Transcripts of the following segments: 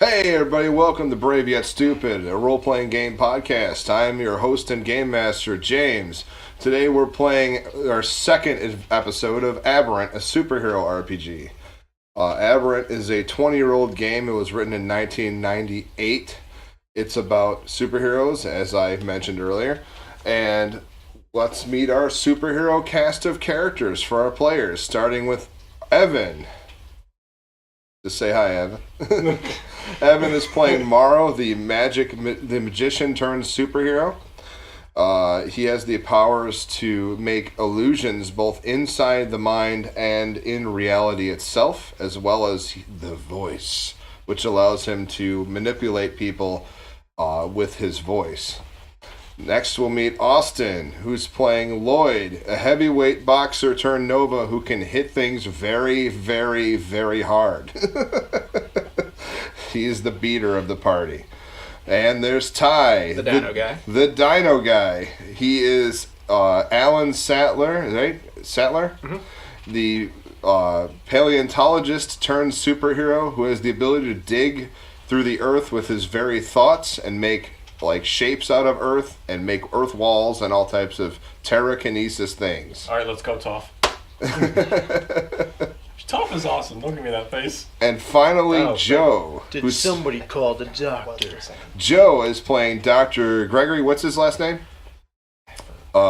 Hey everybody, welcome to Brave Yet Stupid, a role-playing game podcast. I am your host and game master, James. Today we're playing our second episode of Aberrant, a superhero RPG. Aberrant is a 20-year-old game. It was written in 1998. It's about superheroes, as I mentioned earlier. And let's meet our superhero cast of characters for our players, starting with Evan. Just say hi, Evan. Evan is playing Morrow, the magician turned superhero. He has the powers to make illusions both inside the mind and in reality itself, as well as the voice, which allows him to manipulate people with his voice. Next, we'll meet Austin, who's playing Lloyd, a heavyweight boxer turned Nova who can hit things very, very, very hard. He's the beater of the party. And there's Ty. The Dino Guy. The Dino Guy. He is Alan Sattler, right? Sattler? Mm-hmm. The paleontologist turned superhero who has the ability to dig through the earth with his very thoughts and make shapes out of earth and make earth walls and all types of terrakinesis things. All right, let's go, Toph. Toph is awesome. Don't give me that face. And finally, Joe. Did somebody call the doctor? Joe is playing Dr. Gregory. What's his last name? We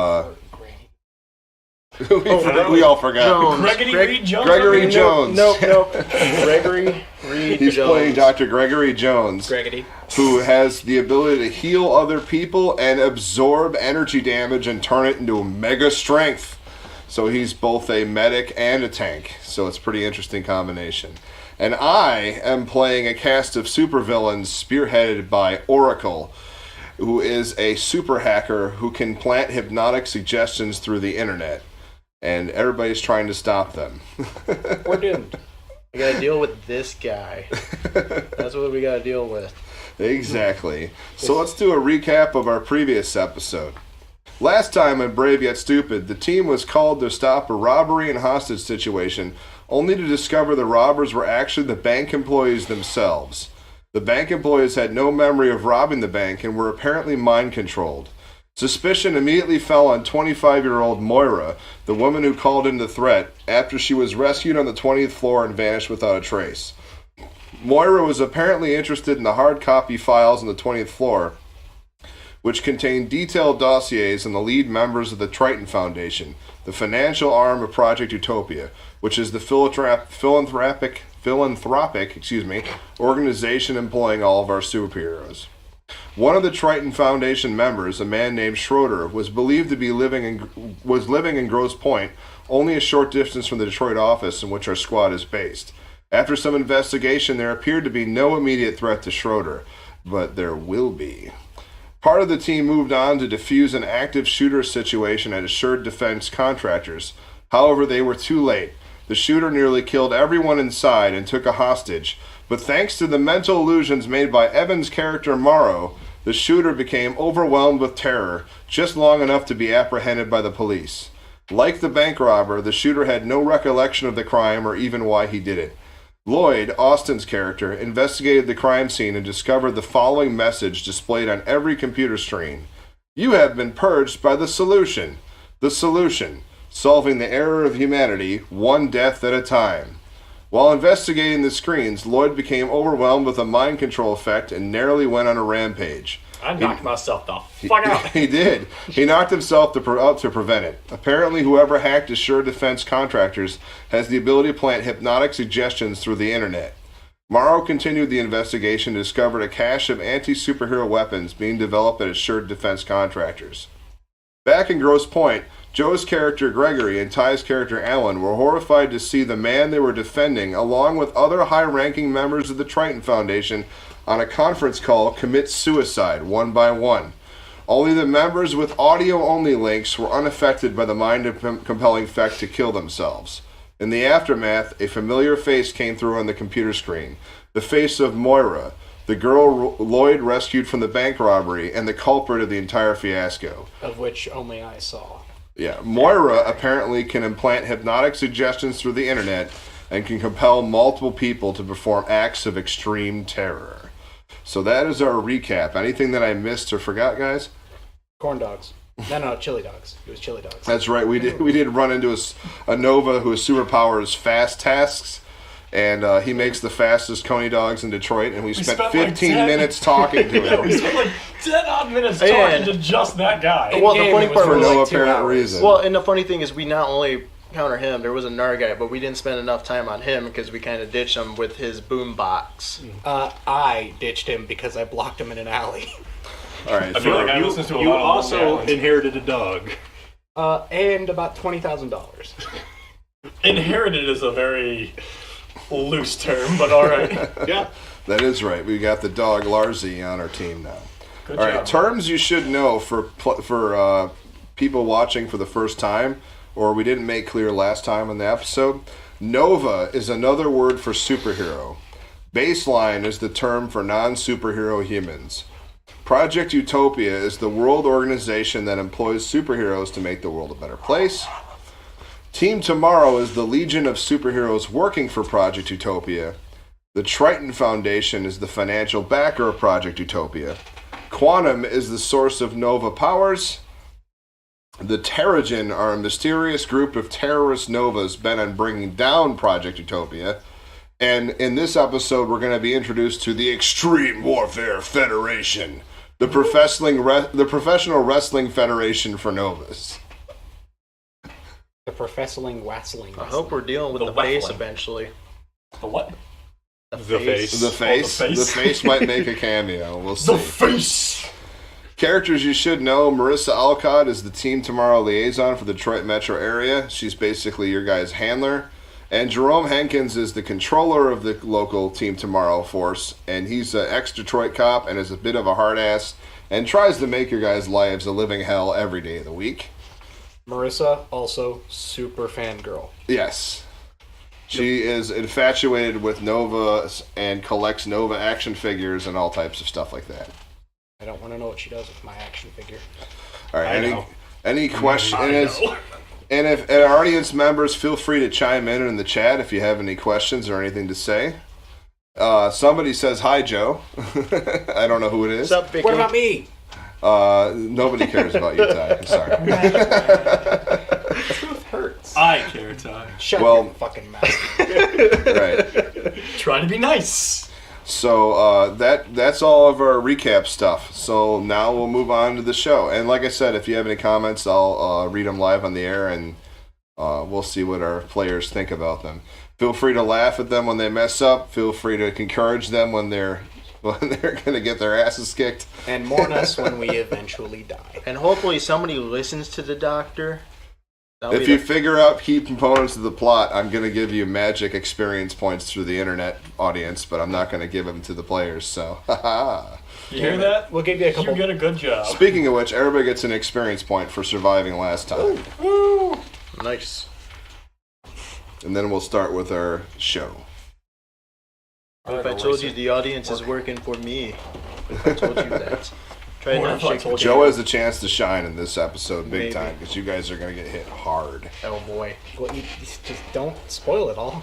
all forgot. Jones. Gregory Reed Jones. Gregory Jones. Nope. Gregory Reed He's Jones. playing Dr. Gregory Jones. Gregory. Who has the ability to heal other people and absorb energy damage and turn it into mega strength. So he's both a medic and a tank. So it's a pretty interesting combination. And I am playing a cast of supervillains spearheaded by Oracle, who is a super hacker who can plant hypnotic suggestions through the internet. And everybody's trying to stop them. We're doomed. We gotta deal with this guy. That's what we gotta deal with. Exactly. So let's do a recap of our previous episode. Last time on Brave Yet Stupid, the team was called to stop a robbery and hostage situation, only to discover the robbers were actually the bank employees themselves. The bank employees had no memory of robbing the bank and were apparently mind-controlled. Suspicion immediately fell on 25-year-old Moira, the woman who called in the threat, after she was rescued on the 20th floor and vanished without a trace. Moira was apparently interested in the hard copy files on the 20th floor, which contained detailed dossiers on the lead members of the Triton Foundation, the financial arm of Project Utopia, which is the philanthropic organization employing all of our superheroes. One of the Triton Foundation members, a man named Schroeder, was believed to be living in Grosse Pointe, only a short distance from the Detroit office in which our squad is based. After some investigation, there appeared to be no immediate threat to Schroeder, but there will be. Part of the team moved on to defuse an active shooter situation at Assured Defense Contractors. However, they were too late. The shooter nearly killed everyone inside and took a hostage, but thanks to the mental illusions made by Evan's character Morrow, the shooter became overwhelmed with terror, just long enough to be apprehended by the police. Like the bank robber, the shooter had no recollection of the crime or even why he did it. Lloyd, Austin's character, investigated the crime scene and discovered the following message displayed on every computer screen. You have been purged by the solution. The solution. Solving the error of humanity, one death at a time. While investigating the screens, Lloyd became overwhelmed with a mind control effect and narrowly went on a rampage. I knocked myself the fuck out. He did. He knocked himself out to prevent it. Apparently, whoever hacked Assured Defense Contractors has the ability to plant hypnotic suggestions through the internet. Morrow continued the investigation and discovered a cache of anti-superhero weapons being developed at Assured Defense Contractors. Back in Grosse Pointe, Joe's character Gregory and Ty's character Alan were horrified to see the man they were defending, along with other high-ranking members of the Triton Foundation, on a conference call commit suicide one by one. Only the members with audio-only links were unaffected by the mind-compelling effect to kill themselves. In the aftermath, a familiar face came through on the computer screen. The face of Moira, the girl Lloyd rescued from the bank robbery, and the culprit of the entire fiasco. Of which only I saw. Yeah, Moira apparently can implant hypnotic suggestions through the internet, and can compel multiple people to perform acts of extreme terror. So that is our recap. Anything that I missed or forgot, guys? Corn dogs. No, chili dogs. It was chili dogs. That's right. We did run into a Nova whose superpower is fast tasks, and he makes the fastest coney dogs in Detroit, and we spent 15 minutes talking to him. We spent like 10 odd minutes talking to just that guy. Well, the funny part for was no like 2 apparent hours. reason. Well, and the funny thing is, we not only counter him, there was another guy, but we didn't spend enough time on him because we kind of ditched him with his boom box. I ditched him because I blocked him in an alley. All right. I feel like I listened to a lot You of also Long inherited a dog. And about $20,000. Inherited is a very loose term, but all right. Yeah. That is right. We got the dog Larzy on our team now. Good All job. right, terms you should know for people watching for the first time, or we didn't make clear last time in the episode. Nova is another word for superhero. Baseline is the term for non-superhero humans. Project Utopia is the world organization that employs superheroes to make the world a better place. Team Tomorrow is the legion of superheroes working for Project Utopia. The Triton Foundation is the financial backer of Project Utopia. Quantum is the source of Nova powers. The Terrigen are a mysterious group of terrorist Novas bent on bringing down Project Utopia. And in this episode, we're going to be introduced to the Extreme Warfare Federation, the professional wrestling federation for Novas. The professoring wassling. I hope we're dealing with The the face waffling. eventually. The what? The face. The face, face. the face might make a cameo. We'll see. The face! Characters you should know. Marissa Alcott is the Team Tomorrow liaison for the Detroit metro area. She's basically your guy's handler. And Jerome Hankins is the controller of the local Team Tomorrow force. And he's an ex-Detroit cop and is a bit of a hard ass and tries to make your guys' lives a living hell every day of the week. Marissa, also super fangirl. Yes. She is infatuated with Nova and collects Nova action figures and all types of stuff like that. I don't want to know what she does with my action figure. All right. I know. Any question? I know. And if our audience members, feel free to chime in the chat if you have any questions or anything to say. Somebody says hi, Joe. I don't know who it is. What's up, Vicky? What about me? Nobody cares about you, Ty. I'm sorry. Truth hurts. I care, Ty. Shut Well- your fucking mouth. Right. Try to be nice. So that's all of our recap stuff. So now we'll move on to the show. And like I said, if you have any comments, I'll read them live on the air, and we'll see what our players think about them. Feel free to laugh at them when they mess up. Feel free to encourage them when they're going to get their asses kicked. And mourn us when we eventually die. And hopefully somebody listens to the doctor. That'll If be you the- figure out key components of the plot, I'm going to give you magic experience points through the internet audience, but I'm not going to give them to the players, so haha. You hear that? We'll give you a couple. You get a good job. Speaking of which, everybody gets an experience point for surviving last time. Nice. And then we'll start with our show. If I told you the audience is working for me, if I told you that. Try What not if I shake told the Joe has a chance to shine in this episode big Maybe. time because you guys are going to get hit hard. Oh boy. Well, you just don't spoil it all.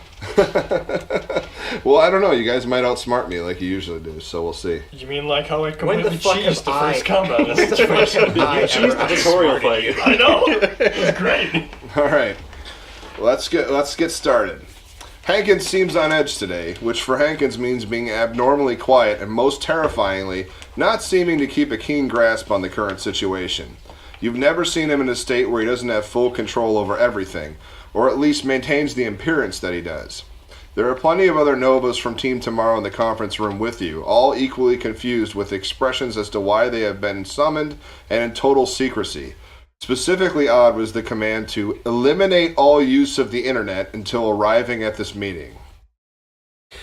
Well, I don't know. You guys might outsmart me like you usually do, so we'll see. You mean like how I When completely the fuck cheesed the have I- first combat? When's the first time I She's the ever tutorial outsmarted fight. I know. It was great. All right, let's get started. Hankins seems on edge today, which for Hankins means being abnormally quiet and most terrifyingly, not seeming to keep a keen grasp on the current situation. You've never seen him in a state where he doesn't have full control over everything, or at least maintains the appearance that he does. There are plenty of other Novas from Team Tomorrow in the conference room with you, all equally confused with expressions as to why they have been summoned and in total secrecy. Specifically odd was the command to eliminate all use of the internet until arriving at this meeting.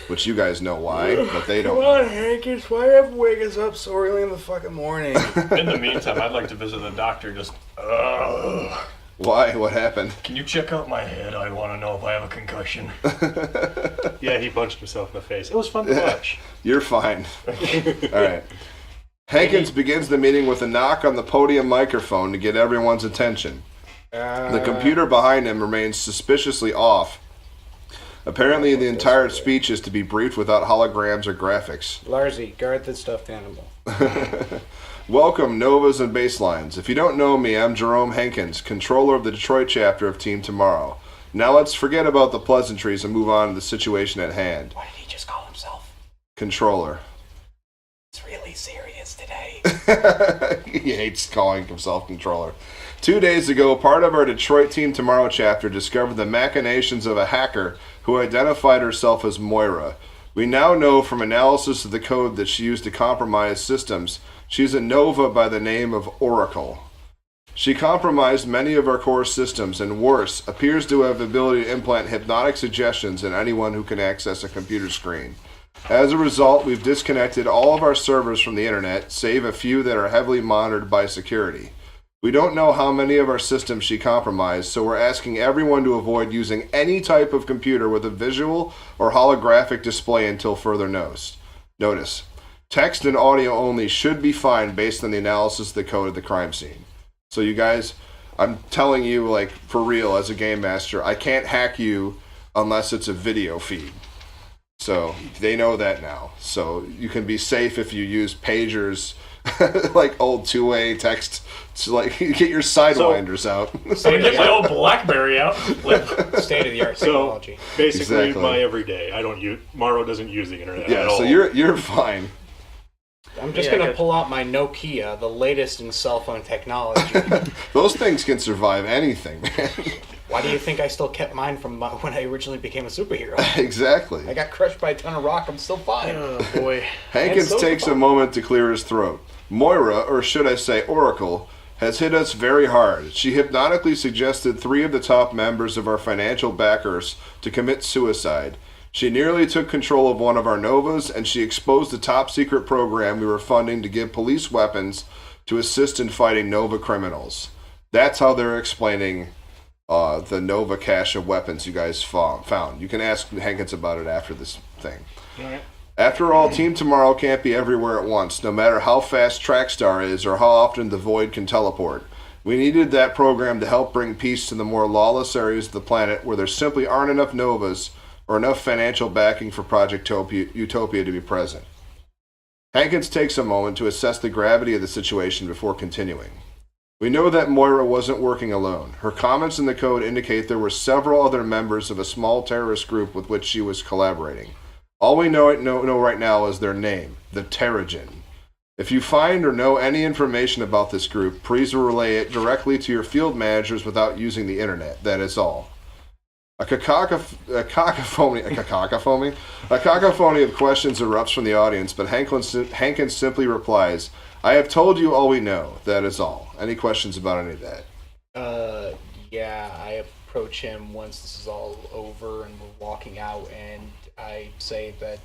Which you guys know why, but they don't. Come on, Hankins. Why have you wake us up so early in the fucking morning? In the meantime, I'd like to visit the doctor. Just, Why? What happened? can you check out my head? I want to know if I have a concussion. Yeah, he punched himself in the face. It was fun to watch. You're fine. All right. Hankins begins the meeting with a knock on the podium microphone to get everyone's attention. The computer behind him remains suspiciously off. Apparently, the entire speech is to be briefed without holograms or graphics. Larzy, guard the stuffed animal. Welcome, Novas and Baselines. If you don't know me, I'm Jerome Hankins, controller of the Detroit chapter of Team Tomorrow. Now let's forget about the pleasantries and move on to the situation at hand. What did he just call himself? Controller. It's really serious today. He hates calling himself controller. 2 days ago, part of our Detroit Team Tomorrow chapter discovered the machinations of a hacker who identified herself as Moira. We now know from analysis of the code that she used to compromise systems, she's a Nova by the name of Oracle. She compromised many of our core systems and, worse, appears to have the ability to implant hypnotic suggestions in anyone who can access a computer screen. As a result, we've disconnected all of our servers from the internet, save a few that are heavily monitored by security. We don't know how many of our systems she compromised, so we're asking everyone to avoid using any type of computer with a visual or holographic display until further notice. Text and audio only should be fine based on the analysis of the code of the crime scene. So you guys, I'm telling you, like, for real, as a game master, I can't hack you unless it's a video feed. So they know that now. So you can be safe if you use pagers, like old two-way text, to like get your sidewinders out. So I get my old BlackBerry out. State-of-the-art So technology. basically, Exactly. my everyday. I don't use. Morrow doesn't use the internet at Yeah, all. so you're fine. I'm just Yeah, going to good. pull out my Nokia, the latest in cell phone technology. Those things can survive anything, man. Why do you think I still kept mine from when I originally became a superhero? Exactly. I got crushed by a ton of rock. I'm still fine. Oh boy. Hankins And so takes a far. moment to clear his throat. Moira, or should I say Oracle, has hit us very hard. She hypnotically suggested 3 of the top members of our financial backers to commit suicide. She nearly took control of one of our Novas, and she exposed a top-secret program we were funding to give police weapons to assist in fighting Nova criminals. That's how they're explaining the Nova cache of weapons you guys found. You can ask Hankins about it after this thing. All right. After all, Team Tomorrow can't be everywhere at once, no matter how fast Trackstar is or how often the Void can teleport. We needed that program to help bring peace to the more lawless areas of the planet where there simply aren't enough Novas or enough financial backing for Project Utopia to be present. Hankins takes a moment to assess the gravity of the situation before continuing. We know that Moira wasn't working alone. Her comments in the code indicate there were several other members of a small terrorist group with which she was collaborating. All we know right now is their name, the Terrigen. If you find or know any information about this group, please relay it directly to your field managers without using the internet. That is all. A cacophony of questions erupts from the audience, but Hankins simply replies, "I have told you all we know. That is all." Any questions about any of that? Yeah, I approach him once this is all over and we're walking out, and I say that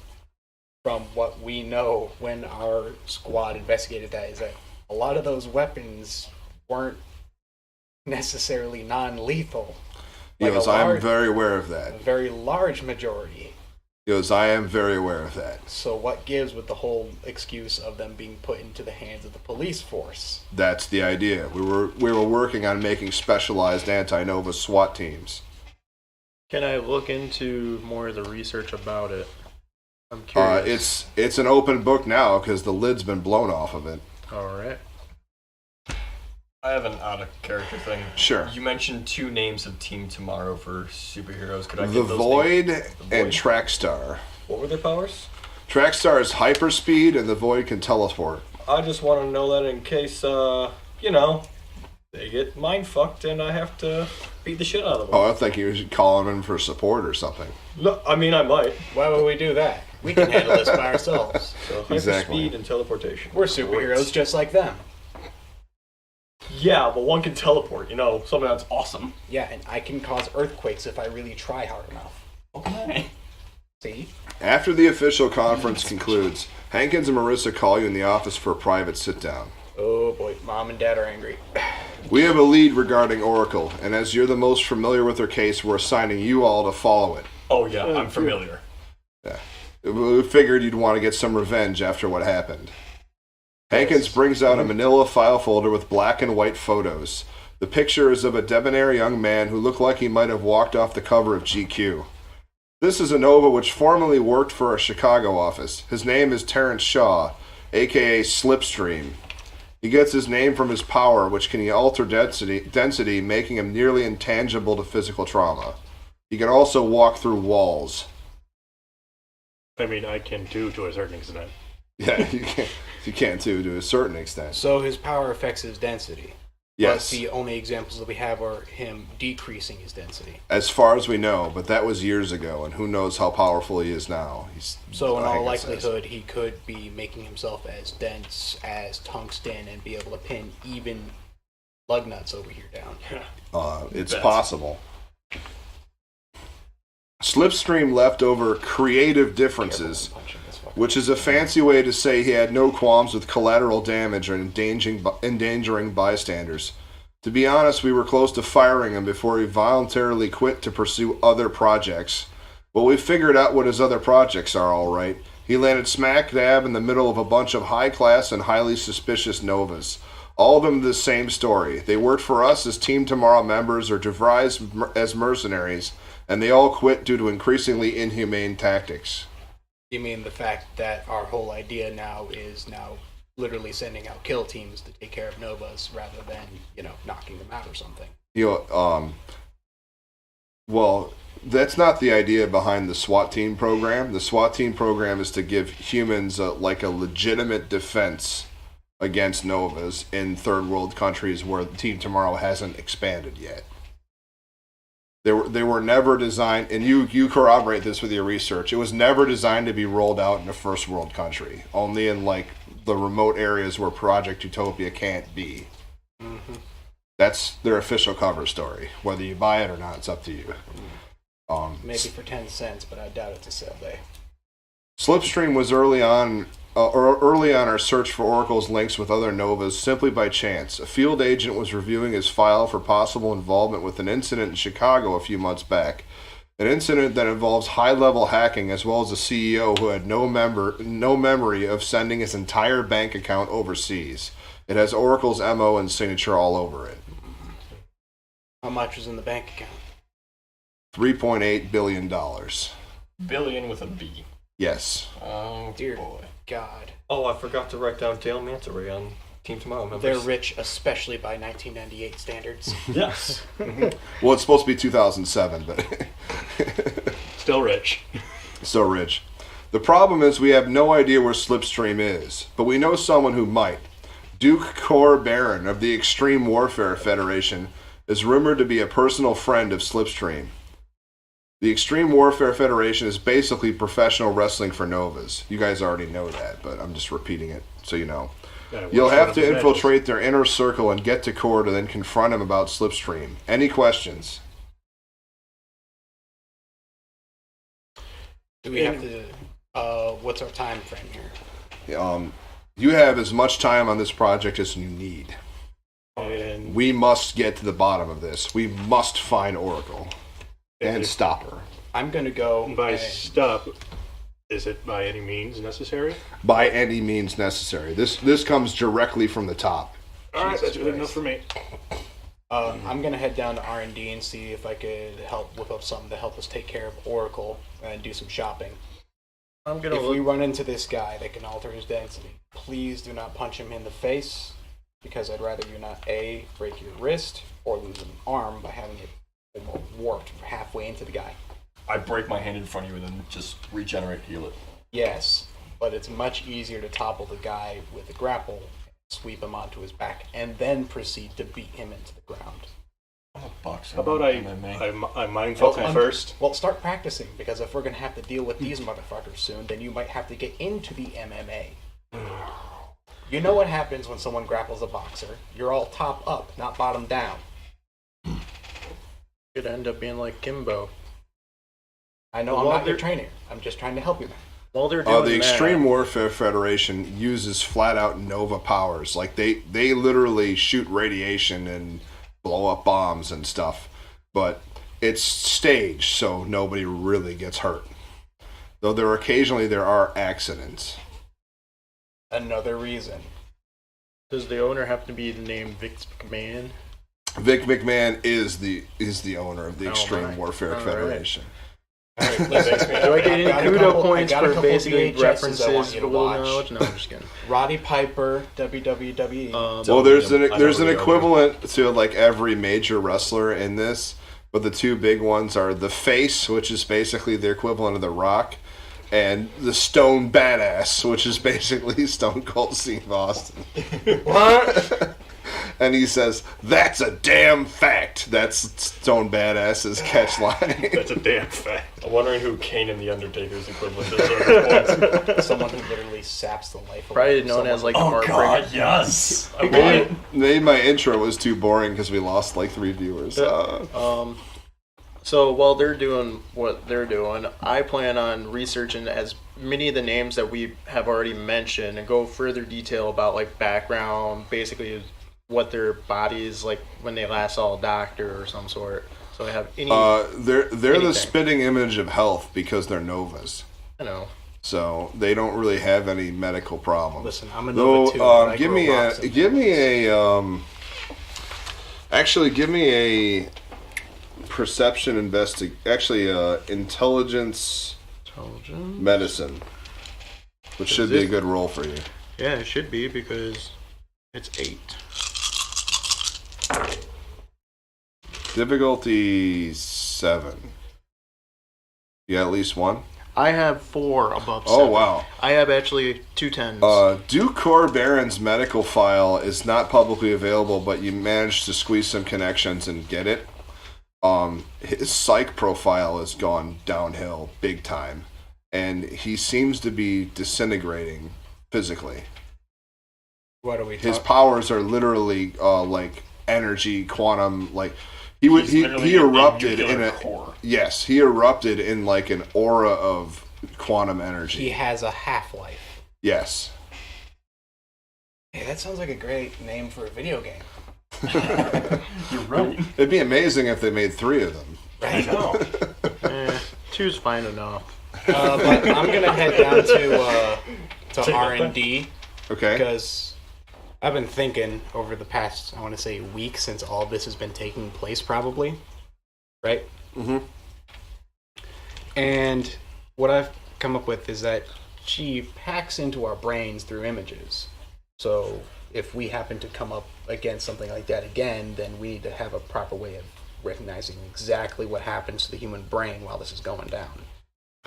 from what we know when our squad investigated that is that a lot of those weapons weren't necessarily non-lethal. He Like goes, a "I am large- very aware of A that." very large majority. He goes, "I am very aware of that." So what gives with the whole excuse of them being put into the hands of the police force? That's the idea. We were working on making specialized anti-Nova SWAT teams. Can I look into more of the research about it? I'm curious. It's an open book now because the lid's been blown off of it. All right. I have an out of character thing. Sure. You mentioned 2 names of Team Tomorrow for superheroes. Could I The get those Void names? The and Void. Trackstar. What were their powers? Trackstar is hyperspeed, and the Void can teleport. I just want to know that in case, they get mind fucked and I have to beat the shit out of them. Oh, I think you should call him in for support or something. No, I mean I might. Why would we do that? We can handle this by ourselves. So Exactly. hyperspeed and teleportation. We're superheroes just like them. Yeah, but one can teleport, something that's awesome. Yeah, and I can cause earthquakes if I really try hard enough. Okay. See? After the official conference concludes, Hankins and Marissa call you in the office for a private sit-down. Oh boy, Mom and Dad are angry. We have a lead regarding Oracle, and as you're the most familiar with her case, we're assigning you all to follow it. Oh, yeah, I'm familiar. We figured you'd want to get some revenge after what happened. Hankins brings out a manila file folder with black and white photos. The picture is of a debonair young man who looked like he might have walked off the cover of GQ. This is a Nova which formerly worked for a Chicago office. His name is Terrence Shaw, aka Slipstream. He gets his name from his power, which can alter density, making him nearly intangible to physical trauma. He can also walk through walls. I mean, I can too, to a certain extent. Yeah, you can too, to a certain extent. So his power affects his density. Yes. But the only examples that we have are him decreasing his density. As far as we know, but that was years ago, and who knows how powerful he is now. So in all like it says. likelihood, he could be making himself as dense as tungsten and be able to pin even lug nuts over here down. It's possible. Slipstream left over creative differences, which is a fancy way to say he had no qualms with collateral damage or endangering bystanders. To be honest, we were close to firing him before he voluntarily quit to pursue other projects. Well, we figured out what his other projects are, all right. He landed smack dab in the middle of a bunch of high-class and highly suspicious Novas. All of them the same story. They worked for us as Team Tomorrow members or devised as mercenaries, and they all quit due to increasingly inhumane tactics. You mean the fact that our whole idea now is literally sending out kill teams to take care of Novas rather than, knocking them out or something? Well, that's not the idea behind the SWAT team program. The SWAT team program is to give humans a legitimate defense against Novas in third world countries where Team Tomorrow hasn't expanded yet. They were never designed, and you corroborate this with your research, it was never designed to be rolled out in a first world country, only in the remote areas where Project Utopia can't be. Mm-hmm. That's their official cover story. Whether you buy it or not, it's up to you. Maybe for 10 cents, but I doubt it's a sale day. Slipstream was early on our search for Oracle's links with other Novas simply by chance. A field agent was reviewing his file for possible involvement with an incident in Chicago a few months back. An incident that involves high-level hacking as well as a CEO who had no memory of sending his entire bank account overseas. It has Oracle's MO and signature all over it. How much was in the bank account? $3.8 billion. Billion with a B. Yes. Oh, Dear boy. God. Oh, I forgot to write down Dale Manta Ray on Team Tomorrow members. They're rich, especially by 1998 standards. Yes. Well, it's supposed to be 2007, but Still rich. still rich. The problem is we have no idea where Slipstream is, but we know someone who might. Duke Cor Baron of the Extreme Warfare Federation is rumored to be a personal friend of Slipstream. The Extreme Warfare Federation is basically professional wrestling for Novas. You guys already know that, but I'm just repeating it so you know. You'll have to infiltrate their inner circle and get to Core to then confront him about Slipstream. Any questions? Do we have to... what's our time frame here? You have as much time on this project as you need. And We must get to the bottom of this. We must find Oracle and stop her. I'm going to go... by and- stop, is it by any means necessary? By any means necessary. This comes directly from the top. All right, Jesus that's good enough Christ. for me. I'm going to head down to R&D and see if I could help whip up something to help us take care of Oracle and do some shopping. I'm gonna If look. we run into this guy that can alter his density, please do not punch him in the face, because I'd rather you not A, break your wrist, or lose an arm by having it warped halfway into the guy. I break my hand in front of you and then just regenerate, heal it. Yes, but it's much easier to topple the guy with a grapple, sweep him onto his back, and then proceed to beat him into the ground. I'm a boxer. How about I mindful first? Well, start practicing, because if we're going to have to deal with these motherfuckers soon, then you might have to get into the MMA. You know what happens when someone grapples a boxer? You're all top up, not bottom down. Could end up being like Kimbo. I know Well, I'm not your they're- trainer. I'm just trying to help you, man. While they're doing The that, Extreme Warfare Federation uses flat-out Nova powers. Like, they literally shoot radiation and blow up bombs and stuff. But it's staged, so nobody really gets hurt. Though there are accidents. Another reason. does the owner happen to be named Vince McMahon? Vic McMahon is the owner of the Oh, Extreme my. Warfare All right. Federation. All right, listen, Do I get any kudo points I got a for couple basically VHSs I want references you to to little watch. knowledge? No, I'm just kidding. Roddy Piper, WWE. Well, there's I know an where you're equivalent to like every major wrestler in this, but the two big ones are the Face, which is basically the equivalent of the Rock, and the Stone Badass, which is basically Stone Cold Steve Austin. What? And he says, "That's a damn fact." That's Stone Badass's catch line. That's a damn fact. I'm wondering who Kane and the Undertaker's equivalent is at this point. Someone who literally saps the life away. Probably from known as someone. like the Oh heartbreaker. God, yes. Okay. Maybe my intro was too boring because we lost like 3 viewers. So while they're doing what they're doing, I plan on researching as many of the names that we have already mentioned and go further detail about like background, basically what their bodies like when they last saw a doctor or some sort. So I have any, They're the anything. spitting image of health because they're novas. you know, So they don't really have any medical problems. Listen, I'm a Though, Nova too. but I give grow me rocks a, in give me things. a, actually, give me a perception intelligence intelligence. medicine, which should be a good roll for you. Yeah, it should be because it's 8. Difficulty 7. You got at least one? I have 4 above 7. Oh, wow. I have actually 2 10s. Dukor Baron's medical file is not publicly available, but you managed to squeeze some connections and get it. His psych profile has gone downhill big time, and he seems to be disintegrating physically. What are we His talking? powers are literally like energy, quantum. Like he He's literally erupted in nuclear a core. yes, he erupted in like an aura of quantum He energy. has a half-life. Yes. Hey, that sounds like a great name for a video game. You're right. It'd be amazing if they made 3 of them. I know. 2's fine enough. But I'm gonna head down to R&D Okay. because I've been thinking over the past, I want to say, week since all this has been taking place, probably. Right? Mm-hmm. And what I've come up with is that she packs into our brains through images. So if we happen to come up against something like that again, then we need to have a proper way of recognizing exactly what happens to the human brain while this is going down.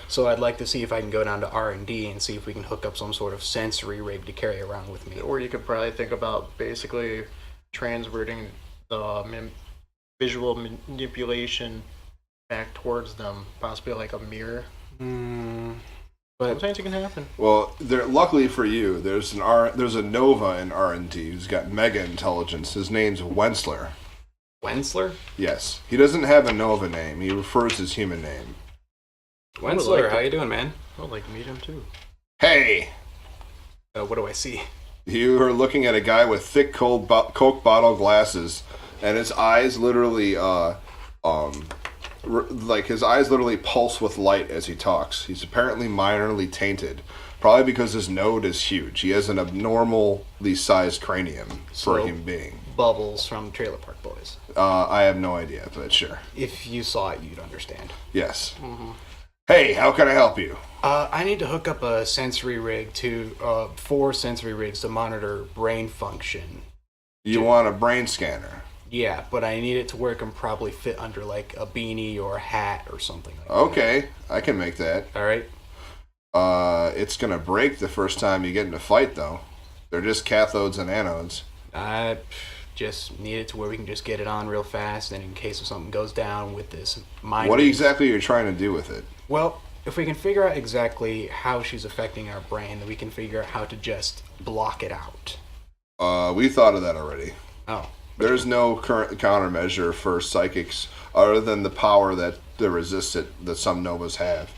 So I'd like to see if I can go down to R&D and see if we can hook up some sort of sensory rig to carry around with me. Or you could probably think about basically transverting the visual manipulation back towards them, possibly like a mirror. But Sometimes it can happen. Well, luckily for you, there's a Nova in R&D who's got mega intelligence. His name's Wensler. Wensler? Yes, he doesn't have a Nova name. He refers his human name. Wensler, like how to- you doing, man? I'd like to meet him too. Hey, What do I see? you are looking at a guy with thick, cold Coke bottle glasses, and his eyes literally, like his eyes literally pulse with light as he talks. He's apparently minorly tainted, probably because his node is huge. He has an abnormally sized cranium for a So- human being. Bubbles from Trailer Park Boys. I have no idea, but sure. If you saw it, you'd understand. Yes. Hey, how can I help you? I need to hook up a sensory rig to 4 sensory rigs to monitor brain function. You want a brain scanner? Yeah, but I need it to work and probably fit under like a beanie or a hat or something like Okay, I can make that. that. All right. It's gonna break the first time you get in a fight, though. They're just cathodes and anodes. I just need it to where we can just get it on real fast, and in case if something goes down with this mind. What exactly are you trying to do with it? Well, if we can figure out exactly how she's affecting our brain, then we can figure out how to just block it out. We thought of that already. Oh. There's no current countermeasure for psychics other than the power that they resist it that some novas have.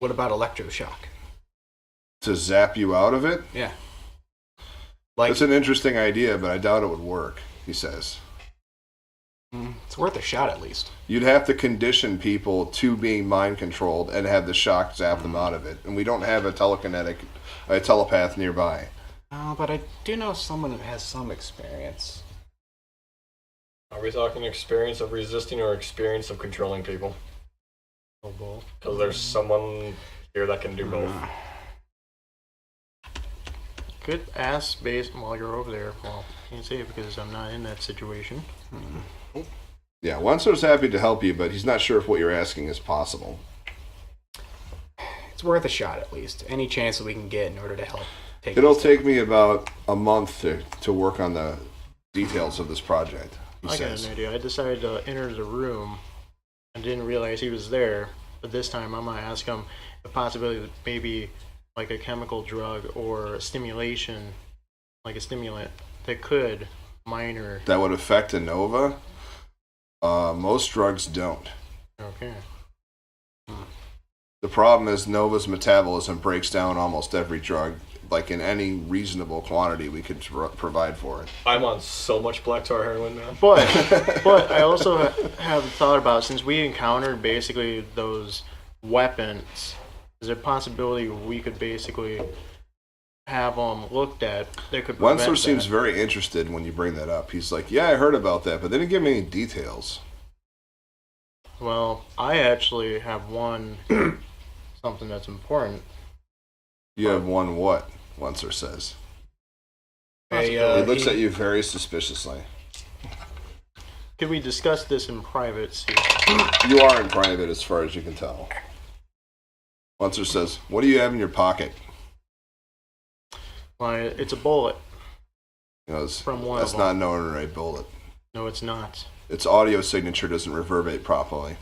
What about electroshock? To zap you out of it? Yeah. Like, It's an interesting idea, but I doubt it would work, he says. it's worth a shot at least. You'd have to condition people to being mind controlled and have the shock zap them out of it. And we don't have a telepath nearby. But I do know someone who has some experience. Are we talking experience of resisting or experience of controlling people? Oh, both. Because there's someone here that can do both. Could ask based while you're over there. Well, can't say it because I'm not in that situation. Yeah, Wentzler's happy to help you, but he's not sure if what you're asking is possible. It's worth a shot at least. Any chance that we can get in order to help. It'll take me about a month to work on the details of this project, he I got says. an idea. I decided to enter the room and didn't realize he was there. But this time I'm going to ask him the possibility that maybe like a chemical drug or a stimulation, like a stimulant, that could minor. That would affect a Nova? Most drugs don't. Okay. The problem is Nova's metabolism breaks down almost every drug, like in any reasonable quantity we could provide for it. I'm on so much black tar heroin now. But I also have thought about, since we encountered basically those weapons, is there a possibility we could basically have them looked at that could prevent Wentzler seems that? very interested when you bring that up. He's like, yeah, I heard about that, but they didn't give me any details. Well, I actually have one something that's important. You have one what? Wentzler says. Hey, He looks at you very suspiciously. Could we discuss this in private? See? You are in private as far as you can tell. Wentzler says, what do you have in your pocket? Well, it's a bullet. He goes, From one that's of not them. an ordinary bullet. No, it's not. Its audio signature doesn't reverberate properly.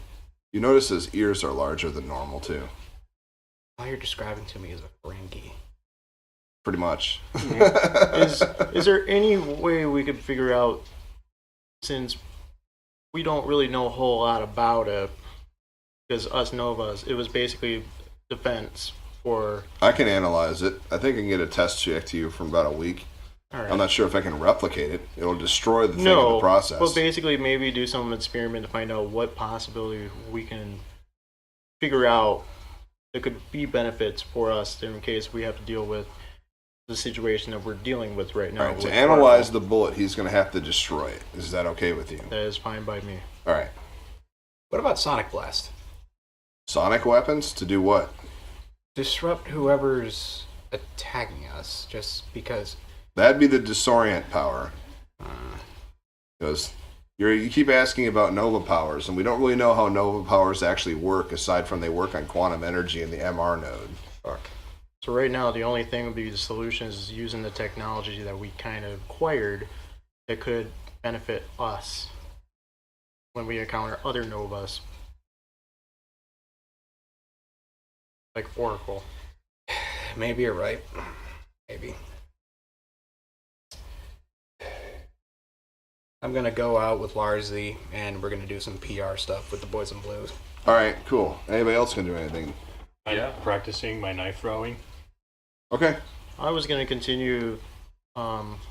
You notice his ears are larger than normal, too. All you're describing to me is a Ferengi. Pretty much. Is there any way we could figure out, since we don't really know a whole lot about it, because us Novas, it was basically defense for... I can analyze it. I think I can get a test check to you from about a week. All right. I'm not sure if I can replicate it. It'll destroy the thing in the process. But basically maybe do some experiment to find out what possibility we can figure out that could be benefits for us in case we have to deal with the situation that we're dealing with right now. All right, to with analyze Oracle. the bullet, he's going to have to destroy it. Is that okay with you? That is fine by me. All right. What about Sonic Blast? Sonic weapons? To do what? Disrupt whoever's attacking us, just because. That'd be the disorient power. Because you keep asking about Nova powers, and we don't really know how Nova powers actually work, aside from they work on quantum energy in the MR node. Fuck. So right now, the only thing would be the solution is using the technology that we kind of acquired that could benefit us when we encounter other Novas, like Oracle. Maybe you're right. Maybe. I'm gonna go out with Larsley, and we're gonna do some PR stuff with the Boys in Blues. All right, cool. Anybody else can do anything? I'm practicing my knife throwing. Okay. I was going to continue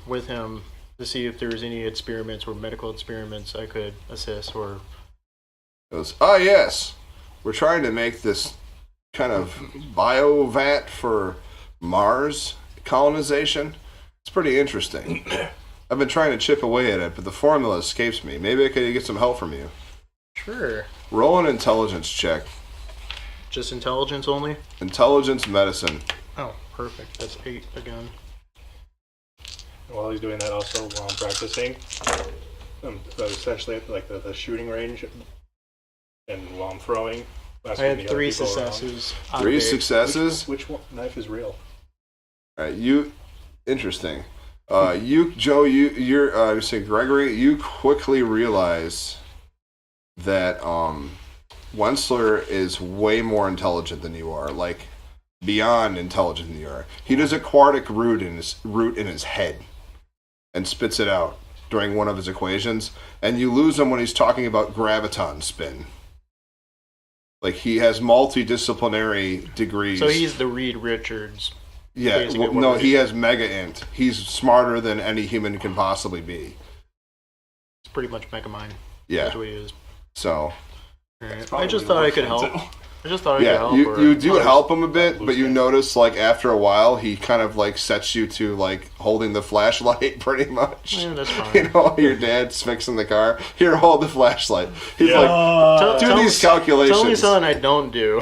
with him to see if there was any experiments or medical experiments I could assist or... Goes, oh yes, we're trying to make this kind of biovat for Mars colonization. It's pretty interesting. I've been trying to chip away at it, but the formula escapes me. Maybe I could get some help from you. Sure. Roll an intelligence check. Just intelligence only? Intelligence medicine. Oh, perfect. That's 8 again. While he's doing that, also while I'm practicing, I'm essentially at like the shooting range, and while I'm throwing, I had 3 successes. out of 3 8. successes. Which one, knife is real? All right, you. Interesting. You, Joe. You're say Gregory. You quickly realize that Wentzler is way more intelligent than you are. Like beyond intelligent than you are. He does a quartic root in his head, and spits it out during one of his equations. And you lose him when he's talking about graviton spin. Like he has multidisciplinary degrees. So he's the Reed Richards. Yeah, basically well, what no, we're he has mega int. He's smarter than any human can possibly be. It's pretty much Megamind. Yeah. That's what he is. So, Alright. I just thought I could help. I just thought I could Yeah, help. you do help him a bit, but you Loose notice like after a while he kind of like sets you to like holding the flashlight pretty much. Yeah, that's fine. You know, your dad's fixing the car. Here, hold the flashlight. He's Yeah. like, do these calculations. Tell me something I don't do.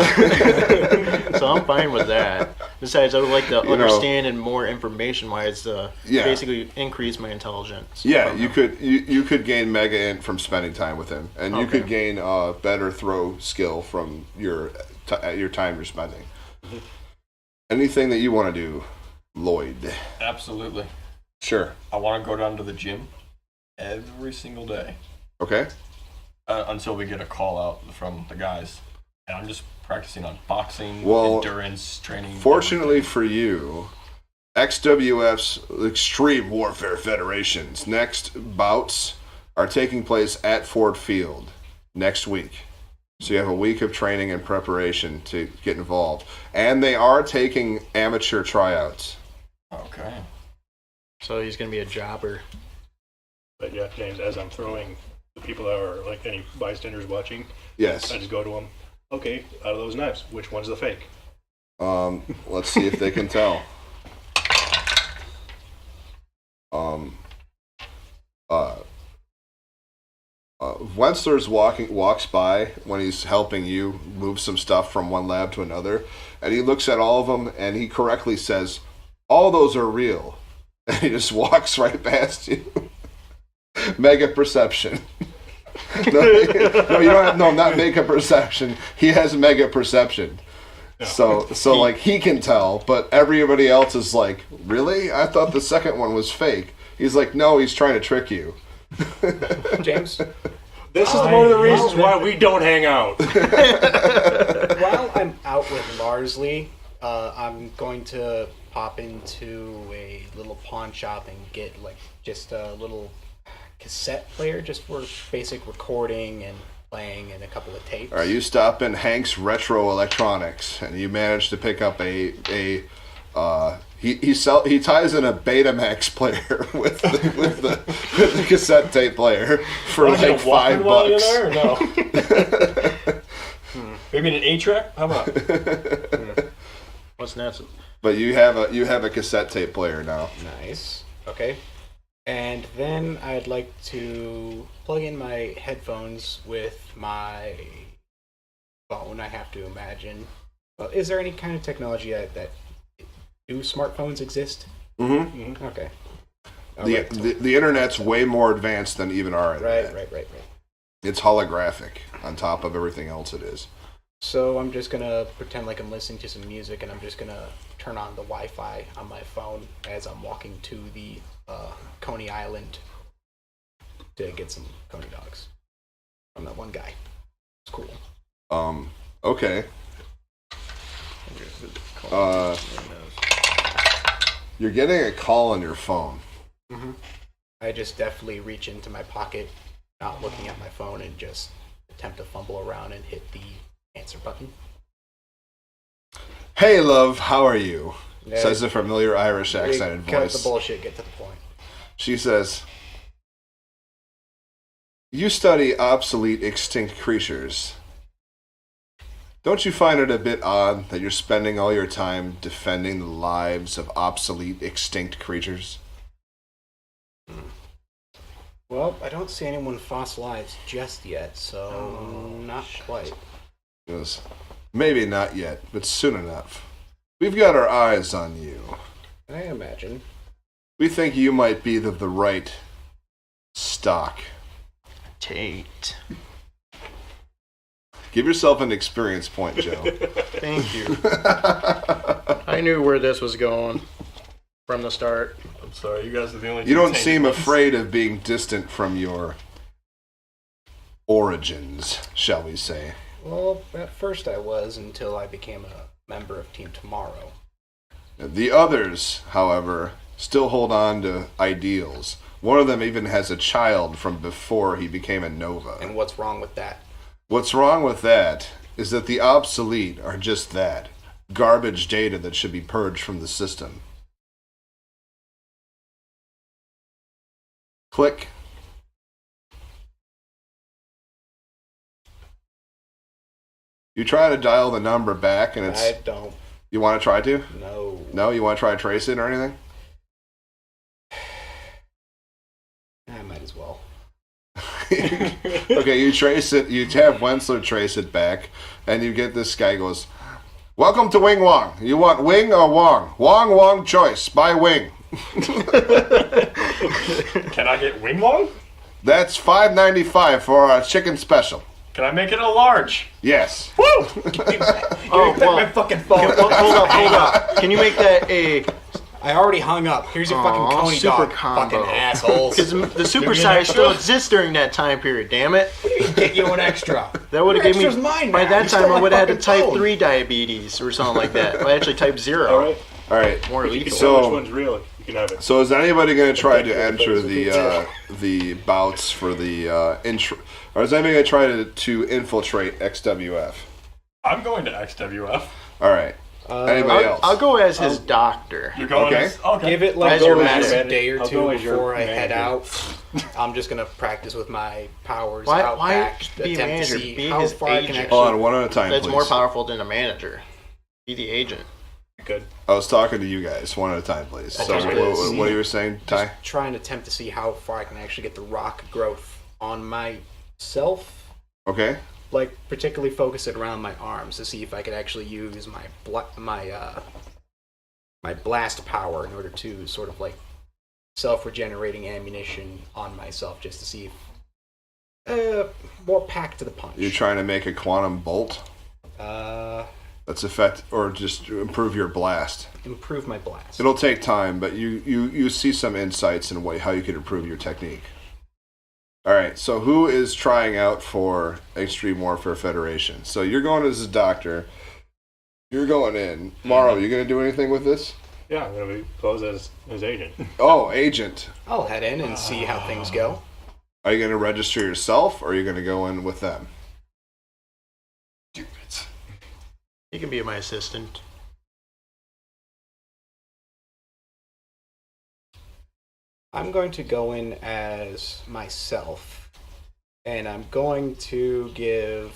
So I'm fine with that. Besides, I would like to know- understand and more information-wise to Yeah. basically increase my intelligence. Yeah, from you him. you could gain mega int from spending time with him, and you Okay. could gain better throw skill from your time you're spending. Anything that you want to do, Lloyd? Absolutely. Sure. I want to go down to the gym every single day Okay. until we get a call out from the guys. And I'm just practicing on boxing, Well, endurance training. Fortunately everything. for you, XWF's Extreme Warfare Federation's next bouts are taking place at Ford Field next week. So you have a week of training and preparation to get involved. And they are taking amateur tryouts. Okay. So he's going to be a jobber. But yeah, James, as I'm throwing, the people that are like any bystanders watching, Yes. I just go to them. Okay, out of those knives, which one's the fake? Let's see if they can tell. Wentzler's walks by when he's helping you move some stuff from one lab to another, and he looks at all of them and he correctly says, "All those are real," and he just walks right past you. Mega perception. No, you don't have not mega perception. He has mega perception. So like he can tell, but everybody else is like, "Really? I thought the second one was fake." He's like, "No, he's trying to trick you." James, This is one of the reasons why we don't hang out. while I'm out with Larsley, I'm going to pop into a little pawn shop and get like just a little cassette player just for basic recording and playing and a couple of tapes. All right, you stop in Hank's Retro Electronics, and you manage to pick up he ties in a Betamax player with the cassette tape player for Want to like get a Walkman while you're $5. there, or no? Maybe an 8-track? How about? What's next? But you have a cassette tape player now. Nice. Okay. And then I'd like to plug in my headphones with my phone, I have to imagine. Well, is there any kind of technology that do smartphones exist? Mm-hmm. Okay. The internet's way more advanced than even our internet. Right. It's holographic on top of everything else it is. So I'm just gonna pretend like I'm listening to some music, and I'm just gonna turn on the Wi-Fi on my phone as I'm walking to the Coney Island to get some Coney dogs from that one guy. It's cool. Okay. You're getting a call on your phone. I just definitely reach into my pocket, not looking at my phone, and just attempt to fumble around and hit the answer button. "Hey, love, how are you?" Yeah. Says a familiar Irish accented Cut voice. the bullshit, get to the point. She says, "You study obsolete extinct creatures. Don't you find it a bit odd that you're spending all your time defending the lives of obsolete extinct creatures?" Well, I don't see anyone fossilized just yet, so not quite. He goes, "Maybe not yet, but soon enough. We've got our eyes on you. I imagine. We think you might be the right stock. Tate. Give yourself an experience point, Joe." Thank you. I knew where this was going from the start. I'm sorry, you guys are the only You two don't tainted seem ones. afraid of being distant from your origins, shall we say. Well, at first I was until I became a member of Team Tomorrow. The others, however, still hold on to ideals. One of them even has a child from before he became a Nova. And what's wrong with that? What's wrong with that is that the obsolete are just that. Garbage data that should be purged from the system. Click. You try to dial the number back, and it's. I don't You want to try to? know. No, you want to try to trace it or anything? I might as well. Okay, you trace it. You have Wensler trace it back, and you get this guy goes, "Welcome to Wing Wong. You want Wing or Wong? Wong choice. Buy Wing." Can I get wing long? That's $5.95 for a chicken special. Can I make it a large? Yes. Woo! Oh, well, my fucking phone. hold up. Can you make that a... I already hung up. Here's your fucking Aw, Coney super dog. combo. Fucking assholes. Because the supersize still exists during that time period, damn it. Get you an extra. That would have given me... Extra's mine By now. that You time, stole I my would have had fucking type phone. 3 diabetes or something like that. I actually type 0. All right. All right. More lethal. So- Which one's real? You can have it. So is anybody going to try to enter the bouts for the intro, or is anybody going to try to infiltrate XWF? I'm going to XWF. All right. Anybody else? I'll go as his doctor. You're going Okay. as... Okay. Give it like As your a manager. day or I'll two go as your before I head manager. out. I'm just gonna practice with my powers Why out back, be attempt manager? to see Be how his far I can agent. actually. Hold on, one at a time, That's please. more powerful than a manager. Be the agent. Good. I was talking to you guys, one at a time, please. So, Okay. what you were saying, Ty? Try and attempt to see how far I can actually get the rock growth on myself. Okay. Like particularly focus it around my arms to see if I could actually use my my blast power in order to sort of like self-regenerating ammunition on myself, just to see if more packed to the punch. You're trying to make a quantum bolt that's effect, or just to improve your blast. Improve my blast. It'll take time, but you see some insights in how you could improve your technique. All right, so who is trying out for Extreme Warfare Federation? So you're going as a doctor. You're going in. Morrow, you going to do anything with this? Yeah, I'm gonna be close as his agent. Oh, agent. I'll head in and see how things go. Are you going to register yourself, or are you going to go in with them? Stupid. He can be my assistant. I'm going to go in as myself, and I'm going to give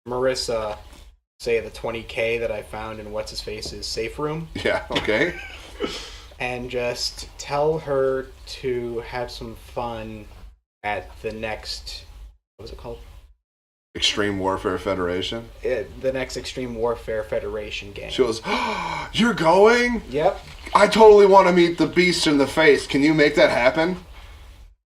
Marissa, say, the 20K that I found in what's-his-face's safe room, Yeah, okay. and just tell her to have some fun at the next, what was it called? Extreme Warfare Federation. The next Extreme Warfare Federation game. She goes, oh, you're going? Yep. I totally want to meet the beast in the face. Can you make that happen?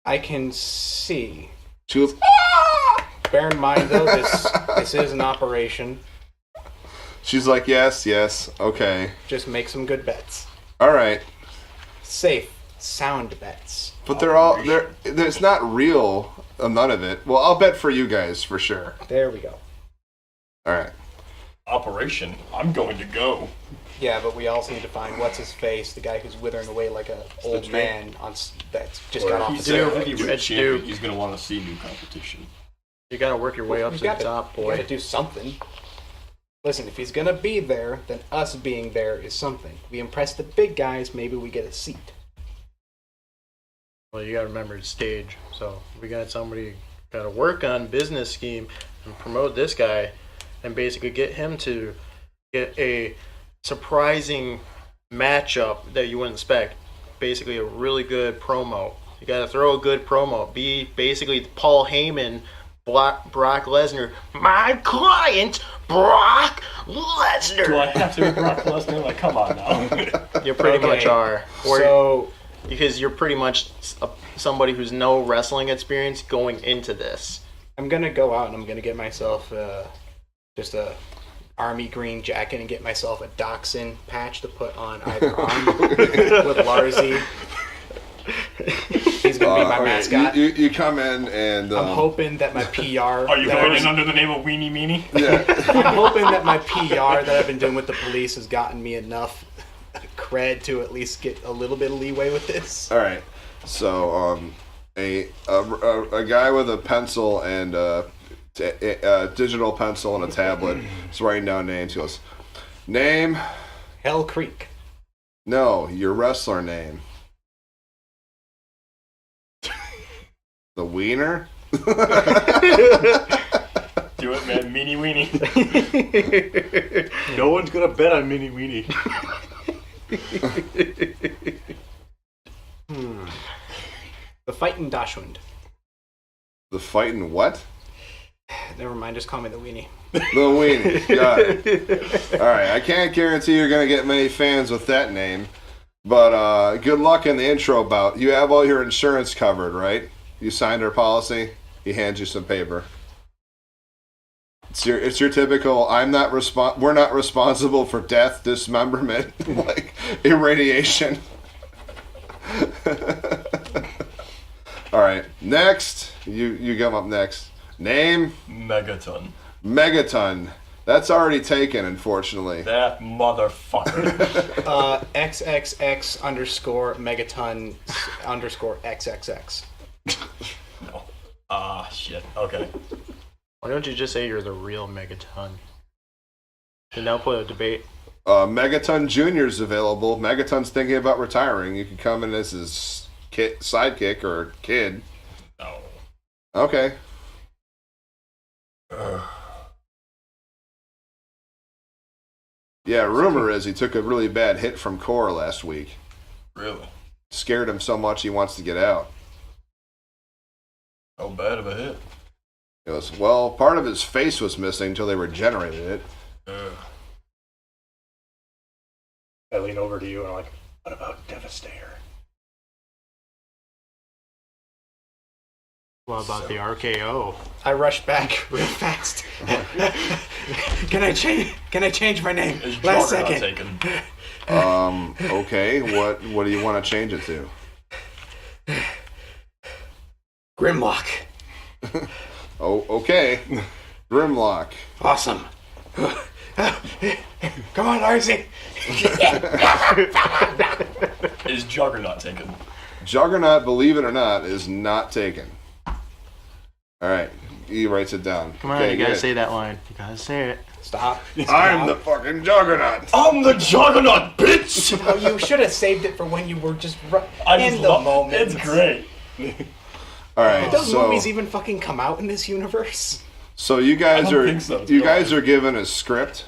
I can see. She goes, ah! Bear in mind, though, this is an operation. She's like, yes, okay. Just make some good bets. All right. Safe, sound bets. But it's not real, none of it. Well, I'll bet for you guys, for sure. There we go. All right. Operation. I'm going to go. Yeah, but we also need to find what's his face, the guy who's withering away like an old tree. man that's just got off He's the a trail. heavyweight Red champion. Duke. He's going to want to see new competition. You gotta work your way up to the top, You boy. gotta do something. Listen, if he's gonna be there, then us being there is something. We impress the big guys, maybe we get a seat. Well, you gotta remember it's stage. So we got somebody gotta work on business scheme and promote this guy, and basically get him to get a surprising matchup that you wouldn't expect. Basically, a really good promo. You gotta throw a good promo. Be basically Paul Heyman, Brock Lesnar. My client, Brock Lesnar. Do I have to be Brock Lesnar? Like, come on now. You pretty Okay, much are. Or So, because you're pretty much somebody who's no wrestling experience going into this. I'm gonna go out and I'm gonna get myself just a army green jacket and get myself a dachshund patch to put on either arm with Larzi. He's gonna be my Okay, mascot. You come in and I'm hoping that my PR. Are you that going I've- in under the name of Weenie Meanie? yeah. I'm hoping that my PR that I've been doing with the police has gotten me enough cred to at least get a little bit of leeway with this. All right. So a guy with a pencil and a digital pencil and a tablet is writing down names. He goes, name? Hell Creek. No, your wrestler name. The Wiener? Do do it, man. Meanie weenie. No one's gonna bet on Mini Weenie. The Fightin' Dachshund. The fighting what? Never mind, just call me the weenie. The weenie. Got it. All right, I can't guarantee you're going to get many fans with that name, but good luck in the intro bout. You have all your insurance covered, right? You signed our policy. He hands you some paper. It's your typical. We're not responsible for death, dismemberment, like irradiation. All right, next. You come up next. Name? Megaton. Megaton. That's already taken, unfortunately. That motherfucker. XXX underscore megaton underscore XXX. No. Shit. Okay. Why don't you just say you're the real Megaton? And now put a debate. Megaton Jr.'s available. Megaton's thinking about retiring. You can come in as his sidekick or kid. No. Okay. Yeah, rumor is he took a really bad hit from Core last week. Really? Scared him so much he wants to get out. How bad of a hit? He goes, well, part of his face was missing until they regenerated it. I lean over to you and I'm like, what about Devastator? What about the RKO? I rush back real fast. Can I change my name? Is Last Juggernaut second. taken? Okay, what do you want to change it to? Grimlock. Oh, okay. Grimlock. Awesome. Come on, Arcee. Is Juggernaut taken? Juggernaut, believe it or not, is not taken. All right, he writes it down. Come on, okay, you gotta good. say that line. You gotta say it. Stop. I'm the fucking Juggernaut. I'm the Juggernaut, bitch! No, you should have saved it for when you were just I in just the love moment. It's great. All right, Did those so movies even fucking come out in this universe? so you guys I don't are think so. you guys are given a script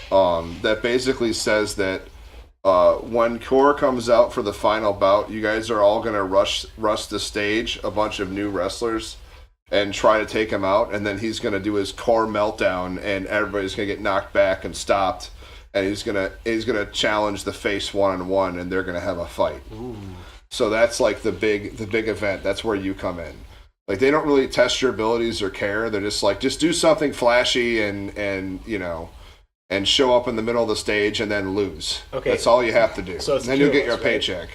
that basically says that when Core comes out for the final bout, you guys are all gonna rush the stage, a bunch of new wrestlers, and try to take him out, and then he's gonna do his Core meltdown, and everybody's gonna get knocked back and stopped, and he's gonna challenge the face 1-on-1, and they're gonna have a fight. Ooh. So that's like the big event. That's where you come in. Like they don't really test your abilities or care. They're just like, just do something flashy and you know, and show up in the middle of the stage and then lose. Okay. That's all you have to do. So it's then the you'll two get of your us, right? paycheck.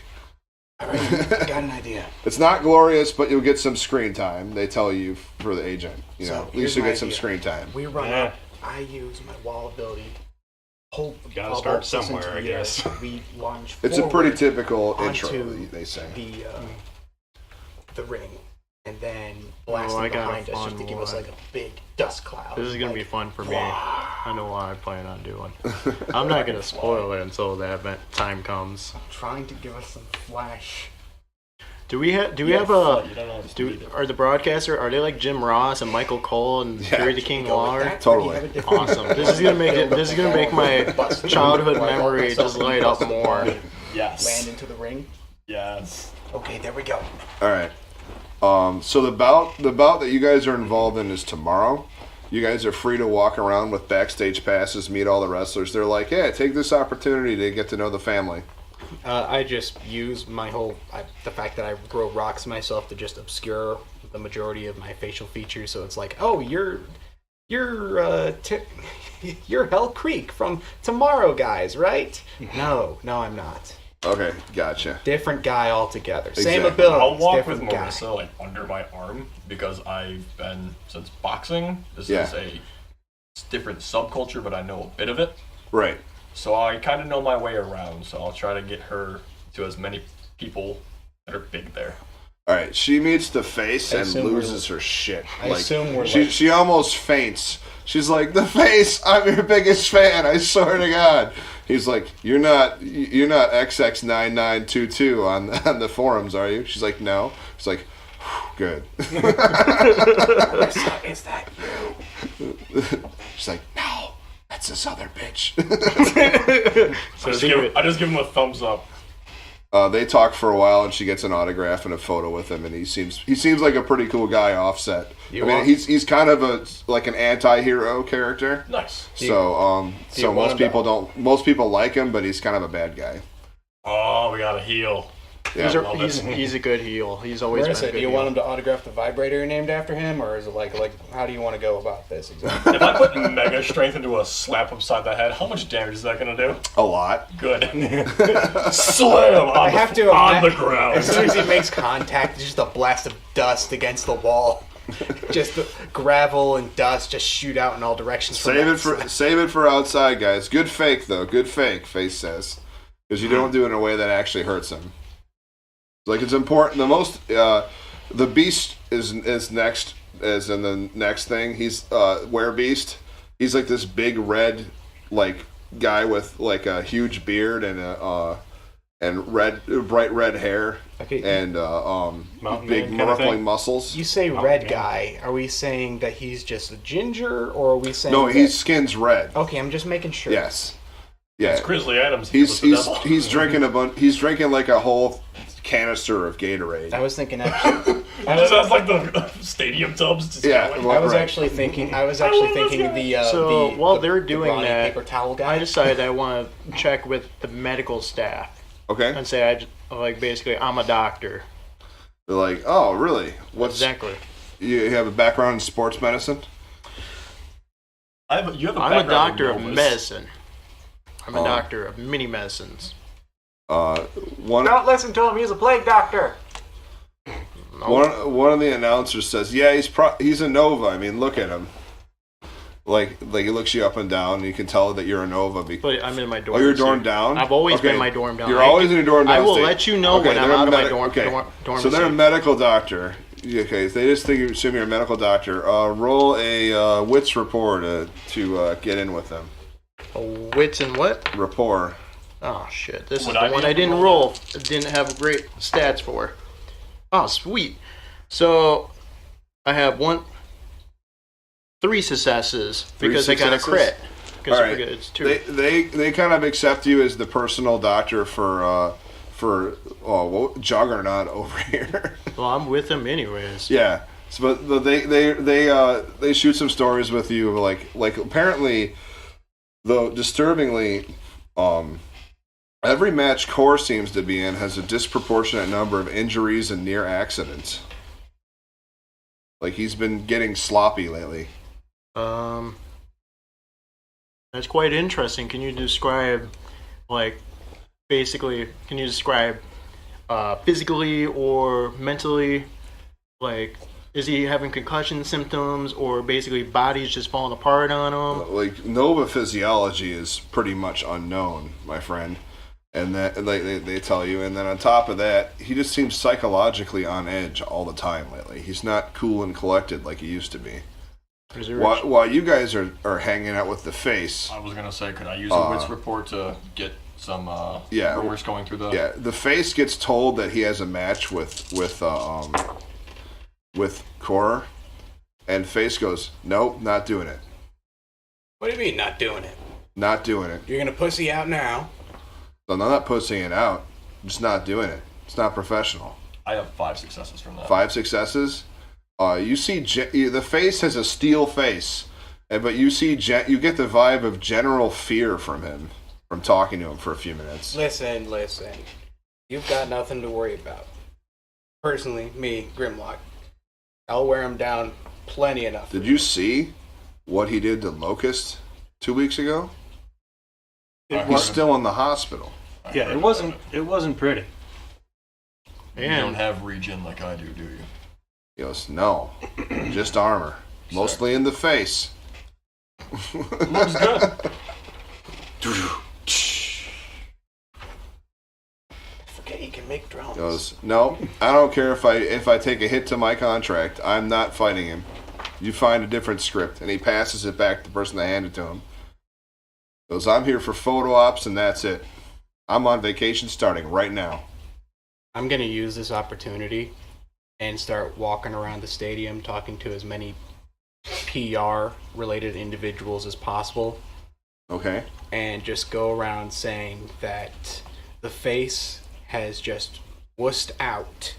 All right, I got an idea. It's not glorious, but you'll get some screen time. They tell you for the agent. You So know, at here's least you'll my get some idea. screen time. We run Yeah. up. I use my wall ability. Hold. Gotta all start bolts into somewhere, I the air. guess. We launch. It's a pretty forward typical onto intro. They say. the ring, and then blasting I got a behind us just to fun give us one. like a big dust cloud. This is gonna Like, be fun for me. I know what I plan on doing. I'm not gonna spoil it until that event time comes. trying to give us some flash. Do we have You a don't always need it. are the broadcaster, are they like Jim Ross and Michael Cole and Yeah. Fury the King Go with Lawler? that, Totally. or do you have a different- Awesome. This is gonna make my childhood memory just light up more. Yes. Land into the ring. Yes. Okay, there we go. All right. So the bout that you guys are involved in is tomorrow. You guys are free to walk around with backstage passes, meet all the wrestlers. They're like, yeah, take this opportunity to get to know the family. I just use my the fact that I grow rocks myself to just obscure the majority of my facial features. So it's like, oh, you're Hell Creek from Tomorrow Guys, right? No, I'm not. Okay, gotcha. Different guy altogether. Same Exactly. abilities. I'll walk with different guy. Marissa like under my arm because I've been since boxing. This Yeah. is a different subculture, but I know a bit of it. Right. So I kind of know my way around. So I'll try to get her to as many people that are big there. All right. She meets the face I and assume we're- loses her shit. I assume we're she like- she almost faints. She's like, the face. I'm your biggest fan. I swear to God. He's like, you're not XX9922 on the forums, are you? She's like, no. He's like, good. Marissa, is that you? She's like, no, that's this other bitch. I just give him a thumbs up. They talk for a while, and she gets an autograph and a photo with him, and he seems like a pretty cool guy. Offset. He's kind of an anti-hero character. Nice. So most people like him, but he's kind of a bad guy. Oh, we got a heel. Yeah. He's a good heel. He's always been a good do you heel. want him to autograph the vibrator named after him, or is it like how do you want to go about this exactly? If I put mega strength into a slap upside the head, how much damage is that going to do? A lot. Good. Slam on, on the ground. As soon as he makes contact, it's just a blast of dust against the wall. Just the gravel and dust just shoot out in all directions. Save it for outside, guys. Good fake though. Good fake. Face says, because you don't do it in a way that actually hurts him. Like, it's important. The Beast is next, as in the next thing. He's Beast. He's like this big red like guy with like a huge beard and bright red hair and big ruffling muscles. You say red guy. Are we saying that he's just a ginger, or are we saying his skin's red. Okay, I'm just making sure. Yes. Yeah. It's Grizzly Adams. He's drinking He's drinking like a whole canister of Gatorade. I was thinking actually. It sounds like the stadium tubs. Just yeah, going. I was actually thinking while they're doing that, paper towel guy. I decided I want to check with the medical staff. Okay. And say I'm a doctor. They're like, oh, really? Exactly. You have a background in sports medicine? I'm a doctor of medicine. I'm a doctor of many medicines. Don't listen to him. He's a plague doctor. One of the announcers says, "Yeah, he's a Nova. I mean, look at him. Like he looks you up and down, and you can tell that you're a Nova." But I'm in my dorm. Oh, you're dorm down? I've always been my dorm down. You're always in your dorm down. I will let you know when I'm out of my dorm. Okay. dorm So they're a medical doctor. Okay, they just assume you're a medical doctor. Roll a wits rapport to get in with them. Wits and what? Rapport. Oh shit! This is the one I didn't roll. Didn't have great stats for. Oh sweet! So I have 3 successes because I got a crit. All right. It's 2. They kind of accept you as the personal doctor for Juggernaut over here. Well, I'm with him anyways. Yeah. So, but they shoot some stories with you like apparently, though disturbingly, every match Core seems to be in has a disproportionate number of injuries and near accidents. Like, he's been getting sloppy lately. That's quite interesting. Can you describe, physically or mentally, is he having concussion symptoms, or basically body's just falling apart on him? Nova physiology is pretty much unknown, my friend. And that they tell you, and then on top of that, he just seems psychologically on edge all the time lately. He's not cool and collected like he used to be. While you guys are hanging out with the Face, I was gonna say, could I use a wits report to get some rumors going through the? Yeah, the Face gets told that he has a match with Core, and Face goes, "Nope, not doing it." What do you mean, not doing it? Not doing it. You're gonna pussy out now. So I'm not pussying it out. I'm just not doing it. It's not professional. I have 5 successes from that. 5 successes. You see, the Face has a steel face, but you see, you get the vibe of general fear from him, from talking to him for a few minutes. Listen. You've got nothing to worry about. Personally, me, Grimlock, I'll wear him down plenty enough. Did you see what he did to Locust 2 weeks ago? He's still in the hospital. Yeah, it wasn't pretty. You don't have regen like I do you? He goes, "No, just armor, mostly in the face." Looks good. Forget you can make drones. He goes, "No, I don't care if I take a hit to my contract. I'm not fighting him. You find a different script." And he passes it back to the person that handed it to him. He goes, "I'm here for photo ops, and that's it. I'm on vacation starting right now." I'm going to use this opportunity and start walking around the stadium talking to as many PR related individuals as possible, Okay. and just go around saying that the face has just wussed out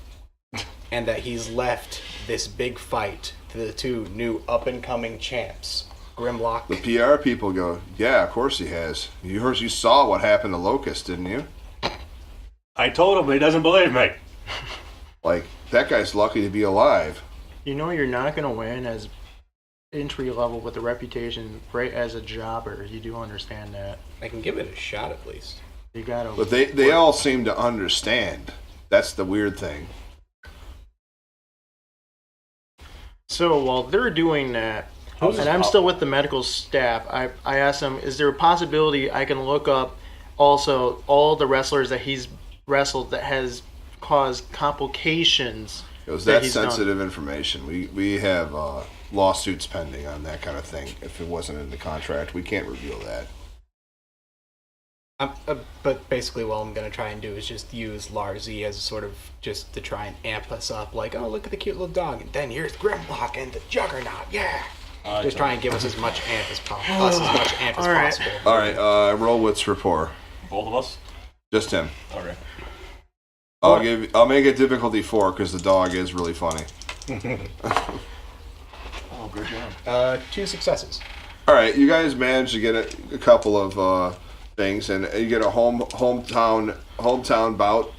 and that he's left this big fight to the two new up-and-coming champs, Grimlock. The PR people go, yeah, of course he has. You saw what happened to Locust, didn't you? I told him, but he doesn't believe me. Like, that guy's lucky to be alive. You know you're not going to win as entry level with a reputation right as a jobber. You do understand that. I can give it a shot at least. You got to. But they all seem to understand. That's the weird thing. So while they're doing that, and I'm still with the medical staff, I asked them, is there a possibility I can look up also all the wrestlers that he's wrestled that has caused complications? It was that that he's done? sensitive information. We have lawsuits pending on that kind of thing. If it wasn't in the contract, we can't reveal that. But basically what I'm going to try and do is just use Larzy as a sort of just to try and amp us up, like, oh, look at the cute little dog, and then here's Grimlock and the Juggernaut, yeah! Just try and give us as much amp as possible. All right. Possible. All right, roll wits rapport. Both of us? Just him. Okay. I'll make it difficulty 4 because the dog is really funny. Oh, good job. 2 successes. All right, you guys managed to get a couple of things, and you get a hometown bout.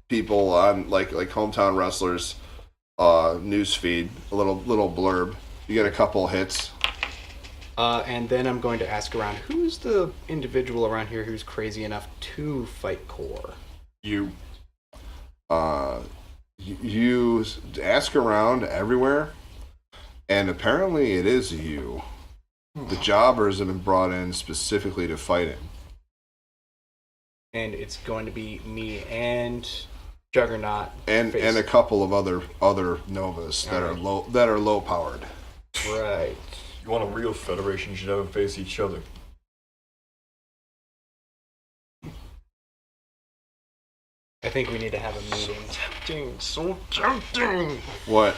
People on like hometown wrestlers news feed, a little blurb. You get a couple hits. And then I'm going to ask around, who's the individual around here who's crazy enough to fight Core? You. You ask around everywhere, and apparently it is you. The jobbers have been brought in specifically to fight him. And it's going to be me and Juggernaut And a couple of other Novas that are low powered. Right. You want a real federation, you should have them face each other. I think we need to have a meeting. Tempting, so tempting. What?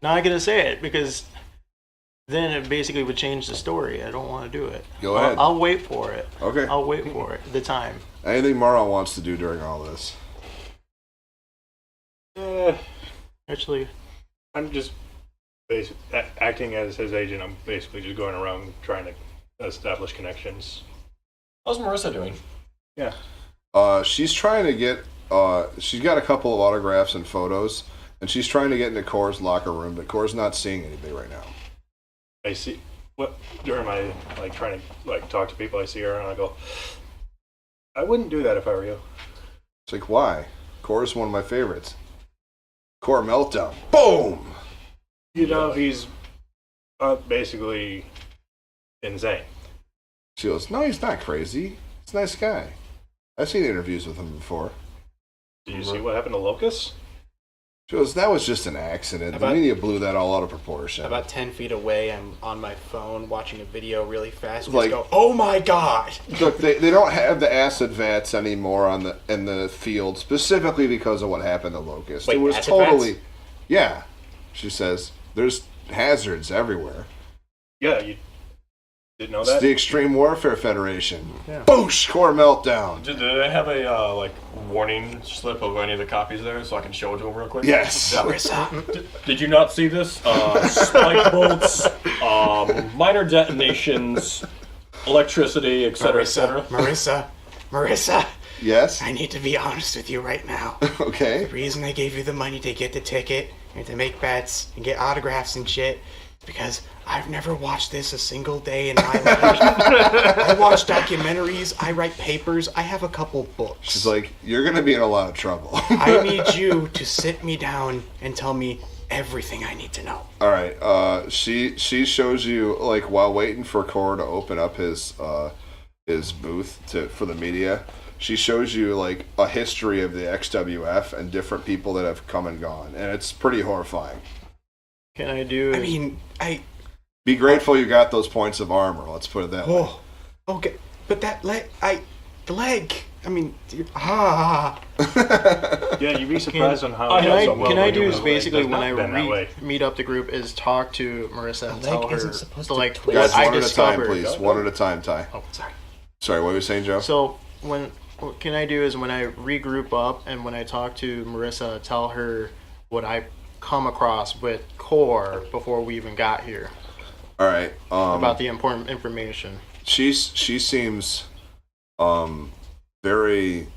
Not gonna say it because then it basically would change the story. I don't want to do it. Go ahead. I'll wait for it. Okay. I'll wait for it. The time. Anything Mara wants to do during all this? Actually, I'm just acting as his agent. I'm basically just going around trying to establish connections. How's Marissa doing? Yeah. She's trying to get. She's got a couple of autographs and photos, and she's trying to get into Core's locker room, but Core's not seeing anybody right now. I see. What during my trying to talk to people, I see her and I go, I wouldn't do that if I were you. It's like, why? Core's one of my favorites. Core meltdown. Boom. You know, he's basically insane. She goes, no, he's not crazy. He's a nice guy. I've seen interviews with him before. Did you see what happened to Locust? She goes, that was just an accident. The media blew that all out of proportion. About 10 feet away, I'm on my phone watching a video really fast. And Like- just go, oh my god! Look, they don't have the acid vats anymore in the field, specifically because of what happened to Locust. Wait, it was acid totally, vats? yeah. She says there's hazards everywhere. Yeah, you didn't know It's that? the Extreme Warfare Federation. Yeah. Boosh! Core meltdown. Did they have a warning slip of any of the copies there so I can show it to them real quick? Yes. Did you not see this? Spike bolts, minor detonations, electricity, etc., etc. Marissa, Yes. I need to be honest with you right now. Okay. The reason I gave you the money to get the ticket and to make bets and get autographs and shit is because I've never watched this a single day in my life. I watch documentaries, I write papers, I have a couple books. She's like, you're gonna be in a lot of trouble. I need you to sit me down and tell me everything I need to know. All right. She shows you while waiting for Core to open up his booth for the media. She shows you a history of the XWF and different people that have come and gone, and it's pretty horrifying. can I do? I mean, Be grateful you got those points of armor. Let's put it that way. oh, okay, but that leg, the leg. I mean, Yeah, you'd be surprised on how. I have Can I, some can I well do you is know, basically like, when that's I not been that way. meet up the group is talk to Marissa and The tell leg her isn't supposed to like twist. Guys, what I one at a time, discovered. please. One at a time, Ty. oh, sorry. Sorry, what were you saying, Joe? So what can I do is when I regroup up and when I talk to Marissa, tell her what I come across with Core before we even got here All right. about the important information. She seems very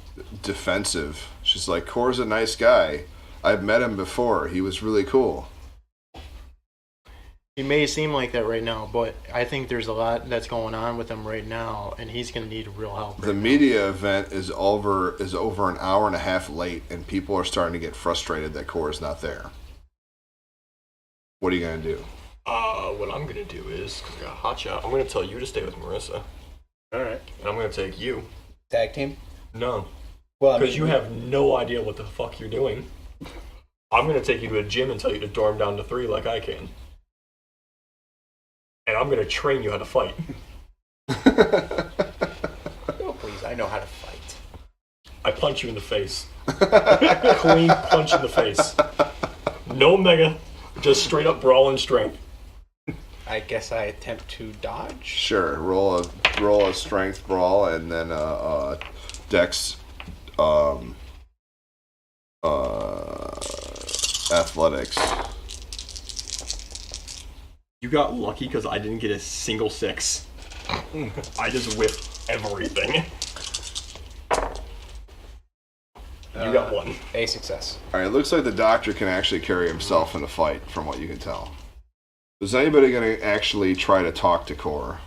defensive. She's like, Core's a nice guy. I've met him before. He was really cool. He may seem like that right now, but I think there's a lot that's going on with him right now, and he's going to need real help. The media event is over an hour and a half late, and people are starting to get frustrated that Core is not there. What are you gonna do? What I'm gonna do is, 'cause I got a hot shot, I'm gonna tell you to stay with Marissa, All right. and I'm gonna take you. Tag team. No, Well, I because mean, you have no idea what the fuck you're doing. I'm gonna take you to a gym and tell you to dorm down to 3 like I can. And I'm gonna train you how to fight. Oh, please, I know how to fight. I punch you in the face. Clean punch in the face. No mega, just straight up brawling strength. I guess I attempt to dodge. Sure. Roll a strength brawl, and then Dex athletics. You got lucky because I didn't get a single 6. I just whiffed everything. You got 1. A success. All right. It looks like the doctor can actually carry himself in a fight, from what you can tell. Is anybody going to actually try to talk to Core?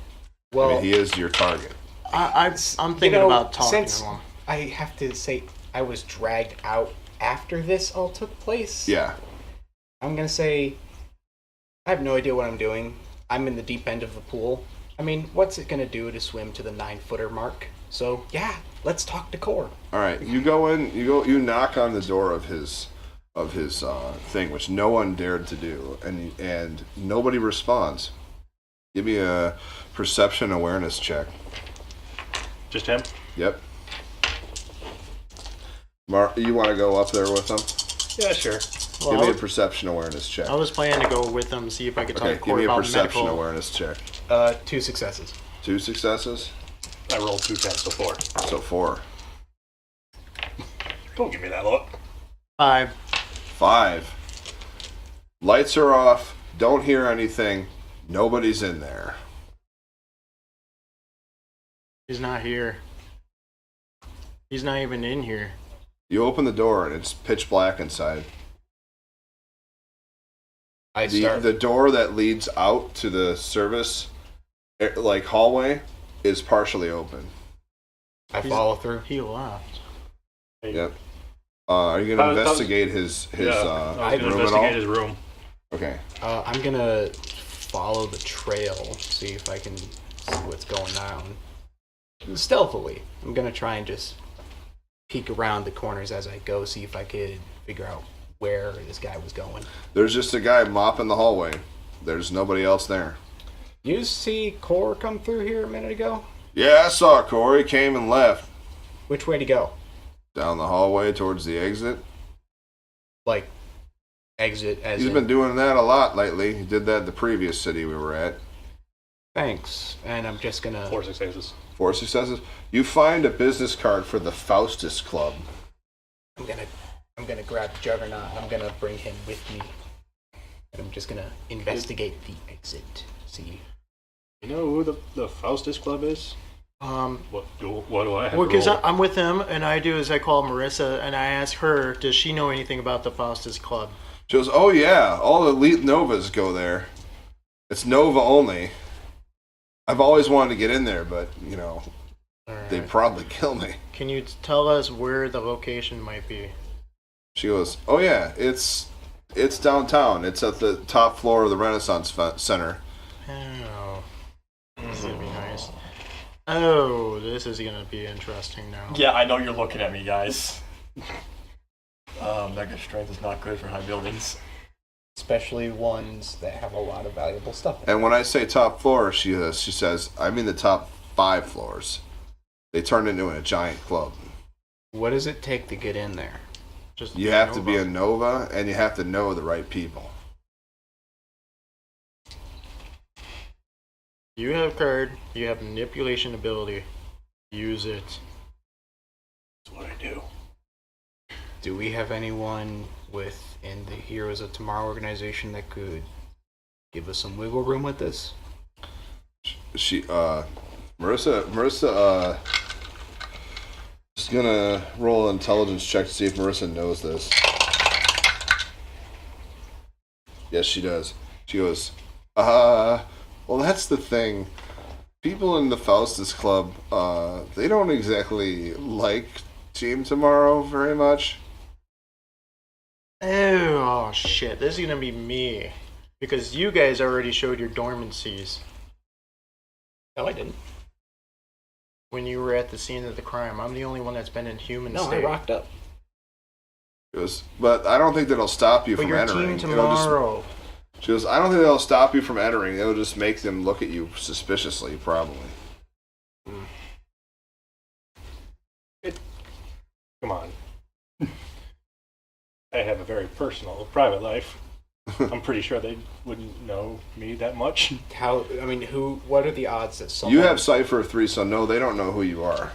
Well, I mean, he is your target. I'm thinking about talking since to him. I have to say I was dragged out after this all took place. Yeah. I'm gonna say I have no idea what I'm doing. I'm in the deep end of the pool. I mean, what's it gonna do to swim to the 9-footer mark? So yeah, let's talk to Core. All right. You go in. You knock on the door of his thing, which no one dared to do, and nobody responds. Give me a perception awareness check. Just him? Yep. Mark, you want to go up there with him? Yeah, sure. Well, Give me a perception awareness check. I was planning to go with them, see if I could talk Okay, to give Corey me a about perception medical. awareness check. 2 successes. 2 successes, I rolled 2 10s, so 4. so 4. Don't give me that look. 5. 5. Lights are off. Don't hear anything. Nobody's in there. He's not here. He's not even in here. You open the door and it's pitch black inside. I start. The door that leads out to the service, like hallway, is partially open. I follow through. He left. Yep. Are you gonna investigate his I was room going to at all? investigate his room. Okay. I'm gonna follow the trail, see if I can see what's going on. Stealthily. I'm gonna try and just peek around the corners as I go, see if I could figure out where this guy was going. There's just a guy mopping the hallway. There's nobody else there. You see Core come through here a minute ago? Yeah, I saw Corey. Came and left. Which way to go? Down the hallway towards the exit. Like, exit as He's in, been doing that a lot lately. He did that at the previous city we were at. thanks. And I'm just gonna... 4 successes. 4 successes. You find a business card for the Faustus Club. I'm gonna grab Juggernaut. I'm gonna bring him with me. And I'm just gonna investigate the exit. See. You know who the Faustus Club is? What do I have Well, to because roll? I'm with him, and I do is I call Marissa, and I ask her, does she know anything about the Faustus Club? She goes, oh yeah, all elite Novas go there. It's Nova only. I've always wanted to get in there, but, you know, they'd probably kill me. Can you tell us where the location might be? She goes, oh yeah, it's downtown. It's at the top floor of the Renaissance Center. Oh, this would be nice. Oh, this is gonna be interesting now. Yeah, I know you're looking at me, guys. Mega strength is not good for high buildings. Especially ones that have a lot of valuable stuff. And when I say top floor, she says, I mean the top 5 floors. They turned into a giant club. What does it take to get in there? Just You have to be a Nova, and you have to know the right people. You have card. You have manipulation ability. Use it. That's what I do. Do we have anyone within the Heroes of Tomorrow organization that could give us some wiggle room with this? Marissa, is gonna roll an intelligence check to see if Marissa knows this. Yes, she does. She goes, well, that's the thing. People in the Faustus Club, they don't exactly like Team Tomorrow very much. Oh shit! This is gonna be me, because you guys already showed your dormancies No, I didn't. when you were at the scene of the crime. I'm the only one that's been in human No, state. I rocked up. She goes, but I don't think that'll stop you But from your entering. team It'll just- tomorrow. she goes, I don't think that'll stop you from entering. It'll just make them look at you suspiciously, probably. Come on. I have a very personal, private life. I'm pretty sure they wouldn't know me that much. What are the odds that someone... You have Cypher 3, so no, they don't know who you are.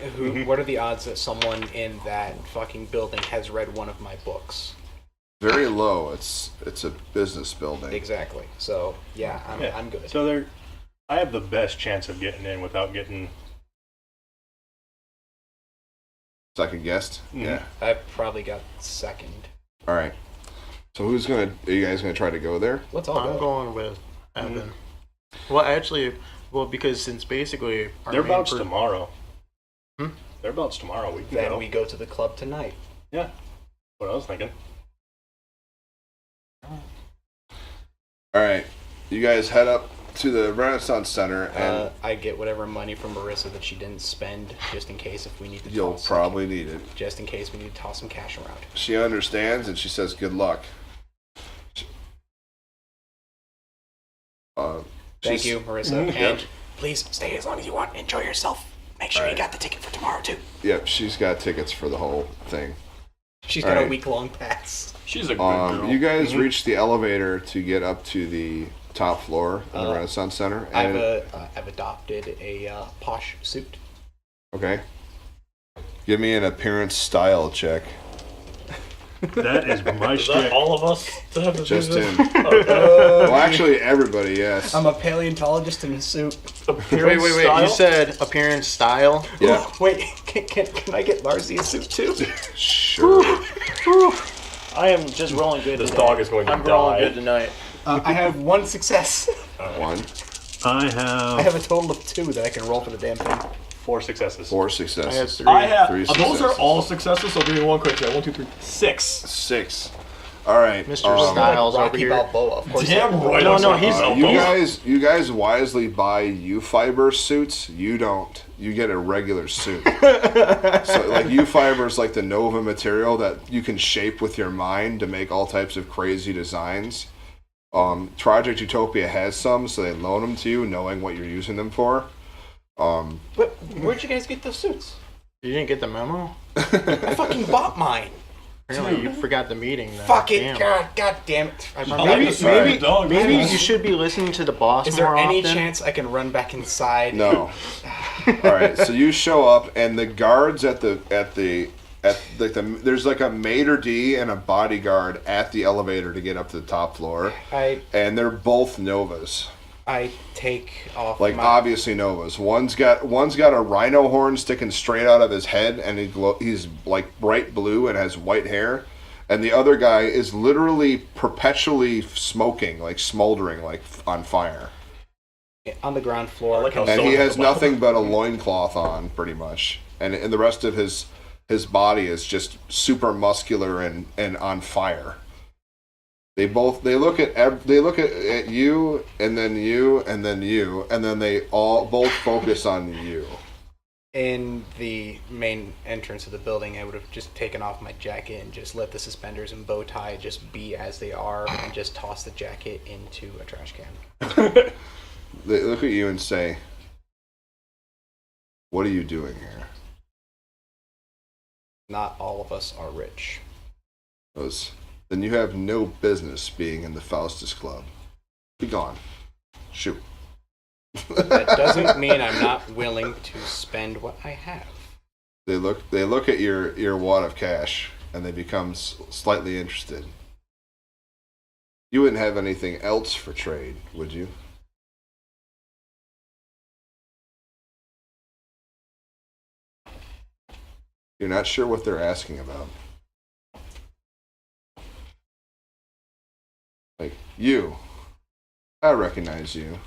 What are the odds that someone in that fucking building has read one of my books? Very low. It's a business building. Exactly. So, yeah, I'm good. So I have the best chance of getting in without getting... Second guessed? Mhm. Yeah. I've probably got second. All right. So are you guys gonna try to go there? Let's all I'm go. going with Evan. Well, actually, because since basically our Their main bout's tomorrow. Hmm? Their bout's tomorrow. We can Then go. we go to the club tonight. Yeah. What I was thinking. All right. You guys head up to the Renaissance Center, and I get whatever money from Marissa that she didn't spend, just in case if we need to. you'll probably need it. Just in case we need to toss some cash around. She understands, and she says, "Good luck." Thank she's- you, Marissa. Yep. And please stay as long as you want. Enjoy yourself. Make sure you got the ticket for tomorrow too. Yep, she's got tickets for the whole thing. She's All got a right. week-long pass. She's a good girl. You guys reach the elevator to get up to the top floor of the Renaissance Center. And I've adopted a posh suit. okay. Give me an appearance style check. That is my Is that shit. all of us to have to Just do him. this? Well, actually, everybody, yes. I'm a paleontologist in a suit. Appearance Wait. style? You said appearance style. Yeah, Wait, can I get Larzy a suit too? sure. I am just rolling good. This today. dog is going to I'm rolling die. good tonight. I have one success. One, I I have a total of 2 that I can roll for the damn thing. 4 successes. 4 I have successes. 3. I have. Three Those are successes. all successes, so give me one quick check. 1, 2, 3, 6. 6. All right. Mr. Styles over Rocky here. Balboa, of course. Damn right. No, I'm no, sorry. he's- Oh, You guys wisely buy U-fiber suits. You don't. You get a regular suit. So like U-fiber is like the Nova material that you can shape with your mind to make all types of crazy designs. Project Utopia has some, so they loan them to you, knowing what you're using them for. But where'd you guys get those suits? You didn't get the memo? I fucking bought mine. Apparently, you forgot the meeting. Then. Fucking Damn. God damn it! I forgot Maybe- this. maybe- dog, Maybe yes. you should be listening to the boss Is there more any often. chance I can run back inside? No. All right. So you show up, and the guards at the there's like a maitre d and a bodyguard at the elevator to get up to the top floor, and they're both Novas. I take off Like my... obviously Novas. One's got a rhino horn sticking straight out of his head, and he's like bright blue and has white hair, and the other guy is literally perpetually smoking, like smoldering, like on fire, on the ground floor. I like how and he Someone has at the bottom. nothing but a loincloth on, pretty much, and the rest of his body is just super muscular and on fire. They look at you, and then you, and then you, and then they all both focus on you. In the main entrance of the building, I would have just taken off my jacket and just let the suspenders and bow tie just be as they are, and just toss the jacket into a trash can. They look at you and say, "What are you doing here?" Not all of us are rich. Then you have no business being in the Faustus Club. Be gone. Shoot. That doesn't mean I'm not willing to spend what I have. They look at your wad of cash and they become slightly interested. You wouldn't have anything else for trade, would you? You're not sure what they're asking about. Like, you. I recognize you.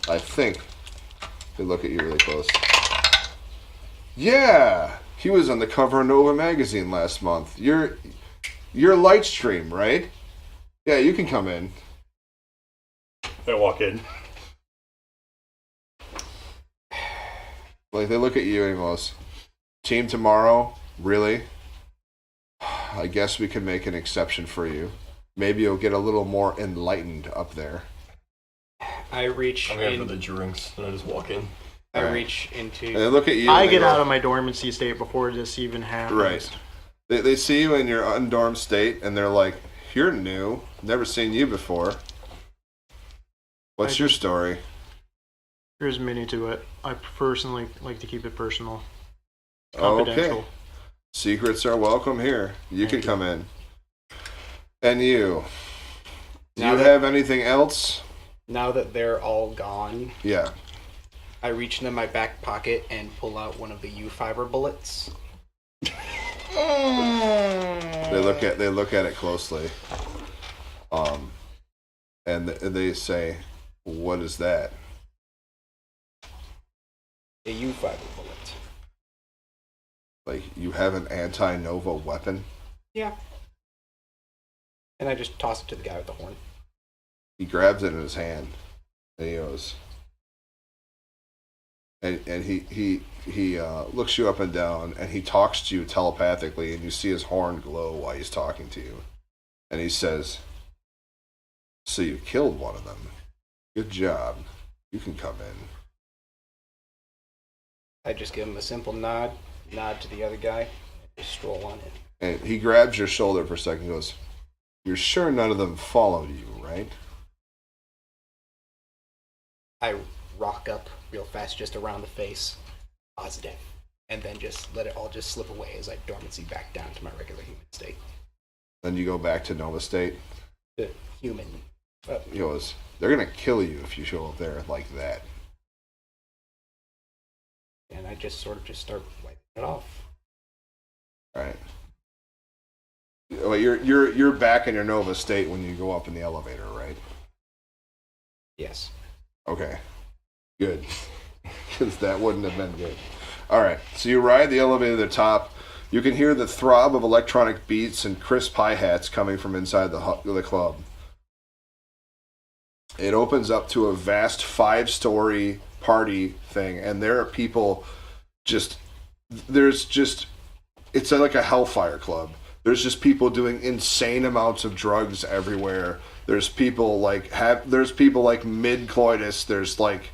I think. They look at you really close. Yeah! He was on the cover of Nova magazine last month. You're Lightstream, right? Yeah, you can come in. I walk in. Like, they look at you and he goes, Team tomorrow? Really? I guess we can make an exception for you. Maybe you'll get a little more enlightened up there. I reach I'm here in. for the drinks, and I just walk in. I Right. reach into. And they look at you. I and they get go, out of my dormancy state before this even happens. Right. They see you in your undormed state, and they're like, you're new. Never seen you before. What's your story? There's many to it. I personally like to keep it personal. Okay. Confidential. Secrets are welcome here. You can come in. And you. Do Now you that- have anything else? Now that they're all gone, Yeah. I reach into my back pocket and pull out one of the U-fiber bullets. They look at it closely. And they say, "What is that?" A U-fiber bullet. Like, you have an anti-nova weapon? Yeah. And I just toss it to the guy with the horn. He grabs it in his hand, and he goes, and he looks you up and down, and he talks to you telepathically, and you see his horn glow while he's talking to you, and he says, "So you killed one of them. Good job. You can come in." I just give him a simple nod to the other guy, and just stroll on in. And he grabs your shoulder for a second, and goes, "You're sure none of them followed you, right?" I rock up real fast just around the face, positive, and then just let it all just slip away as I dormancy back down to my regular human state. Then you go back to Nova State. The human. He goes, "They're gonna kill you if you show up there like that." And I just sort of just start wiping it off. Right. Well, you're back in your Nova State when you go up in the elevator, right? Yes. Okay. Good. Because that wouldn't have been good. All right. So you ride the elevator to the top. You can hear the throb of electronic beats and crisp hi-hats coming from inside the club. It opens up to a vast 5-story party thing, and there are people it's like a hellfire club. There's just people doing insane amounts of drugs everywhere. There's people like mid-coitus. There's like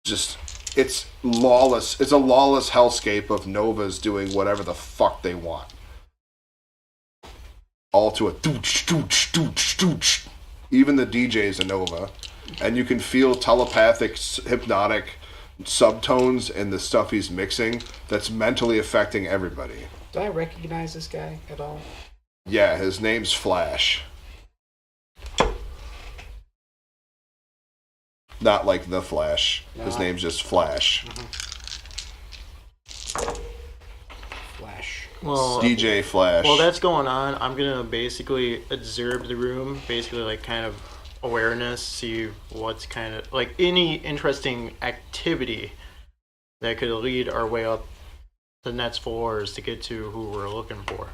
just it's lawless. It's a lawless hellscape of Novas doing whatever the fuck they want. All to a dooch dooch dooch dooch. Even the DJ's a Nova, and you can feel telepathic, hypnotic subtones in the stuff he's mixing that's mentally affecting everybody. Do I recognize this guy at all? Yeah, his name's Flash. Not like the Flash. His No. name's just Flash. Flash. Well, DJ Flash. while that's going on, I'm gonna basically observe the room, basically like kind of awareness, see what's kind of like any interesting activity that could lead our way up the next floors to get to who we're looking for.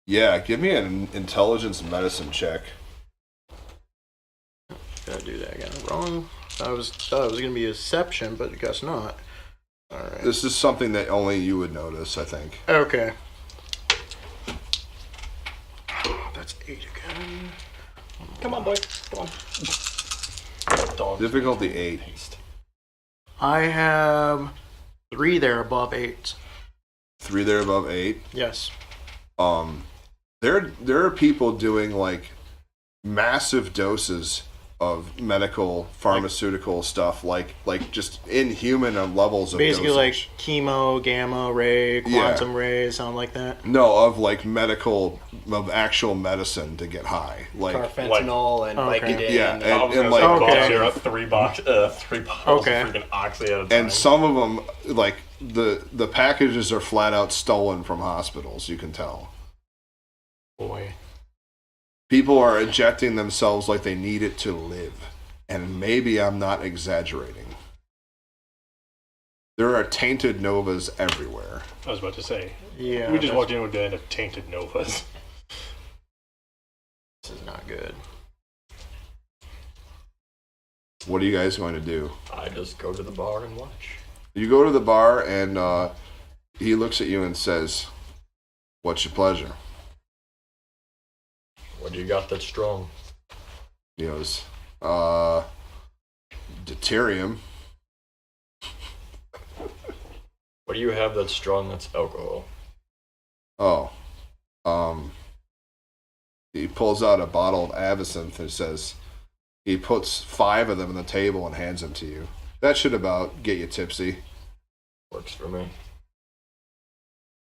Yeah, give me an intelligence medicine check. Gotta do that again. Wrong. Thought it was gonna be a deception, but I guess not. All right. This is something that only you would notice, I think. Okay. That's 8 again. Come on, boy. Come on. Dog Difficulty 8. Haste. I have 3 there above 8. 3 there above 8. Yes. There are people doing like massive doses of medical pharmaceutical stuff, like just inhuman levels of Basically dosage. like chemo, gamma ray, quantum rays, something like that. No, of like actual medicine to get high, like Carfentanil and Okay. Vicodin. Yeah, and- and- I was gonna like- say Okay. box syrup, 3 bottles Okay. of freaking oxy at a time. and some of them like the packages are flat out stolen from hospitals. You can tell. Boy. People are injecting themselves like they need it to live. And maybe I'm not exaggerating. There are tainted novas everywhere. I was about to say. Yeah. We just walked in with a den of tainted novas. This is not good. What are you guys going to do? I just go to the bar and watch. You go to the bar and he looks at you and says, "What's your pleasure?" What do you got that's strong? He goes, deuterium. What do you have that's strong that's alcohol? Oh. He pulls out a bottle of absinthe and says, he puts 5 of them on the table and hands them to you. That should about get you tipsy. Works for me.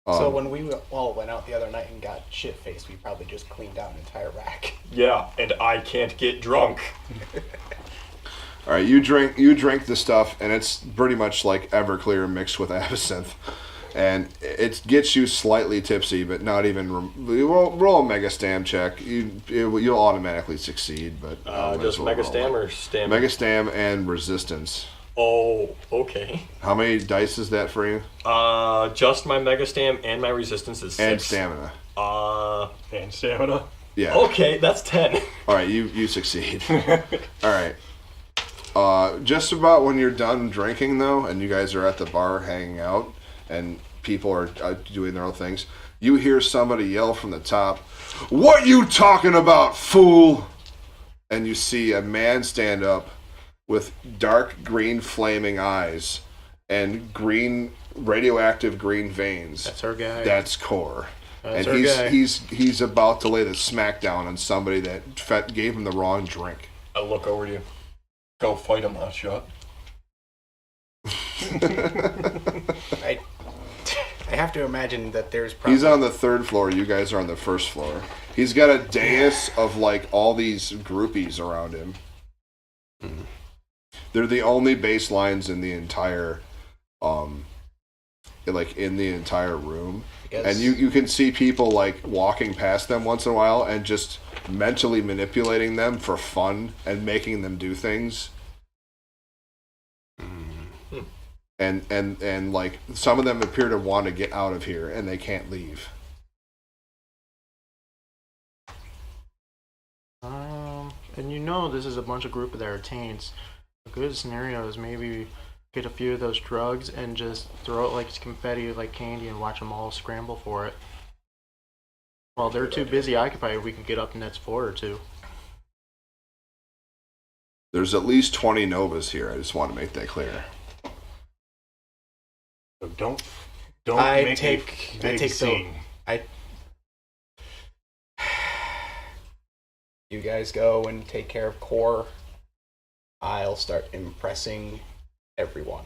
So when we all went out the other night and got shit-faced, we probably just cleaned out an entire rack. Yeah, and I can't get drunk. All right, you drink the stuff, and it's pretty much like Everclear mixed with absinthe, and it gets you slightly tipsy, but not even. Roll a Mega Stam check. You'll automatically succeed, but Just Mega Stam or Stam? Mega Stam and resistance. Oh, okay. How many dice is that for you? Just my Mega Stam and my resistance is 6. And stamina. And stamina. Yeah. Okay, that's 10. All right, you succeed. All right. Just about when you're done drinking, though, and you guys are at the bar hanging out, and people are doing their own things, you hear somebody yell from the top, "What you talking about, fool?" And you see a man stand up with dark green flaming eyes and green radioactive green veins. That's our guy. That's Core. That's and our guy. he's about to lay the smackdown on somebody that gave him the wrong drink. I look over to you. Go fight him, hotshot. I have to imagine that there's probably... He's on the 3rd floor. You guys are on the 1st floor. He's got a dais of like all these groupies around him. Mm-hmm. They're the only bass lines in the entire, in the entire room. And you can see people like walking past them once in a while and just mentally manipulating them for fun and making them do things. And like some of them appear to want to get out of here and they can't leave. And this is a bunch of group that are taints. A good scenario is maybe get a few of those drugs and just throw it like confetti, like candy, and watch them all scramble for it. While they're too busy occupied, we could get up the next floor or 2. There's at least 20 Novas here. I just want to make that clear. So don't I make take- a big I take the- scene. You guys go and take care of Core. I'll start impressing everyone.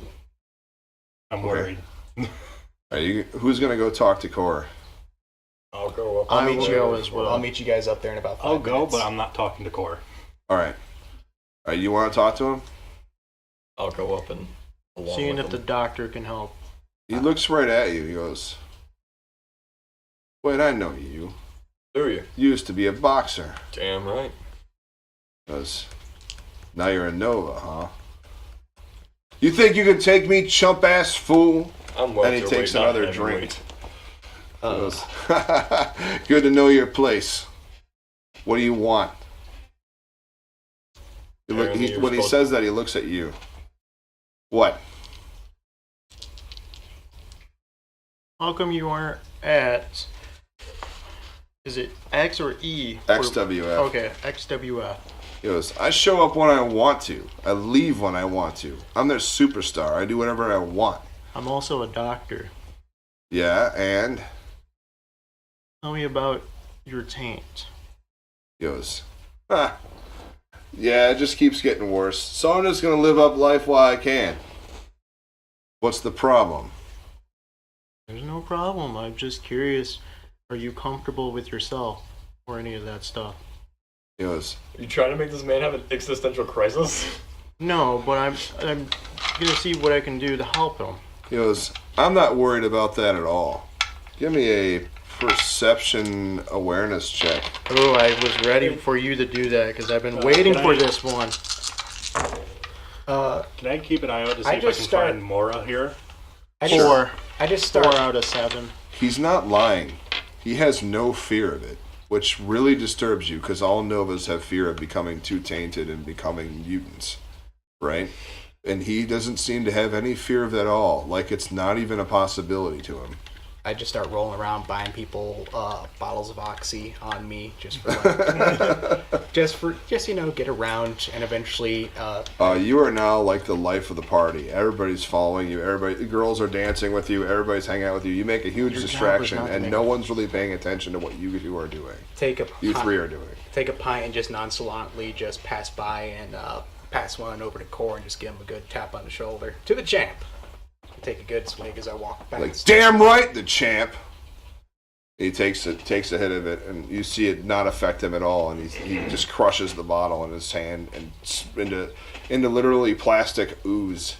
I'm Okay. worried. Who's going to go talk to Core? I'll go up. I'll on meet the you floor. as well. I'll meet you guys up there in about 5 I'll go, minutes. but I'm not talking to Core. All right. You want to talk to him? I'll go up and along Seeing with if the him. doctor can help. He looks right at you. He goes, "Wait, I know you. Do you? You used to be a boxer." Damn right. He goes, "Now you're a Nova, huh? You think you can take me, chump-ass fool?" I'm And welterweight, he takes not another heavyweight. drink. He goes, "Good to know your place. What do you want?" Apparently you're When he supposed- says that, he looks at you. What? How come you weren't at... Is it X or E? XWF. Okay, XWF. He goes, "I show up when I want to. I leave when I want to. I'm their superstar. I do whatever I want. I'm also a doctor. Yeah, and Tell me about your taint. he goes, ah, yeah, it just keeps getting worse. So I'm just gonna live up life while I can. What's the problem? There's no problem. I'm just curious. Are you comfortable with yourself or any of that stuff? He goes, Are you trying to make this man have an existential crisis? No, but I'm gonna see what I can do to help him. he goes, I'm not worried about that at all. Give me a perception awareness check. Oh, I was ready for you to do that because I've been waiting for this one. Can I keep an eye out to see I if I just can start- find Mora here? I just, Four. I just 4 start. out of 7. He's not lying. He has no fear of it, which really disturbs you because all Novas have fear of becoming too tainted and becoming mutants, right? And he doesn't seem to have any fear of that at all. Like it's not even a possibility to him. I just start rolling around buying people bottles of Oxy on me just for like, just you know, get around and eventually. You are now like the life of the party. Everybody's following you. The girls are dancing with you. Everybody's hanging out with you. You make a huge Your job is distraction, not to and make no it. one's really paying attention to what you two are doing. You three are doing. Take a pint and just nonchalantly just pass by and pass one over to Core and just give him a good tap on the shoulder. To the champ. Take a good swig as I walk back. Like, damn right, the champ. He takes a hit of it, and you see it not affect him at all, and he just crushes the bottle in his hand and into literally plastic ooze.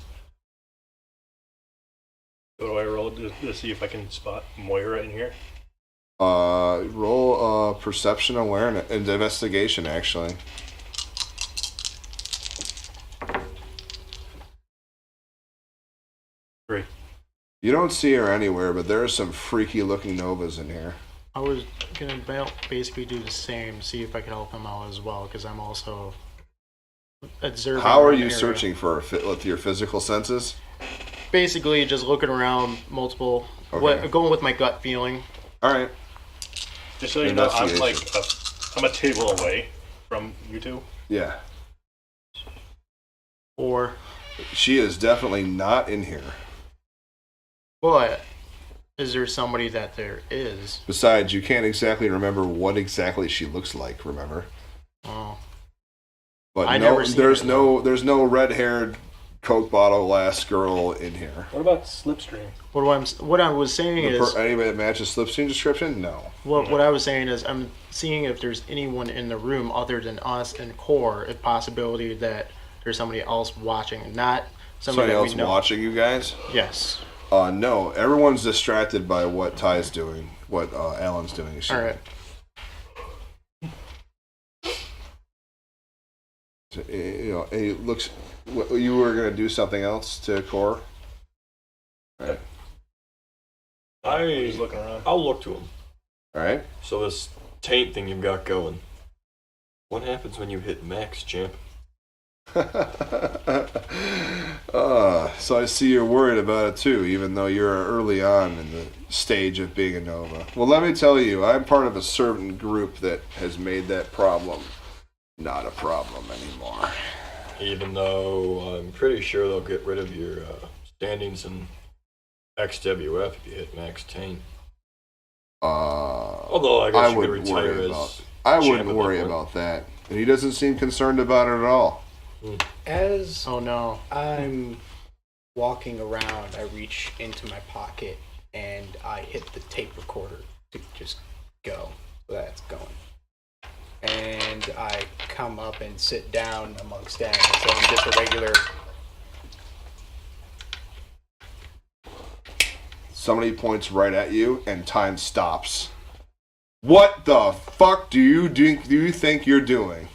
What do I roll to see if I can spot Moira in here? Roll perception awareness and investigation, actually. Three. You don't see her anywhere, but there are some freaky looking Novas in here. I was gonna basically do the same, see if I could help him out as well, because I'm also observing. How are around you the area. searching for with your physical senses? Basically, just looking around multiple. Okay. Going with my gut feeling. All right. Just so you know, I'm like Investigation. I'm a table away from you two. Yeah. Or, She is definitely not in here. but is there somebody that there is? Besides, you can't exactly remember what exactly she looks like, remember? Oh, But I no, never seen there's her, no red-haired Coke bottle glass girl in here. What about Slipstream? what I was saying is, Anybody that matches Slipstream description? No. what I was saying is, I'm seeing if there's anyone in the room other than us and Core, a possibility that there's somebody else watching, not somebody Somebody that else we know. watching you guys? Yes. No. Everyone's distracted by what Ty's doing, what Alan's doing. All right. It looks. You were gonna do something else to Core. All right. Just looking around. I'll look to him. All right. So this taint thing you've got going. What happens when you hit max, champ? So I see you're worried about it too, even though you're early on in the stage of being a Nova. Well, let me tell you, I'm part of a certain group that has made that problem not a problem anymore. Even though I'm pretty sure they'll get rid of your standings in XWF if you hit max taint. Although I guess you could retire as I champ wouldn't at worry that point. about that. And he doesn't seem concerned about it at all. As Oh no. I'm walking around, I reach into my pocket and I hit the tape recorder to just go. So that's going. And I come up and sit down amongst them. So I'm just a regular. Somebody points right at you, and time stops. What the fuck do you think you're doing?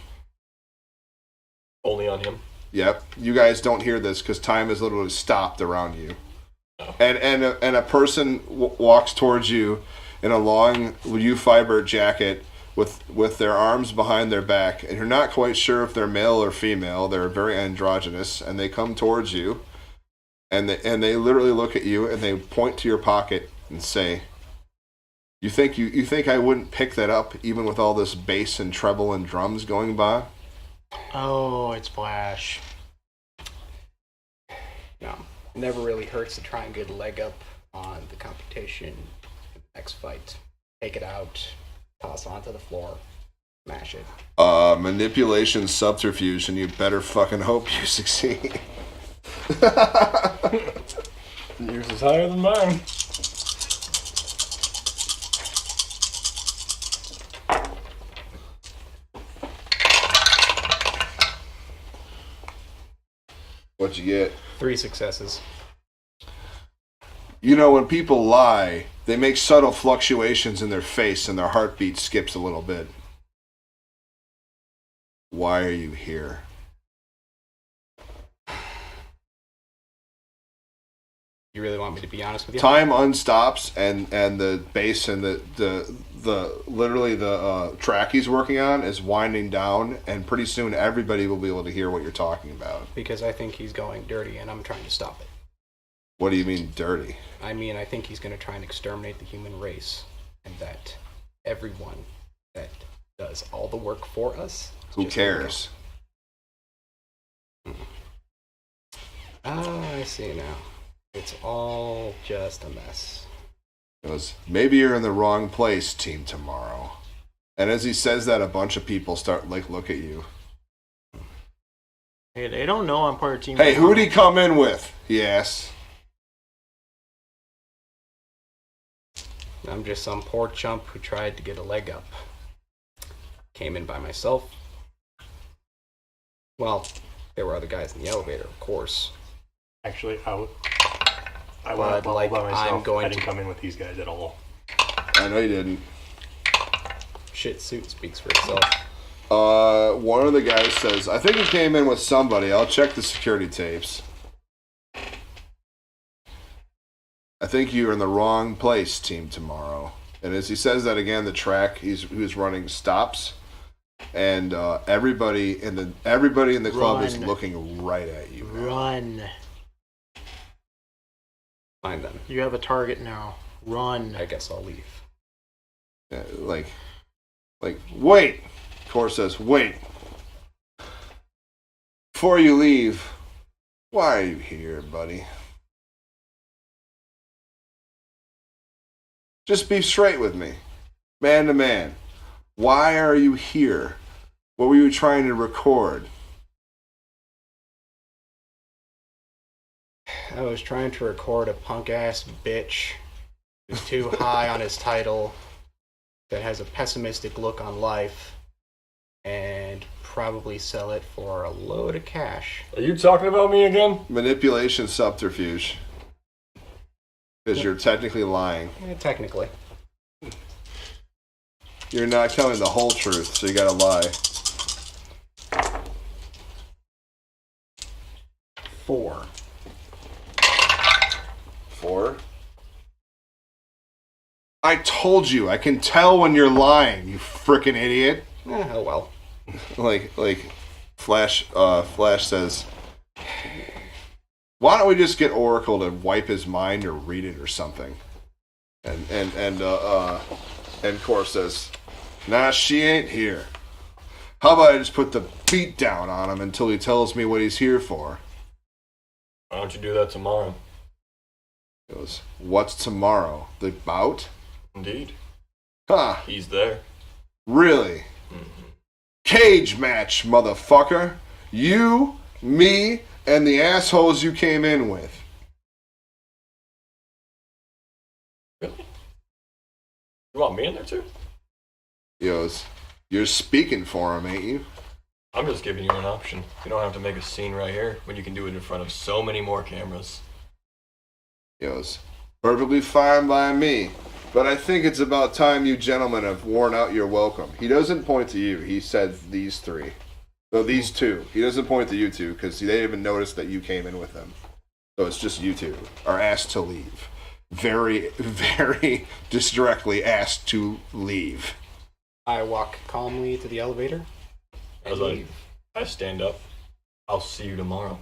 Only on him. Yep, you guys don't hear this because time is literally stopped around you. And a person walks towards you in a long U-fiber jacket with their arms behind their back, and you're not quite sure if they're male or female. They're very androgynous, and they come towards you, and they literally look at you and they point to your pocket and say, "You think I wouldn't pick that up even with all this bass and treble and drums going by?" Oh, it's Flash. No. never really hurts to try and get a leg up on the computation. Next fight, take it out, toss onto the floor, smash it. Manipulation subterfuge, and you better fucking hope you succeed. Yours is higher than mine. What'd you get? 3 successes. You know, when people lie, they make subtle fluctuations in their face and their heartbeat skips a little bit. Why are you here? You really want me to be honest with you? Time unstops, and the bass and the literally the track he's working on is winding down, and pretty soon everybody will be able to hear what you're talking about. Because I think he's going dirty, and I'm trying to stop it. What do you mean dirty? I mean, I think he's going to try and exterminate the human race, and that everyone that does all the work for us. Who cares? I see now. It's all just a mess. He goes, maybe you're in the wrong place, Team Tomorrow. And as he says that, a bunch of people start look at you. Hey, they don't know I'm part of Team. Hey, who'd he come in with? He asks. I'm just some poor chump who tried to get a leg up. Came in by myself. Well, there were other guys in the elevator, of course. Actually, I went But, up all like, by myself. I'm going I didn't to- come in with these guys at all. I know you didn't. Shit suit speaks for itself. One of the guys says, I think he came in with somebody. I'll check the security tapes. I think you're in the wrong place, Team Tomorrow. And as he says that again, the track he was running stops, and everybody in the club is Run. looking right at you. Run. Fine then. You have a target now. Run. I guess I'll leave. Like, wait. Cor says, wait. Before you leave, why are you here, buddy? Just be straight with me, man to man. Why are you here? What were you trying to record? I was trying to record a punk-ass bitch who's too high on his title, that has a pessimistic look on life, and probably sell it for a load of cash. Are you talking about me again? Manipulation subterfuge. Because you're technically lying. Technically. You're not telling the whole truth, so you gotta lie. 4. 4? I told you, I can tell when you're lying, you frickin' idiot. Oh well. Like Flash says, why don't we just get Oracle to wipe his mind or read it or something? And Cor says, nah, she ain't here. How about I just put the beat down on him until he tells me what he's here for? Why don't you do that tomorrow? He goes, what's tomorrow? The bout? Indeed. Huh, He's there. really? Cage match, motherfucker. You, me, and the assholes you came in with. Really? You want me in there too? He goes, you're speaking for him, ain't you? I'm just giving you an option. You don't have to make a scene right here when you can do it in front of so many more cameras. He goes, perfectly fine by me. But I think it's about time you gentlemen have worn out your welcome. He doesn't point to you. He said these 3. No, these 2. He doesn't point to you 2 because they didn't even notice that you came in with them. So it's just you 2 are asked to leave. Very, very directly asked to leave. I walk calmly to the elevator I and was like, leave. I stand up. I'll see you tomorrow.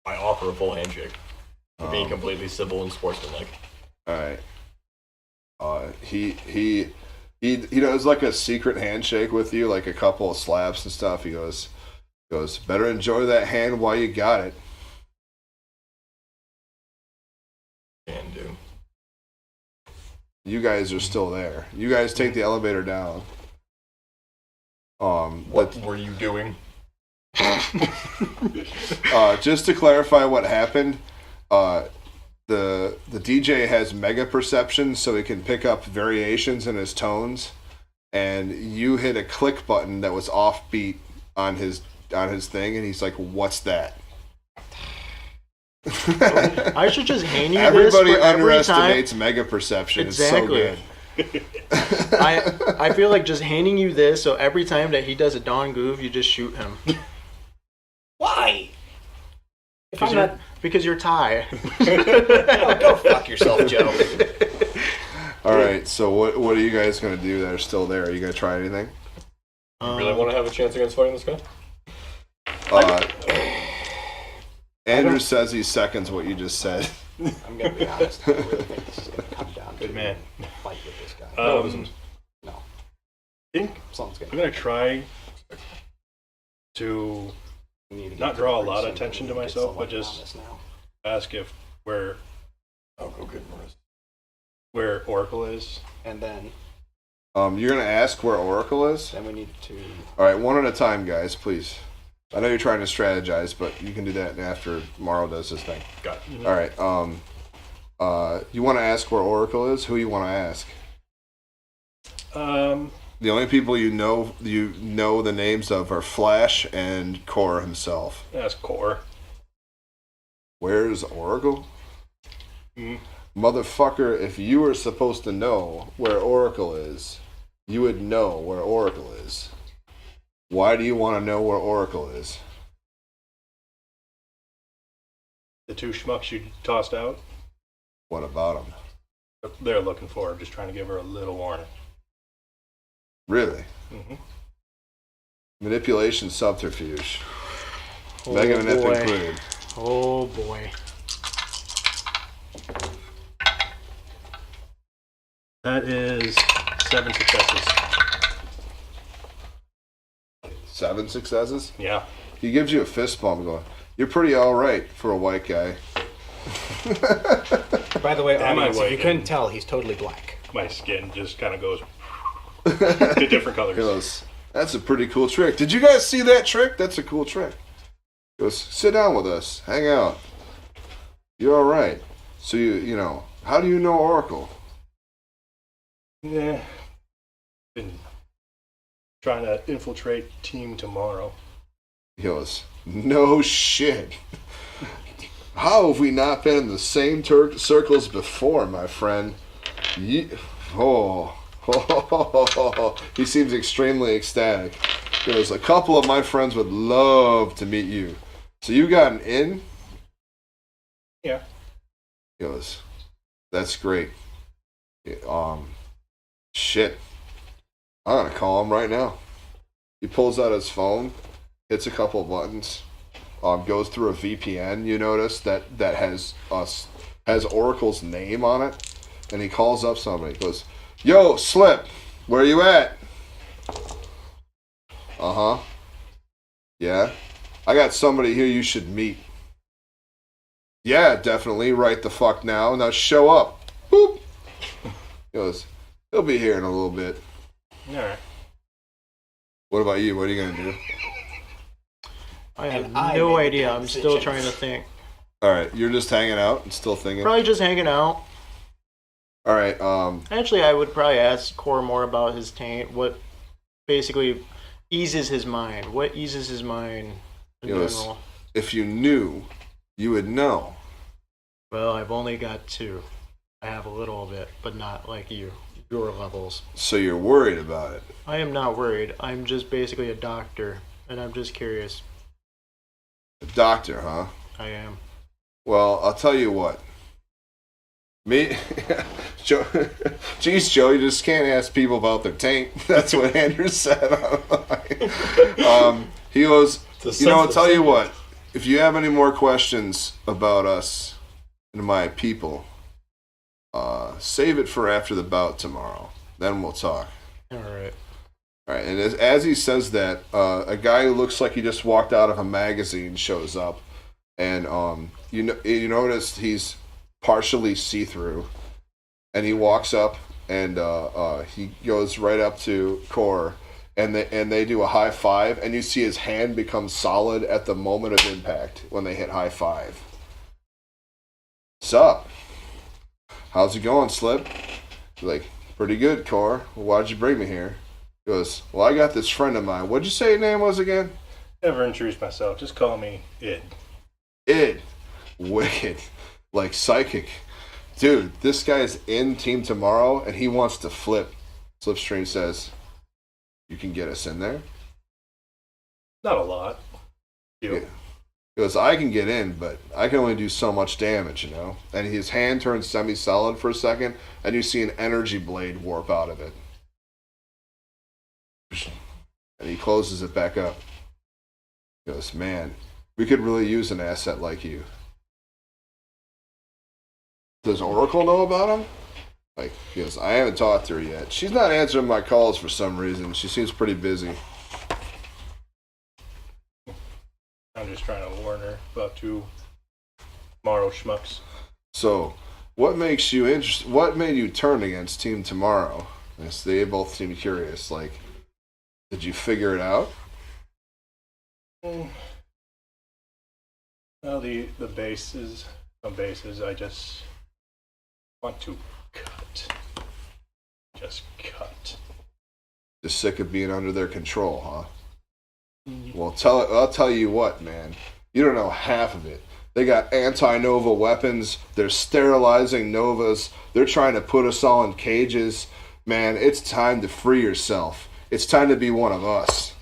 I offer a full handshake. Being completely civil and sportsmanlike. All right. He does like a secret handshake with you, like a couple of slaps and stuff. He goes, better enjoy that hand while you got it. You guys are still there. You guys take the elevator down. What were you doing? Just to clarify what happened, the DJ has mega perception, so he can pick up variations in his tones, and you hit a click button that was offbeat on his thing, and he's like, "What's that?" I should just hand you Everybody this for underestimates every mega perception. Exactly. It's so good. I feel like just handing you this, so every time that he does a Dawn Goof, you just shoot him. Why? If Because I'm you're, not, because you're Ty. go fuck yourself, Joe. All right. So what are you guys gonna do that are still there? Are you gonna try anything? You really want to have a chance against fighting this guy? Andrew says he seconds what you just said. I'm gonna be honest. I really think this is gonna come down Good to man. a fight with this guy. No, it isn't. No, I think something's I'm gonna. gonna try to We need to not get draw a pretty lot of simple attention to and get myself, but someone just- on this now. ask if where I'll go get Marissa. Oracle is. And then You're gonna ask where Oracle is. we need to. All right, one at a time, guys, please. I know you're trying to strategize, but you can do that after Morrow does his thing. Got it. All right. You want to ask where Oracle is? Who you want to ask? The only people you know the names of are Flash and Core himself. Ask Core. Where's Oracle? Mhm. Motherfucker, if you were supposed to know where Oracle is, you would know where Oracle is. Why do you want to know where Oracle is? The two schmucks you tossed out. What about him? They're looking for her. Just trying to give her a little warning. Really? Mm-hmm. Manipulation subterfuge. Oh, Mega and F boy. included. Oh boy. That is 7 successes. 7 successes? Yeah. He gives you a fist bump going, "You're pretty alright for a white guy." By the way, Am I audience, if you white? couldn't tell, he's totally black. My skin just kind of goes to different colors. He goes, "That's a pretty cool trick. Did you guys see that trick? That's a cool trick." He goes, "Sit down with us. Hang out. You're alright. So you know, how do you know Oracle?" Yeah. Been trying to infiltrate team tomorrow. He goes, "No shit. How have we not been in the same circles before, my friend?" He seems extremely ecstatic. He goes, "A couple of my friends would love to meet you. So you got an in?" Yeah. He goes, "That's great. Shit. I'm gonna call him right now." He pulls out his phone, hits a couple of buttons, goes through a VPN. You notice that has Oracle's name on it, and he calls up somebody. He goes, "Yo, Slip, where you at?" "Uh-huh. Yeah, I got somebody here you should meet." "Yeah, definitely. Right the fuck now. Now show up." Boop. He goes, "He'll be here in a little bit." Alright. What about you? What are you gonna do? I have And I no made the idea. I'm still decision. trying to think. All right, you're just hanging out and still thinking. Probably just hanging out. All right. Actually, I would probably ask Core more about his taint. What basically eases his mind? What eases his mind in Yes. general? If you knew, you would know. Well, I've only got 2. I have a little of it, but not like you. Your levels. So you're worried about it. I am not worried. I'm just basically a doctor, and I'm just curious. The doctor, huh? I am. Well, I'll tell you what. Me, Joe. Geez, Joe, you just can't ask people about their taint. That's what Andrew said. He goes, It's a "You know, I'll sensitive tell you subject. what. If you have any more questions about us and my people, save it for after the bout tomorrow. Then we'll talk." All right. All right, and as he says that, a guy who looks like he just walked out of a magazine shows up, and you notice he's partially see-through, and he walks up and he goes right up to Core, and they do a high five, and you see his hand become solid at the moment of impact when they hit high five. Sup? How's it going, Slip? Like, pretty good, Core. Why'd you bring me here? He goes, well, I got this friend of mine. What'd you say your name was again? Never introduced myself. Just call me Id. Id. Wicked. Like psychic. Dude, this guy's in Team Tomorrow, and he wants to flip. Slipstream says, you can get us in there? Not a lot. Yeah. He goes, I can get in, but I can only do so much damage, you know? And his hand turns semi-solid for a second, and you see an energy blade warp out of it. And he closes it back up. He goes, man, we could really use an asset like you. Does Oracle know about him? Like, he goes, I haven't talked to her yet. She's not answering my calls for some reason. She seems pretty busy. I'm just trying to warn her about two Tomorrow schmucks. So, what makes you interested? What made you turn against Team Tomorrow? Yes, they both seem curious. Like, did you figure it out? Well, the bases, some bases, I just want to cut. Just cut. Just sick of being under their control, huh? Well, I'll tell you what, man. You don't know half of it. They got anti-Nova weapons. They're sterilizing Novas. They're trying to put us all in cages. Man, it's time to free yourself. It's time to be one of us.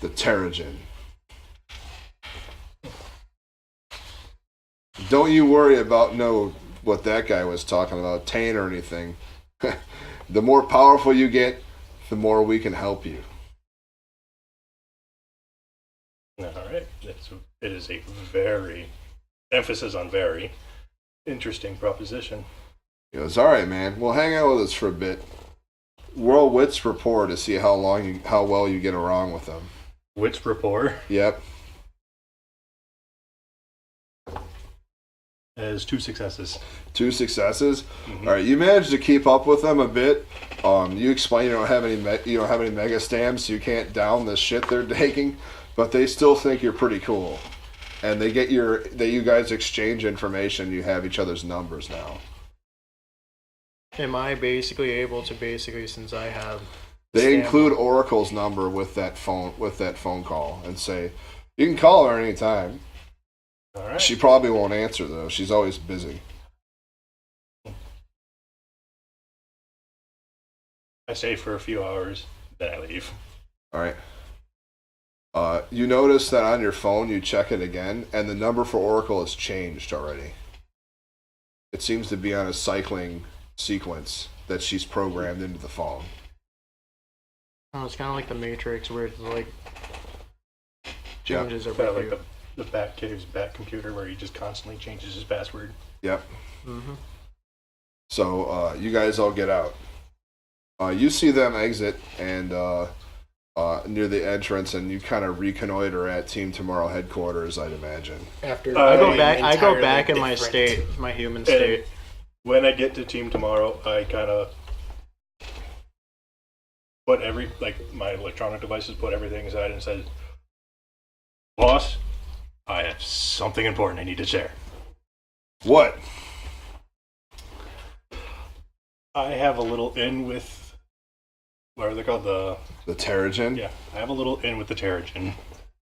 The Terrigen. Don't you worry about what that guy was talking about, Tane or anything. The more powerful you get, the more we can help you. All right. It is a very, emphasis on very, interesting proposition. He goes, all right, man. Well, hang out with us for a bit. World Wits rapport to see how well you get along with them. Wits rapport Yep. has 2 successes. 2 successes. Mm-hmm. All right, you managed to keep up with them a bit. You explain you don't have any mega stamps, so you can't down the shit they're taking, but they still think you're pretty cool, and you guys exchange information. You have each other's numbers now. Am I basically able to since I have They include Oracle's number with that phone call and say you can call her anytime. All right. She probably won't answer though. She's always busy. I stay for a few hours, then I leave. All right. You notice that on your phone, you check it again, and the number for Oracle has changed already. It seems to be on a cycling sequence that she's programmed into the phone. Oh, it's kind of like the Matrix where it's like changes Kind of like the Batcave's Bat computer where he just constantly changes his password. Yep. Mm-hmm. So you guys all get out. You see them exit and near the entrance, and you kind of reconnoiter at Team Tomorrow headquarters, I'd imagine. After I go going I go back in entirely my different- state, my human state. When I get to Team Tomorrow, I kind of put my electronic devices, put everything aside and said, boss, I have something important I need to share. What? I have a little in with, what are they called? The Terrigen? Yeah, I have a little in with the Terrigen.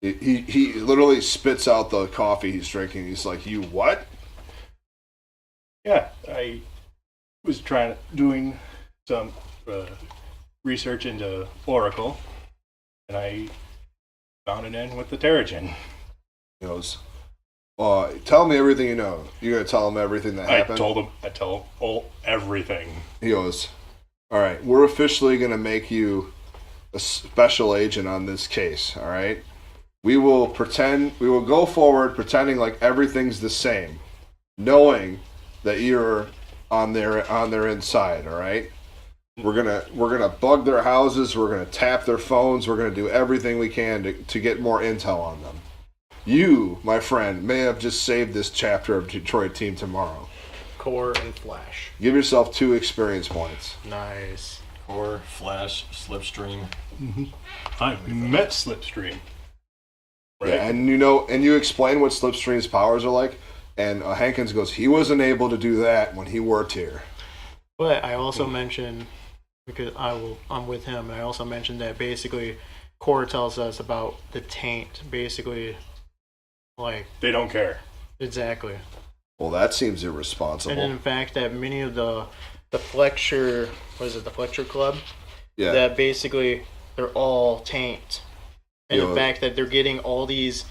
He literally spits out the coffee he's drinking. He's like, you what? Yeah, I was doing some research into Oracle, and I found an in with the Terrigen. He goes, tell me everything you know. You gonna tell him everything that happened? I tell him everything. He goes, all right, we're officially gonna make you a special agent on this case, all right? We will go forward pretending like everything's the same, knowing that you're on their inside, all right? We're gonna bug their houses, we're gonna tap their phones, we're gonna do everything we can to get more intel on them. You, my friend, may have just saved this chapter of Detroit Team Tomorrow. Core, and Flash. Give yourself 2 experience points. Nice. Core, Flash, Slipstream. I met Slipstream. Right? Yeah, and you explain what Slipstream's powers are like, and Hankins goes, he wasn't able to do that when he worked here. But I also mentioned, because I'm with him, and I also mentioned that basically Core tells us about the taint, basically, like... They don't care. Exactly. Well, that seems irresponsible. And in fact, that many of the Flexure, what is it, the Flexure Club? Yeah. That basically, they're all taint. And Yo. the fact that they're getting all these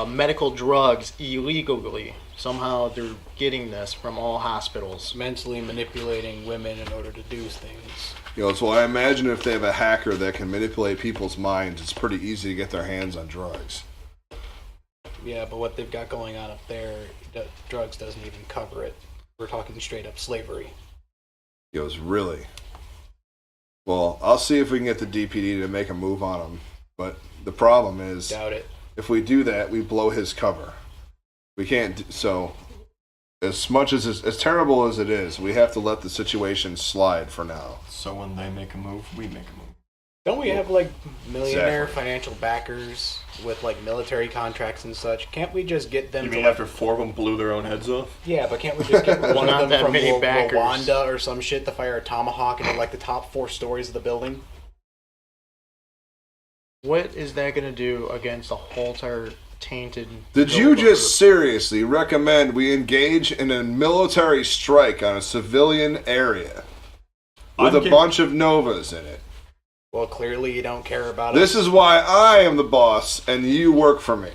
medical drugs illegally. Somehow they're getting this from all hospitals. Mentally manipulating women in order to do things. So I imagine if they have a hacker that can manipulate people's minds, it's pretty easy to get their hands on drugs. Yeah, but what they've got going on up there, drugs doesn't even cover it. We're talking straight up slavery. He goes, really? Well, I'll see if we can get the DPD to make a move on him. But the problem is, Doubt it. if we do that, we blow his cover. We can't. So, as much as terrible as it is, we have to let the situation slide for now. So when they make a move, we make a move. Don't we have like millionaire Exactly. financial backers with like military contracts and such? Can't we just get them You to mean like, after 4 of them blew their own heads off? yeah, but can't we just get one Not of them that from many backers. Rwanda or some shit to fire a tomahawk into like the top 4 stories of the building? What is that going to do against a whole entire tainted... Did you just seriously recommend we engage in a military strike on a civilian area with a bunch of Novas in it? Well, clearly you don't care about This us. is why I am the boss and you work for me.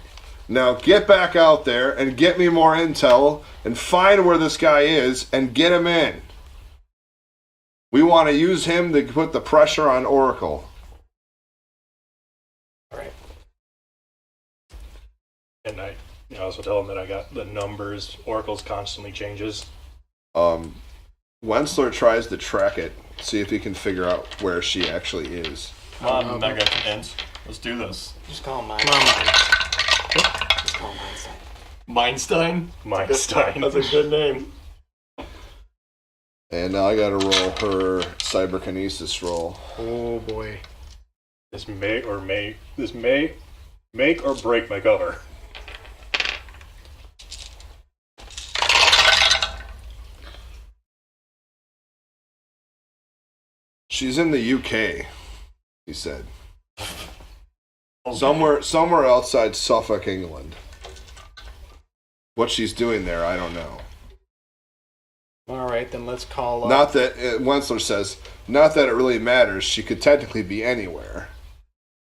Now get back out there and get me more intel and find where this guy is and get him in. We want to use him to put the pressure on Oracle. All right. And I also tell them that I got the numbers. Oracle's constantly changes. Wensler tries to track it, see if he can figure out where she actually is. Come on, Mega Ends. Let's do this. Just call him mine. Come on, Just call him Einstein. Meinstein? Meinstein. That's a good name. And now I gotta roll her cyberkinesis roll. oh boy. This may make or break my cover. She's in the UK, he said. Okay. Somewhere outside Suffolk, England. What she's doing there, I don't know. All right, then let's call up. Not that, Wensler says, not that it really matters. She could technically be anywhere.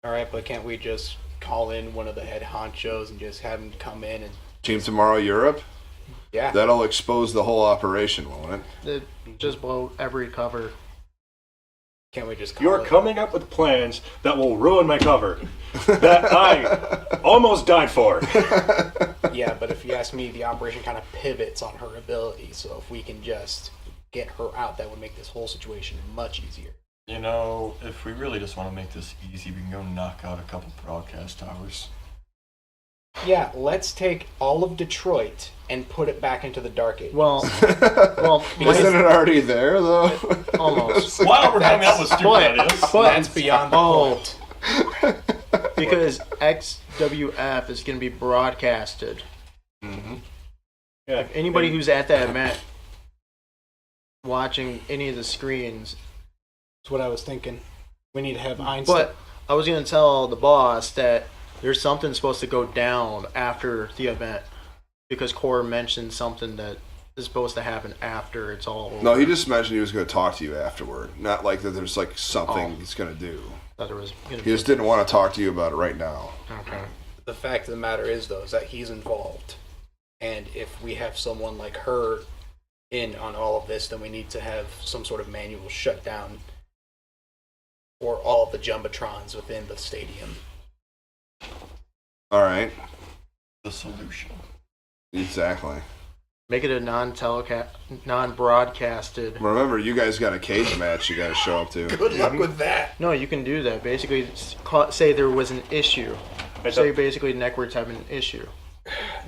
All right, but can't we just call in one of the head honchos and just have him come in and... Team Tomorrow Europe? Yeah. That'll expose the whole operation, won't it? Just blow every cover. Can't we just call You're it? coming up with plans that will ruin my cover. That I almost died for. Yeah, but if you ask me, the operation kind of pivots on her ability. So if we can just get her out, that would make this whole situation much easier. You know, if we really just want to make this easy, we can go knock out a couple broadcast towers. Yeah, let's take all of Detroit and put it back into the Dark Ages. Well, Isn't it already there, though? almost. While we're coming up with stupid ideas. That's beyond the point. Because XWF is going to be broadcasted. Mm-hmm. Yeah. If anybody who's at that event watching any of the screens. That's what I was thinking. We need to have Einstein. But I was going to tell the boss that there's something supposed to go down after the event. Because Core mentioned something that is supposed to happen after it's all over. No, he just mentioned he was going to talk to you afterward. Not like that there's like something Oh. he's going to do. Thought there was going to He be. just didn't want to talk to you about it right now. Okay. The fact of the matter is, though, is that he's involved. And if we have someone like her in on all of this, then we need to have some sort of manual shutdown for all of the jumbotrons within the stadium. All right. The solution. Exactly. Make it a non-broadcasted. Remember, you guys got a cage match you got to show up to. Good luck with that. No, you can do that. Basically, say there was an issue. Say basically Neckwards having an issue.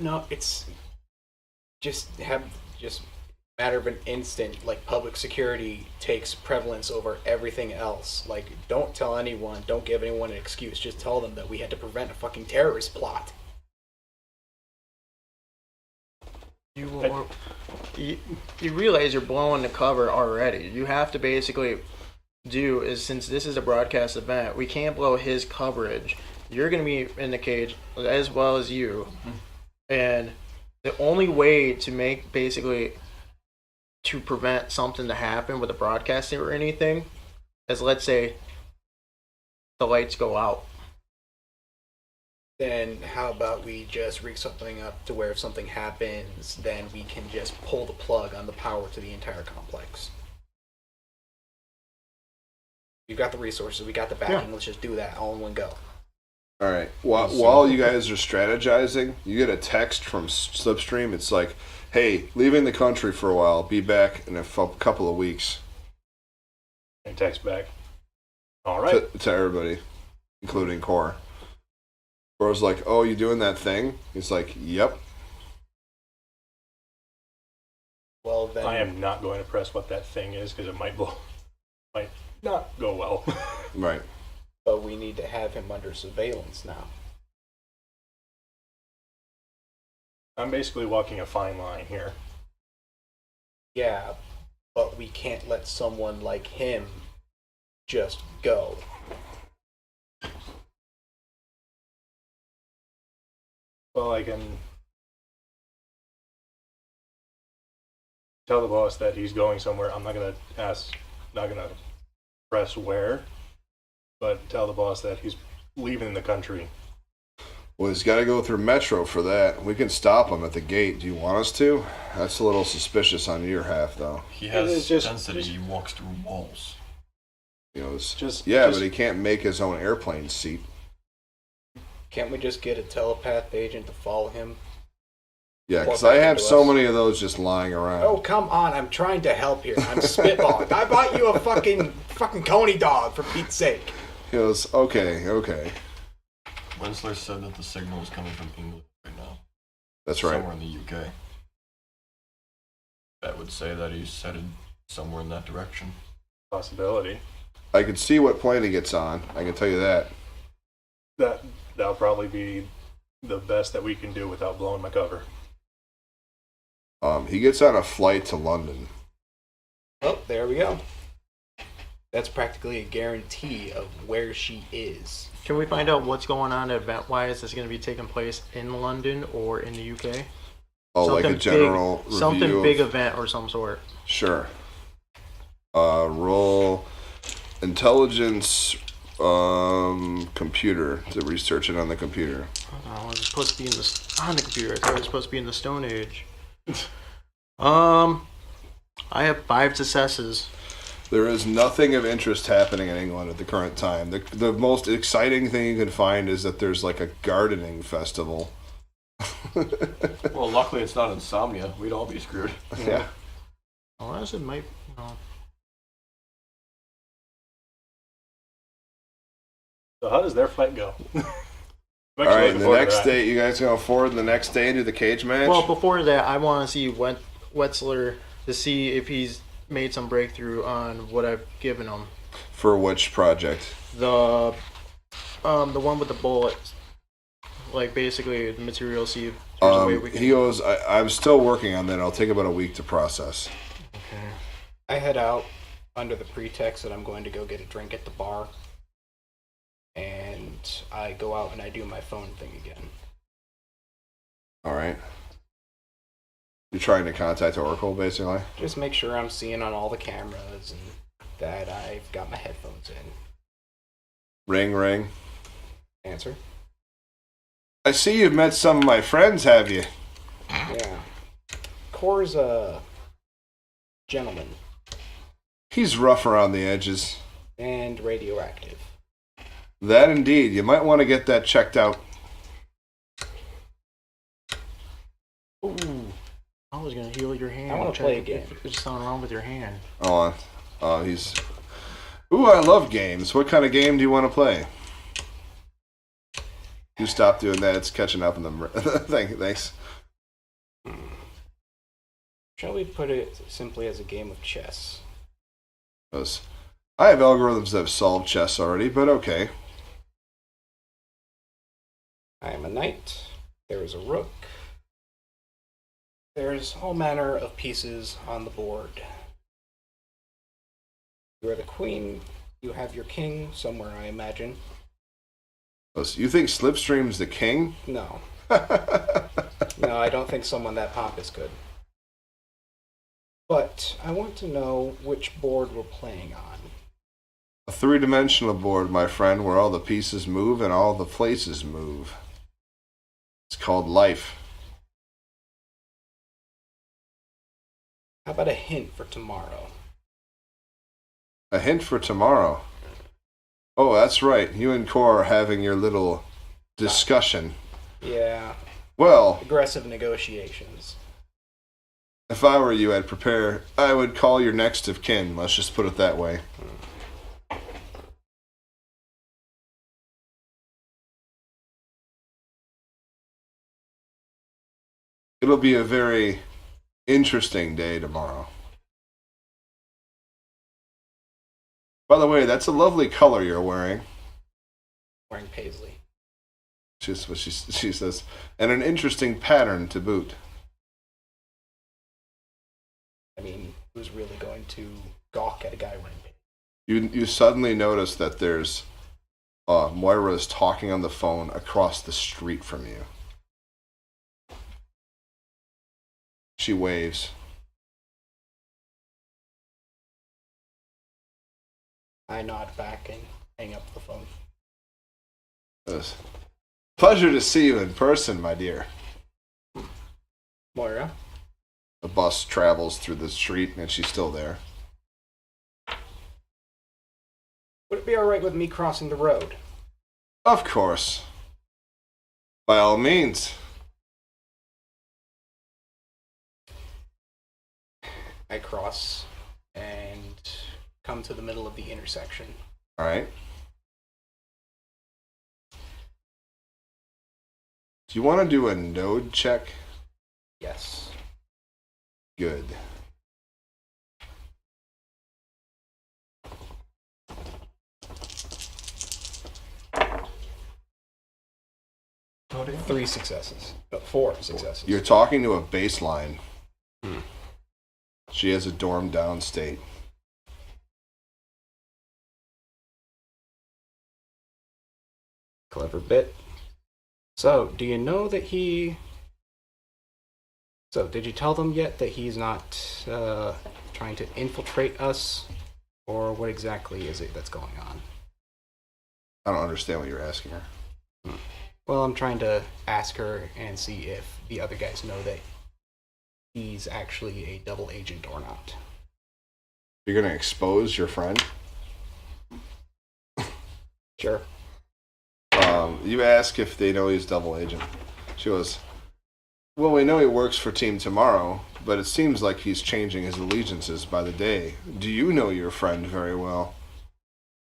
No, it's just matter of an instant, like public security takes prevalence over everything else. Like, don't tell anyone, don't give anyone an excuse. Just tell them that we had to prevent a fucking terrorist plot. You realize you're blowing the cover already. You have to basically do is, since this is a broadcast event, we can't blow his coverage. You're going to be in the cage as well as you. And the only way to make basically to prevent something to happen with a broadcasting or anything is, let's say, the lights go out. Then how about we just rig something up to where if something happens, then we can just pull the plug on the power to the entire complex. We've got the resources, we got the backing, let's just do that all in one go. All right. While you guys are strategizing, you get a text from Slipstream. It's like, hey, leaving the country for a while. Be back in a couple of weeks. And text back. All right. To everybody, including Core. Core's like, oh, you doing that thing? He's like, yep. Well, then I am not going to press what that thing is because it might not go well. Right. But we need to have him under surveillance now. I'm basically walking a fine line here. Yeah, but we can't let someone like him just go. Well, I can tell the boss that he's going somewhere. I'm not gonna press where, but tell the boss that he's leaving the country. Well, he's got to go through Metro for that. We can stop him at the gate. Do you want us to? That's a little suspicious on your half, though. He has It's just- density. He walks through walls. You know, Just- but he can't make his own airplane seat. Can't we just get a telepath agent to follow him? Yeah, Or because I back have into so us. many of those just lying around. Oh, come on, I'm trying to help here. I'm spitballing. I bought you a fucking Coney dog, for Pete's sake. He goes, okay. Wensler said that the signal is coming from England right now. That's right. Somewhere in the UK. That would say that he's headed somewhere in that direction. Possibility. I can see what plane he gets on. I can tell you that. That'll probably be the best that we can do without blowing my cover. He gets on a flight to London. Oh, there we go. That's practically a guarantee of where she is. Can we find out what's going on event-wise? Is this going to be taking place in London or in the UK? Oh, like a general big, review something big of, event or some sort. Sure. Roll intelligence computer to research it on the computer. Oh, it's supposed to be on the computer. I thought it was supposed to be in the Stone Age. I have 5 successes. There is nothing of interest happening in England at the current time. The most exciting thing you can find is that there's like a gardening festival. Well, luckily it's not insomnia. We'd all be screwed. Yeah. Unless it might, So how does their fight go? All right, and the next day, you guys go forward the next day and do the cage match? Well, before that, I want to see Wetzler to see if he's made some breakthrough on what I've given him. For which project? The one with the bullets. Like, basically, the material, see if there's a way we can... He goes, I'm still working on that. It'll take about a week to process. Okay. I head out under the pretext that I'm going to go get a drink at the bar. And I go out and I do my phone thing again. All right. You're trying to contact Oracle, basically? Just make sure I'm seeing on all the cameras and that I've got my headphones in. Ring. Answer. I see you've met some of my friends, have you? Yeah. Core's a gentleman He's rough around the edges. and radioactive. That indeed. You might want to get that checked out. Ooh. I was going to heal your hand. I wanna Check play a if game. There's something wrong with your hand. Oh, he's... Ooh, I love games. What kind of game do you want to play? You stop doing that. It's catching up in the... Thanks. Shall we put it simply as a game of chess? Yes. I have algorithms that have solved chess already, but okay. I am a knight. There is a rook. There's all manner of pieces on the board. You are the queen. You have your king somewhere, I imagine. Yes. You think Slipstream's the king? No. No, I don't think someone that pompous could. But I want to know which board we're playing on. A three-dimensional board, my friend, where all the pieces move and all the places move. It's called life. How about a hint for tomorrow? A hint for tomorrow. Oh, that's right. You and Cor are having your little discussion. Yeah, Well, aggressive negotiations. if I were you, I'd prepare. I would call your next of kin. Let's just put it that way. It'll be a very interesting day tomorrow. By the way, that's a lovely color you're wearing. Wearing paisley. Just what she says, and an interesting pattern to boot. I mean, who's really going to gawk at a guy wearing paisley? You suddenly notice that there's Moira's talking on the phone across the street from you. She waves. I nod back and hang up the phone. Says, pleasure to see you in person, my dear. Moira? The bus travels through the street and she's still there. Would it be alright with me crossing the road? Of course. By all means. I cross and come to the middle of the intersection. All right. Do you want to do a node check? Yes. Good. Three successes. No, four successes. You're talking to a baseline. She has a dorm down state. Clever bit. So, do you know that he... So, did you tell them yet that he's not trying to infiltrate us? Or what exactly is it that's going on? I don't understand what you're asking her. Well, I'm trying to ask her and see if the other guys know that he's actually a double agent or not. You're going to expose your friend? Sure. You ask if they know he's double agent. She goes, well, we know he works for Team Tomorrow, but it seems like he's changing his allegiances by the day. Do you know your friend very well?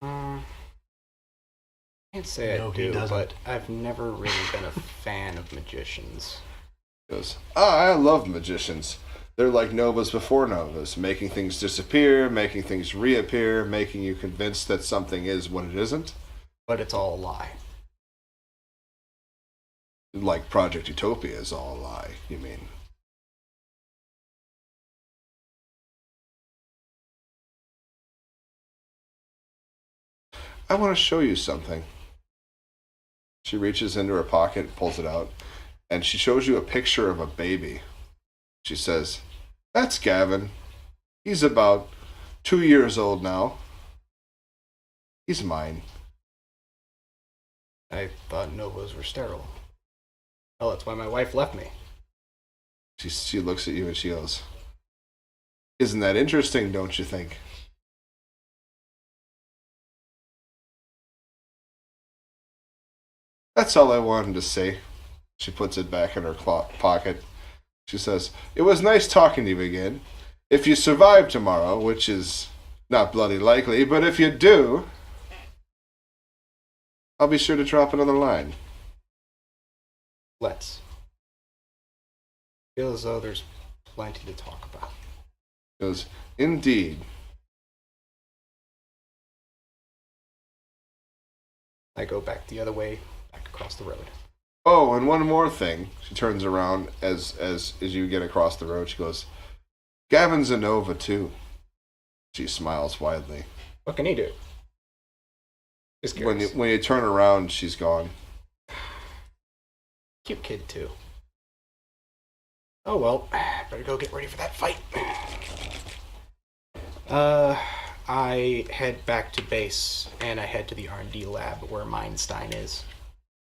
I can't say No, I he do, doesn't. but I've never really been a fan of magicians. He goes, I love magicians. They're like novas before novas, making things disappear, making things reappear, making you convinced that something is what it isn't. But it's all a lie. Like Project Utopia is all a lie, you mean? I want to show you something. She reaches into her pocket, pulls it out, and she shows you a picture of a baby. She says, that's Gavin. He's about 2 years old now. He's mine. I thought novas were sterile. Oh, that's why my wife left me. She looks at you and she goes, isn't that interesting, don't you think? That's all I wanted to say. She puts it back in her pocket. She says, it was nice talking to you again. If you survive tomorrow, which is not bloody likely, but if you do, I'll be sure to drop another line. Let's. Feel as though there's plenty to talk about. He goes, indeed. I go back the other way, back across the road. Oh, and one more thing. She turns around as you get across the road. She goes, Gavin's a Nova, too. She smiles widely. What can he do? Just curious. When you turn around, she's gone. Cute kid, too. Oh, well. Better go get ready for that fight. I head back to base, and I head to the R&D lab where Mindstein is.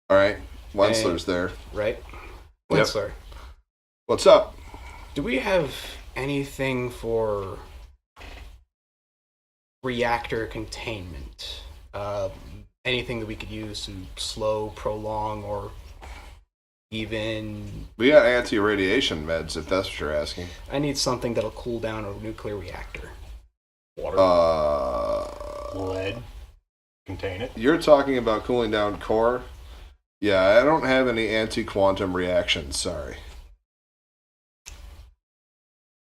All right. Wensler's there. Right? Yep. Wensler. What's up? Do we have anything for reactor containment? Anything that we could use to slow, prolong, or even... We got anti-radiation meds, if that's what you're asking. I need something that'll cool down a nuclear reactor. Water. Lead. Contain it. You're talking about cooling down core? Yeah, I don't have any anti-quantum reactions, sorry.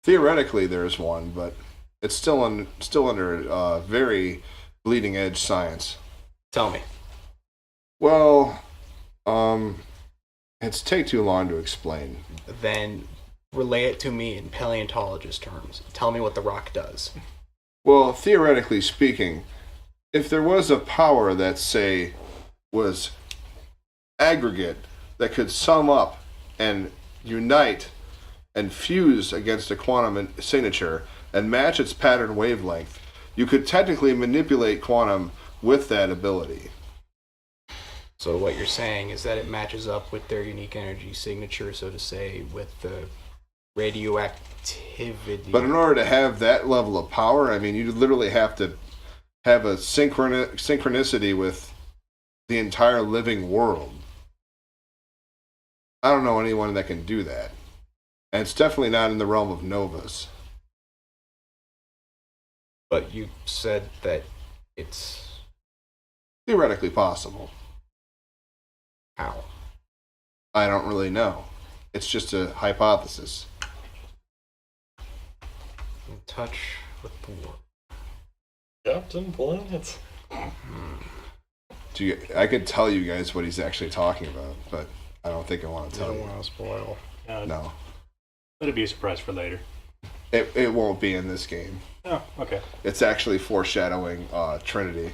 Theoretically, there's one, but it's still under very bleeding-edge science. Tell me. Well, it's take too long to explain. Then relay it to me in paleontologist terms. Tell me what the rock does. Well, theoretically speaking, if there was a power that, say, was aggregate, that could sum up and unite and fuse against a quantum signature and match its pattern wavelength, you could technically manipulate quantum with that ability. So what you're saying is that it matches up with their unique energy signature, so to say, with the radioactivity. But in order to have that level of power, I mean, you literally have to have a synchronicity with the entire living world. I don't know anyone that can do that. And it's definitely not in the realm of novas. But you said that it's... Theoretically possible. How? I don't really know. It's just a hypothesis. In touch with the world. Captain Planet. I could tell you guys what he's actually talking about, but I don't think I want to I tell don't you. want to spoil. No. Let it be a surprise for later. It won't be in this game. Oh, okay. It's actually foreshadowing Trinity.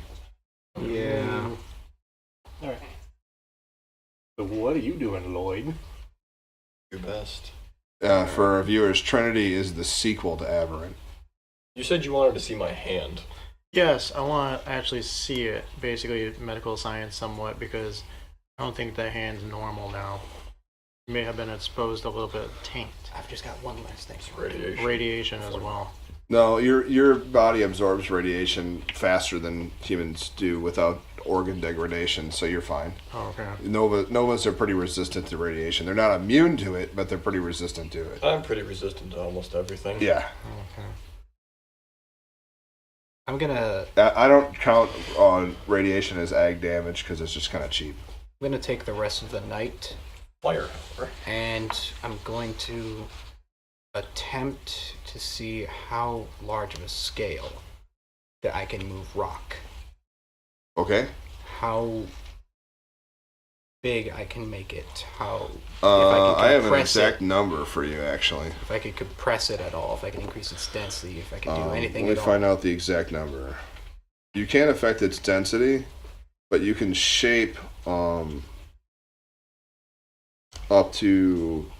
Yeah. All right. So what are you doing, Lloyd? Your best. For our viewers, Trinity is the sequel to Aberrant. You said you wanted to see my hand. Yes, I want to actually see it. Basically, medical science somewhat, because I don't think the hand's normal now. It may have been exposed a little bit taint. I've just got one last thing. Radiation. Radiation as well. No, your body absorbs radiation faster than humans do without organ degradation, so you're fine. Oh, okay. Novas are pretty resistant to radiation. They're not immune to it, but they're pretty resistant to it. I'm pretty resistant to almost everything. Yeah. Okay. I'm gonna I don't count on radiation as ag damage because it's just kind of cheap. take the rest of the night, Fire. and I'm going to attempt to see how large of a scale that I can move rock. Okay. How big I can make it. How I have an compress exact it. number for you, actually. If I could compress it at all, if I can increase its density, if I can do anything Let at me all. find out the exact number. You can't affect its density, but you can shape up to...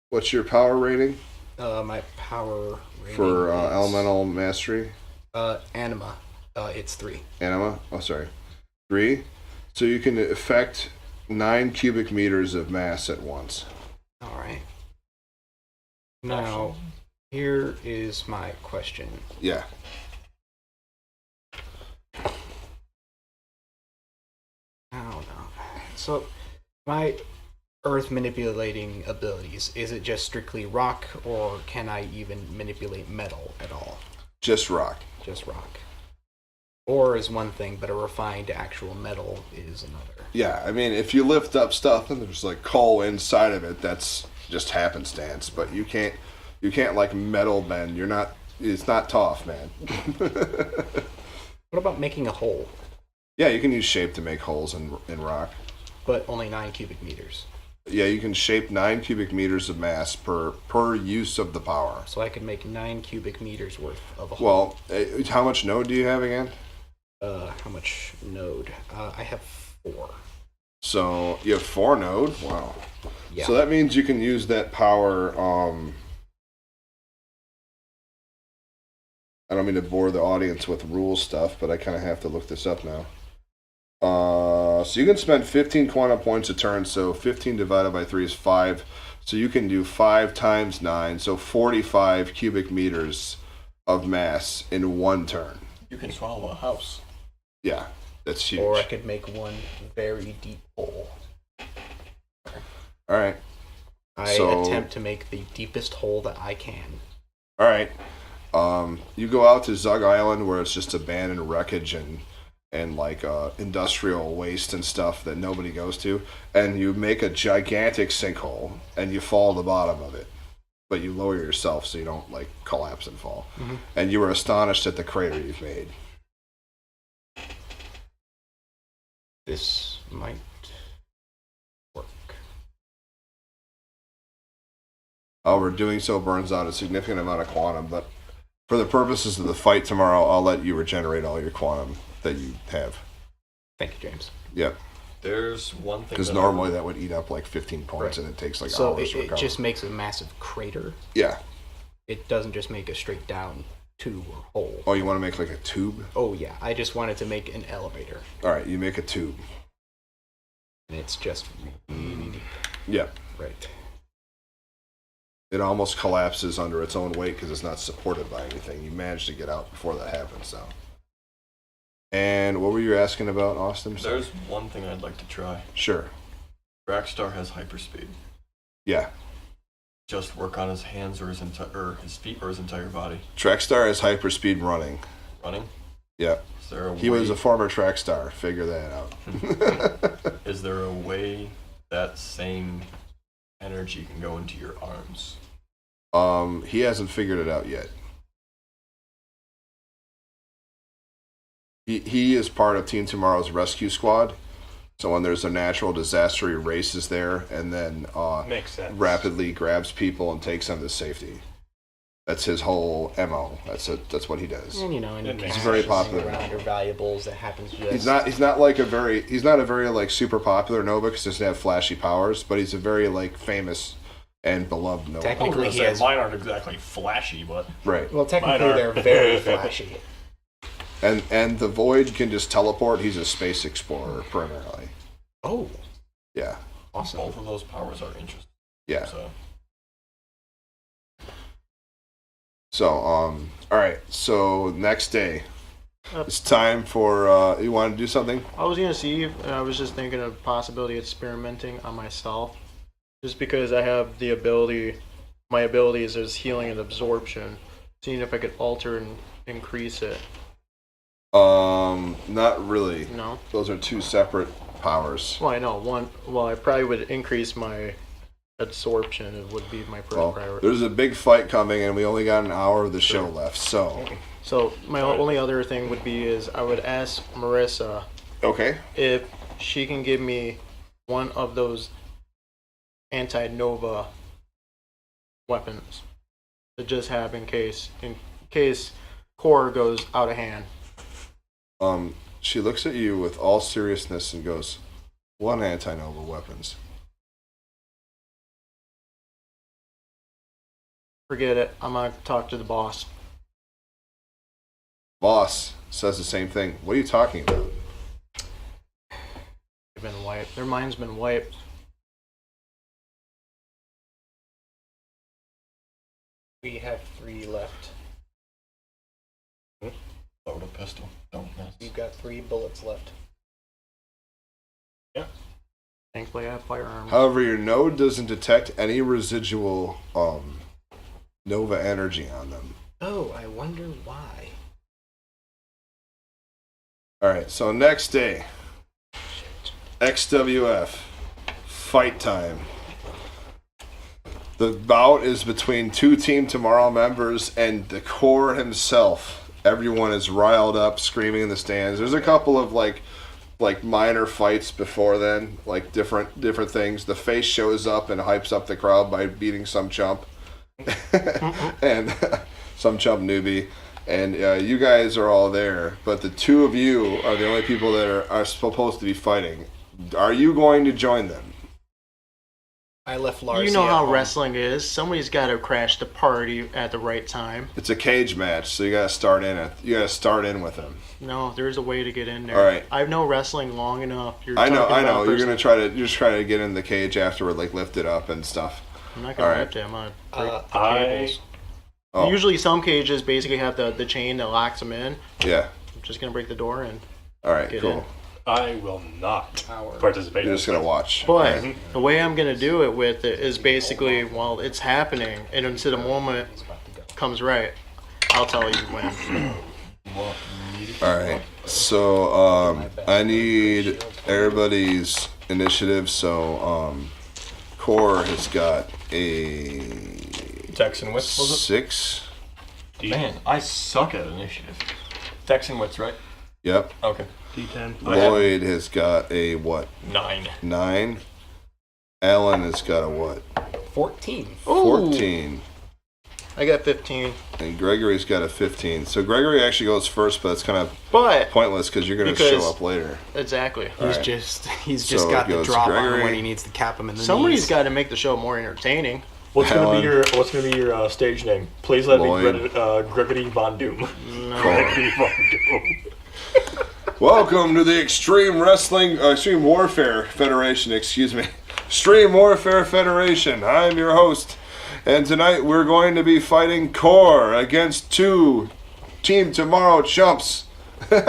What's your power rating My power rating for is, elemental mastery? Anima. It's 3. Anima? Oh, sorry. 3? So you can affect 9 cubic meters of mass at once. Alright. Now, here is my question. Yeah. Oh no. So, my earth manipulating abilities, is it just strictly rock, or can I even manipulate metal at all? Just rock. Just rock. Ore is one thing, but a refined actual metal is another. Yeah, I mean, if you lift up stuff and there's like coal inside of it, that's just happenstance. But you can't You can't like metal bend. You're not. It's not tough, man. What about making a hole, Yeah, you can use shape to make holes in rock. but only 9 cubic meters? Yeah, you can shape 9 cubic meters of mass per use of the power. So I could make 9 cubic meters worth of a hole. Well, how much node do you have again? How much node? I have 4. So you have 4 node. Wow. Yeah. So that means you can use that power. I don't mean to bore the audience with rule stuff, but I kind of have to look this up now. So you can spend 15 quantum points a turn. So 15 divided by 3 is 5. So you can do 5 times 9. So 45 cubic meters of mass in 1 turn. You can swallow a house. Yeah, that's huge. Or I could make one very deep hole. All right. I So- attempt to make the deepest hole that I can. All right. You go out to Zug Island where it's just abandoned wreckage and like industrial waste and stuff that nobody goes to, and you make a gigantic sinkhole and you fall to the bottom of it, but you lower yourself so you don't like collapse and fall. Mm-hmm. And you were astonished at the crater you've made. This might work. However, doing so burns out a significant amount of quantum, but for the purposes of the fight tomorrow, I'll let you regenerate all your quantum that you have. Thank you, James. Yep. There's one thing. Because normally that would eat up like 15 points, Right. and it takes like So hours to it recover. just makes a massive crater. Yeah. It doesn't just make a straight down tube or hole. Oh, you want to make like a tube? Oh yeah, I just wanted to make an elevator, All right, you make a tube. and it's just really deep. Yeah. Right. It almost collapses under its own weight because it's not supported by anything. You managed to get out before that happens, though. And what were you asking about, Austin? There's one thing I'd like to try. Sure. Rackstar has hyperspeed. Yeah. Just work on his hands or his feet or his entire body. Trackstar has hyperspeed running. Running. Yeah. Is there a He way, was a former track star. Figure that out. Is there a way that same energy can go into your arms? He hasn't figured it out yet. He is part of Team Tomorrow's rescue squad. So when there's a natural disaster, he races there and then Makes sense. rapidly grabs people and takes them to safety. That's his whole MO. That's what he does. And any It makes cash very lying popular. around or valuables that happens to He's not a very like super popular Nova because he doesn't have flashy powers, but he's a very like famous and beloved Nova. I was Technically, gonna he say has. mine aren't exactly flashy, but Right. Well, technically, Mine are. they're very flashy. And the Void can just teleport. He's a space explorer primarily. Oh, Yeah. awesome! both of those powers are interesting. Yeah. So So all right. So next day, it's time for you want to do something? I was gonna see. I was just thinking of possibility of experimenting on myself, just because I have the ability. My abilities is healing and absorption. Seeing if I could alter and increase it. Not really. No. Those are two separate powers. Well, I know one. Well, I probably would increase my absorption. It would be my first Well, priority. there's a big fight coming, and we only got an hour of the show left. So, So my only other thing would be is I would ask Marissa okay. if she can give me one of those anti-nova weapons to just have in case core goes out of hand. She looks at you with all seriousness and goes, "What anti-nova weapons?" Forget it. I'm gonna talk to the boss. Boss says the same thing. What are you talking about? They've been wiped. Their mind's been wiped. We have 3 left. load a pistol. Don't miss. You've got 3 bullets left. Thankfully, I have firearms. However, your node doesn't detect any residual nova energy on them. Oh, I wonder why. All right. So next day, XWF fight time. The bout is between two Team Tomorrow members and the core himself. Everyone is riled up, screaming in the stands. There's a couple of like minor fights before then, like different things. The face shows up and hypes up the crowd by beating some chump and some chump newbie. And you guys are all there, but the two of you are the only people that are supposed to be fighting. Are you going to join them? I left Lars. You know how wrestling is. Somebody's got to crash the party at the right time. It's a cage match, so you gotta start in it. You gotta start in with them. No, there's a way to get in there. All right. I know wrestling long enough. I know. You're gonna you're just trying to get in the cage afterward, like lift it up and stuff. I'm not gonna All right. lift it. I'm gonna break the I cables. Oh. Usually, some cages basically have the chain that locks them in. Yeah. I'm just gonna break the door and All right. get Cool. in. I will not participate. You're just gonna watch. But the way I'm gonna do it with it is basically while it's happening, and until the moment comes right, I'll tell you when. All right. So I need everybody's initiative. So Core has got a Dex and wits, was 6. it? Man, I suck at initiative. Dex and wits, right? Yep. Okay. D10. Lloyd has got a what? 9. 9. Alan has got a what? 14. 14. I got 15. And Gregory's got a 15. So Gregory actually goes first, but it's kind of But pointless because you're going to Because- show up later. exactly, He's right. just So got it the goes drop on Gregory. him when he needs to cap him in the somebody's knees. got to make the show more entertaining. What's gonna Alan. be your stage name? Please let Lloyd. me Gregory Von Doom. Welcome to the Extreme Warfare Federation, excuse me. Extreme Warfare Federation. I'm your host. And tonight we're going to be fighting Core against 2 Team Tomorrow chumps. Hey,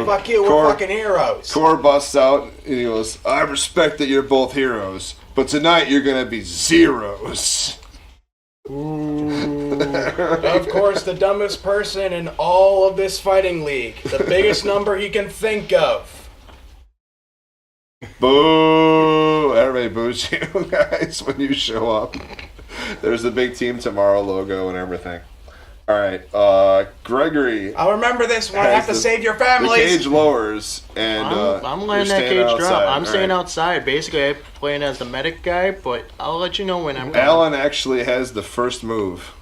fuck you, we're fucking heroes. Core busts out and he goes, I respect that you're both heroes, but tonight you're going to be zeros. Of course, the dumbest person in all of this fighting league. The biggest number he can think of. Boo! Everybody boos you guys when you show up. There's the big Team Tomorrow logo and everything. Alright, Gregory. I'll remember this when I have to save your The families. cage lowers and I'm letting you're that standing cage drop. outside. I'm staying Alright. outside. Basically, I'm playing as the medic guy, but I'll let you know when I'm coming. Alan actually has the first move.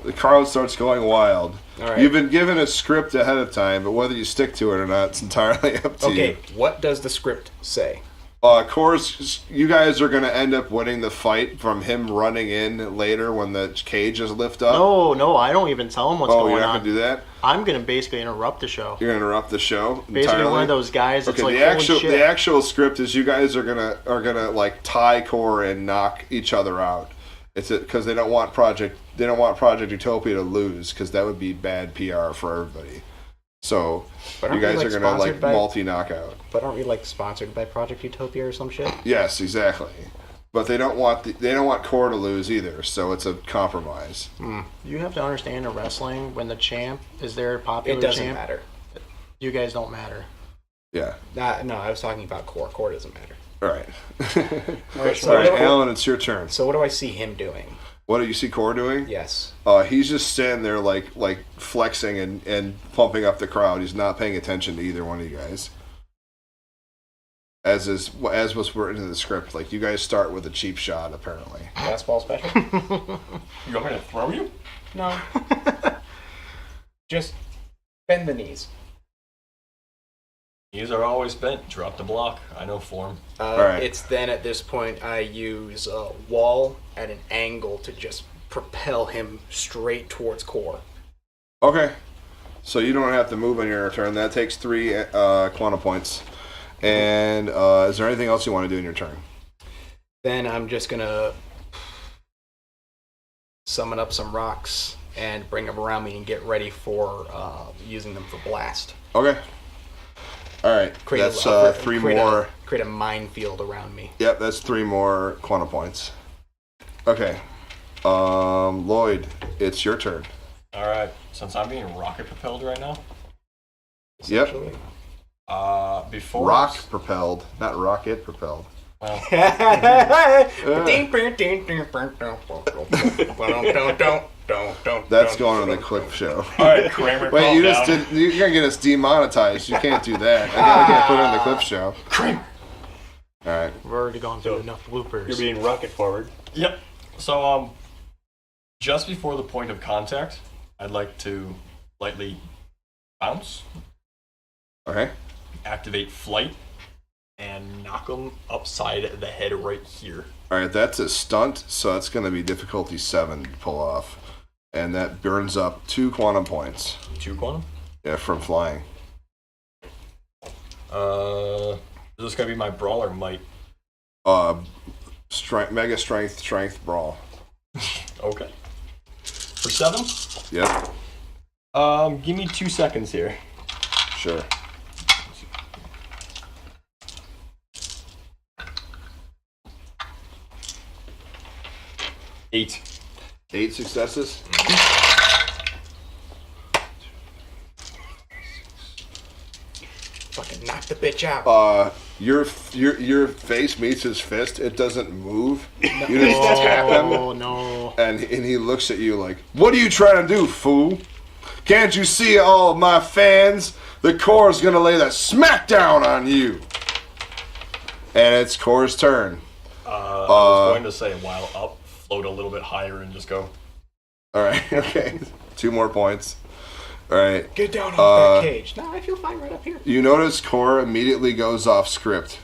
The crowd starts going wild. All right. You've been given a script ahead of time, but whether you stick to it or not, it's entirely up to Okay, you. what does the script say? Course, you guys are going to end up winning the fight from him running in later when the cages lift up. No, I don't even tell him what's Oh, going you're not on. going to do that? I'm gonna basically interrupt the show. You're going to interrupt the show Basically, entirely? one of those guys that's Okay, like, the holy shit. actual script is you guys are gonna like tie Core and knock each other out. It's because they don't want Project Utopia to lose because that would be bad PR for everybody. So But you aren't we, guys like, are gonna like sponsored by- multi-knockout. But aren't we like sponsored by Project Utopia or some shit? Yes, exactly. But they don't want Core to lose either. So it's a compromise. You have to understand in wrestling, when the champ is their popular It doesn't champ, matter. you guys don't matter. Yeah. No, I was talking about Core. Core doesn't matter. All right. All right, All right, Alan, it's your turn. So what do I see him doing? What do you see Core doing? Yes. He's just standing there like flexing and pumping up the crowd. He's not paying attention to either one of you guys. As was written in the script, like you guys start with a cheap shot apparently. Fastball special? You want me to throw you? No. Just bend the knees. Knees are always bent. Drop the block. I know form. Alright. It's then at this point I use a wall at an angle to just propel him straight towards Core. Okay. So you don't have to move on your turn. That takes 3 quantum points. And is there anything else you want to do in your turn? Then I'm just gonna summon up some rocks and bring them around me and get ready for using them for blast. Okay. All right. That's 3 more. Create a minefield around me. Yep, that's 3 more quantum points. Okay. Lloyd, it's your turn. All right. Since I'm being rocket propelled right now, Yep. essentially. before Rock propelled, not rocket propelled. That's going on the clip show. All right, Kramer. Wait, calm you down. just did. You're gonna get us demonetized. You can't do that. I can't put it on the clip show. Kramer. All right. We've already gone through enough bloopers. You're being rocket forward. Yep. So, just before the point of contact, I'd like to lightly bounce, Okay. activate flight, and knock him upside the head right here. All right. That's a stunt, so that's gonna be difficulty 7 to pull off, and that burns up 2 quantum points. 2 quantum. Yeah, from flying. Is this gonna be my brawl or might? Mega strength brawl. Okay. For 7? Yep. Give me 2 seconds here. Sure. Eight. 8 successes. Fucking knock the bitch out. Your face meets his fist. It doesn't move. You just tap him, Oh no. and he looks at you like, "What are you trying to do, fool? Can't you see all my fans? The Core's gonna lay the smackdown on you." And it's Core's turn. I was going to say, while up, float a little bit higher and just go. All right. Okay. 2 more points. All right. Get down off that cage. No, I feel fine right up here. You notice Core immediately goes off script.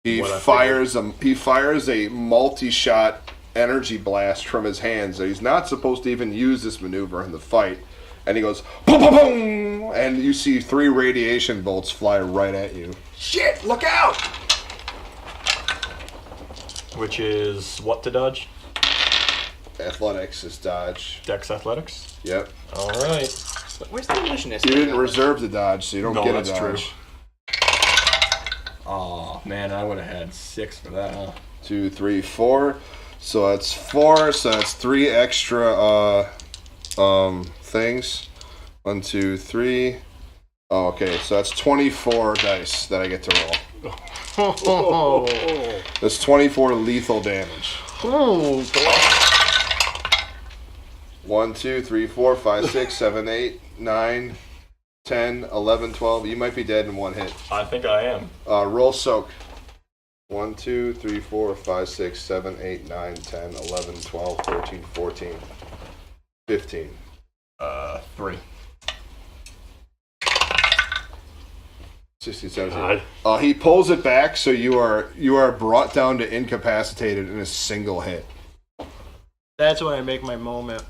He fires a multi-shot energy blast from his hands. He's not supposed to even use this maneuver in the fight. And he goes boom, boom, boom, and you see 3 radiation bolts fly right at you. Shit, look out! Which is what to dodge? Athletics is dodge. Dex athletics. Yep. All right. Where's the illusionist? You didn't reserve the dodge, so you don't No, get a that's dodge. true. Oh man, I would have had 6 for that, huh? 2, 3, 4. So that's 4. So that's 3 extra things. 1, 2, 3. Oh, okay. So that's 24 dice that I get to roll. Oh, That's 24 lethal damage. 1, 2, 3, 4, 5, 6, 7, 8, 9, 10, 11, 12. You might be dead in 1 hit. I think I am. Roll soak. 1, 2, 3, 4, 5, 6, 7, 8, 9, 10, 11, 12, 13, 14, 15. 3. 16, 17. He pulls it back, so you are brought down to incapacitated in a single hit. That's when I make my moment.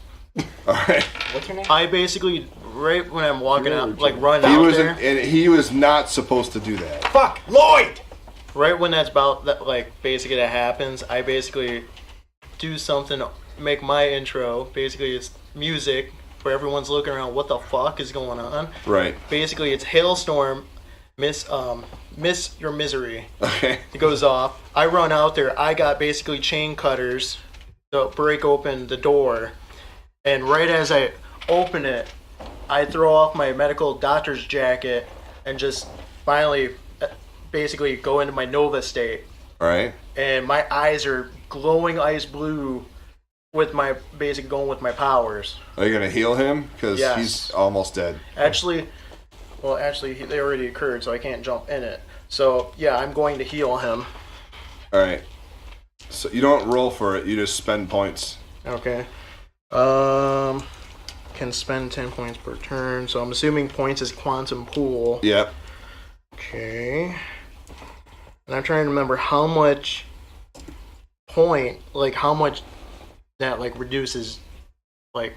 All right. what's her name? I basically, right when I'm walking out, like running He out was there, and he was not supposed to do that. Fuck, Lloyd! right when that's about that, like basically that happens, I basically do something, make my intro. Basically, it's music where everyone's looking around. What the fuck is going on? Right. Basically, it's hailstorm. Miss your misery. Okay. It goes off. I run out there. I got basically chain cutters to break open the door. And right as I open it, I throw off my medical doctor's jacket and just finally basically go into my Nova state. All right. And my eyes are glowing ice blue with my basic going with my powers. Are you gonna heal him? Because Yes. he's almost dead. Actually, they already occurred, so I can't jump in it. So, yeah, I'm going to heal him. All right. So you don't roll for it. You just spend points. Okay. Can spend 10 points per turn. So I'm assuming points is quantum pool. Yep. Okay. And I'm trying to remember how much how much that reduces,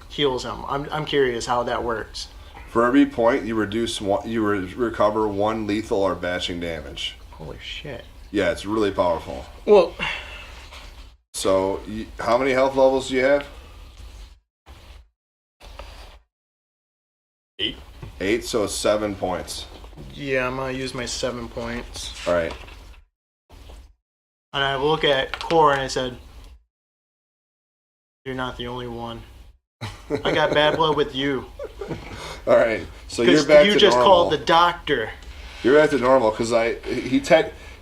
heals him. I'm curious how that works. For every point you reduce one, you recover 1 lethal or bashing damage. Holy shit. Yeah, it's really powerful. Well, So, how many health levels do you have? 8. 8, so it's 7 points. yeah, I'm gonna use my 7 points. All right. And I look at Core and I said, "You're not the only one. I got bad blood with you. All right. So you're Because back you to just normal. called the doctor." You're back to normal because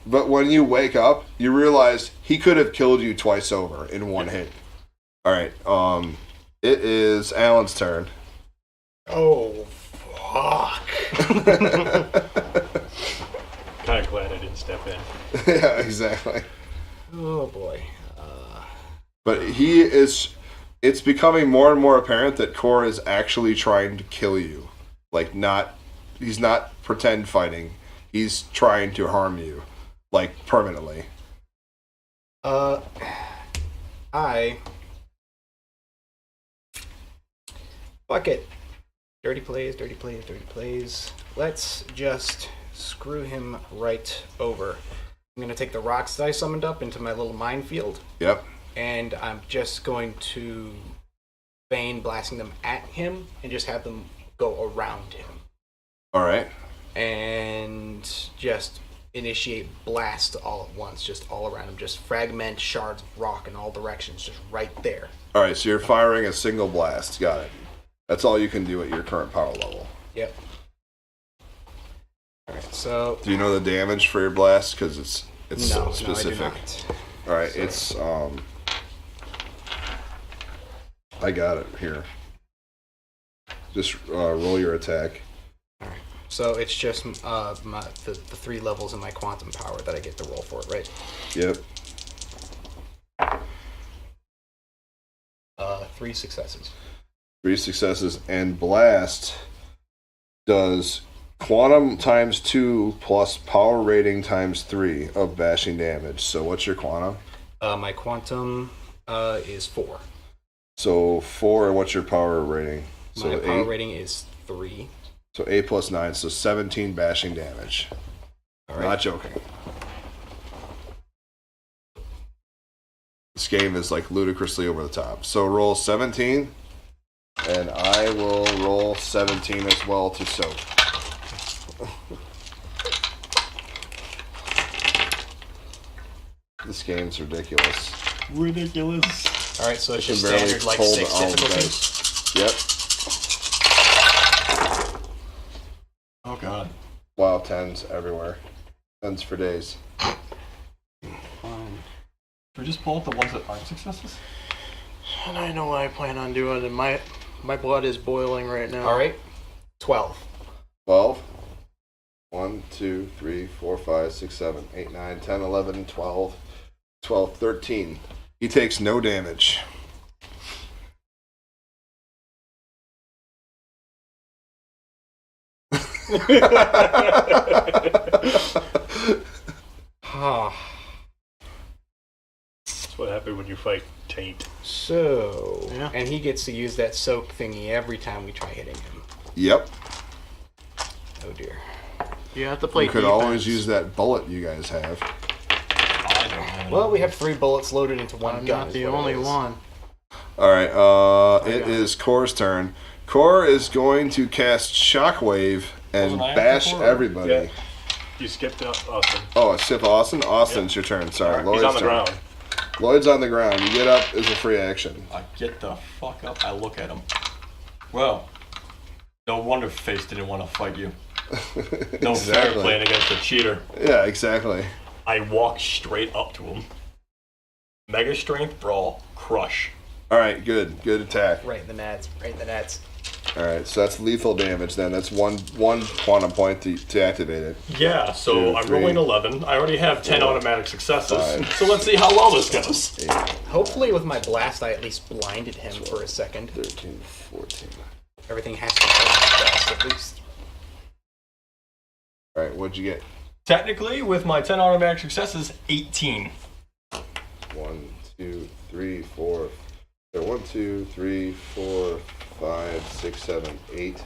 But when you wake up, you realize he could have killed you twice over in one hit. All right. It is Alan's turn. Oh, fuck. Kind of glad I didn't step in. Yeah, exactly. Oh, boy. But it's becoming more and more apparent that Core is actually trying to kill you. Like, he's not pretend fighting. He's trying to harm you. Like, permanently. Fuck it. Dirty plays. Let's just screw him right over. I'm going to take the rocks that I summoned up into my little minefield. Yep. And I'm just going to feign blasting them at him and just have them go around him. All right. And just initiate blast all at once, just all around him. Just fragment shards of rock in all directions, just right there. All right, so you're firing a single blast. Got it. That's all you can do at your current power level. Yep. All right, so... Do you know the damage for your blast? Because it's no, specific. No, I do not. All right, So- it's I got it here. Just roll your attack. So it's just the 3 levels in my quantum power that I get to roll for it, right? Yep. 3 successes. 3 successes, and blast does quantum times 2 plus power rating times 3 of bashing damage. So what's your quantum? My quantum is 4. So 4, and what's your power rating? So My power 8. rating is 3. So 8 plus 9, so 17 bashing damage. All right. Not joking. This game is like ludicrously over the top. So roll 17, and I will roll 17 as well to soak. This game's ridiculous. Ridiculous. All right, so it's just Can barely standard like hold 6 all the difficulty. dice. Yep. Oh god. Wow, 10s everywhere. 10s for days. Fine. Should we just pull out the ones that aren't successes? And I know what I plan on doing, and my blood is boiling right now. All right, 12. 12. 1, 2, 3, 4, 5, 6, 7, 8, 9, 10, 11, 12, 12, 13. He takes no damage. That's what happened when you fight Taint. So, Yeah. and he gets to use that soak thingy every time we try hitting him. Yep. Oh dear. You have to play You could defense. always use that bullet you guys have. I don't have Well, we have 3 bullets loaded into one I'm gun. not is the what it only is. one. Alright, it is Core's turn. Core is going to cast Shockwave and Wasn't I bash active for it? everybody. Yeah. You skipped Austin. Oh, it's Sip Austin? Austin's your turn. Sorry, He's Lloyd's on the turn. ground. Lloyd's on the ground. You get up as a free action. I get the fuck up. I look at him. Well, no wonder Face didn't want to fight you. No fair Exactly. playing against a cheater. Yeah, exactly. I walk straight up to him. Mega Strength Brawl, crush. Alright, good. Good attack. Right in the nets. Right in the nets. Alright, so that's lethal damage then. That's one quantum point to activate it. Yeah, so 2, I'm 3, rolling 11. I already have 10 4, automatic successes. 5. So let's see how well this goes. 8, Hopefully with my blast I at least blinded him for a second. 13, 14. Everything has to be fast at least. Alright, what'd you get? Technically, with my 10 automatic successes, 18. 1, 2, 3, 4. 1, 2, 3, 4, 5, 6, 7, 8,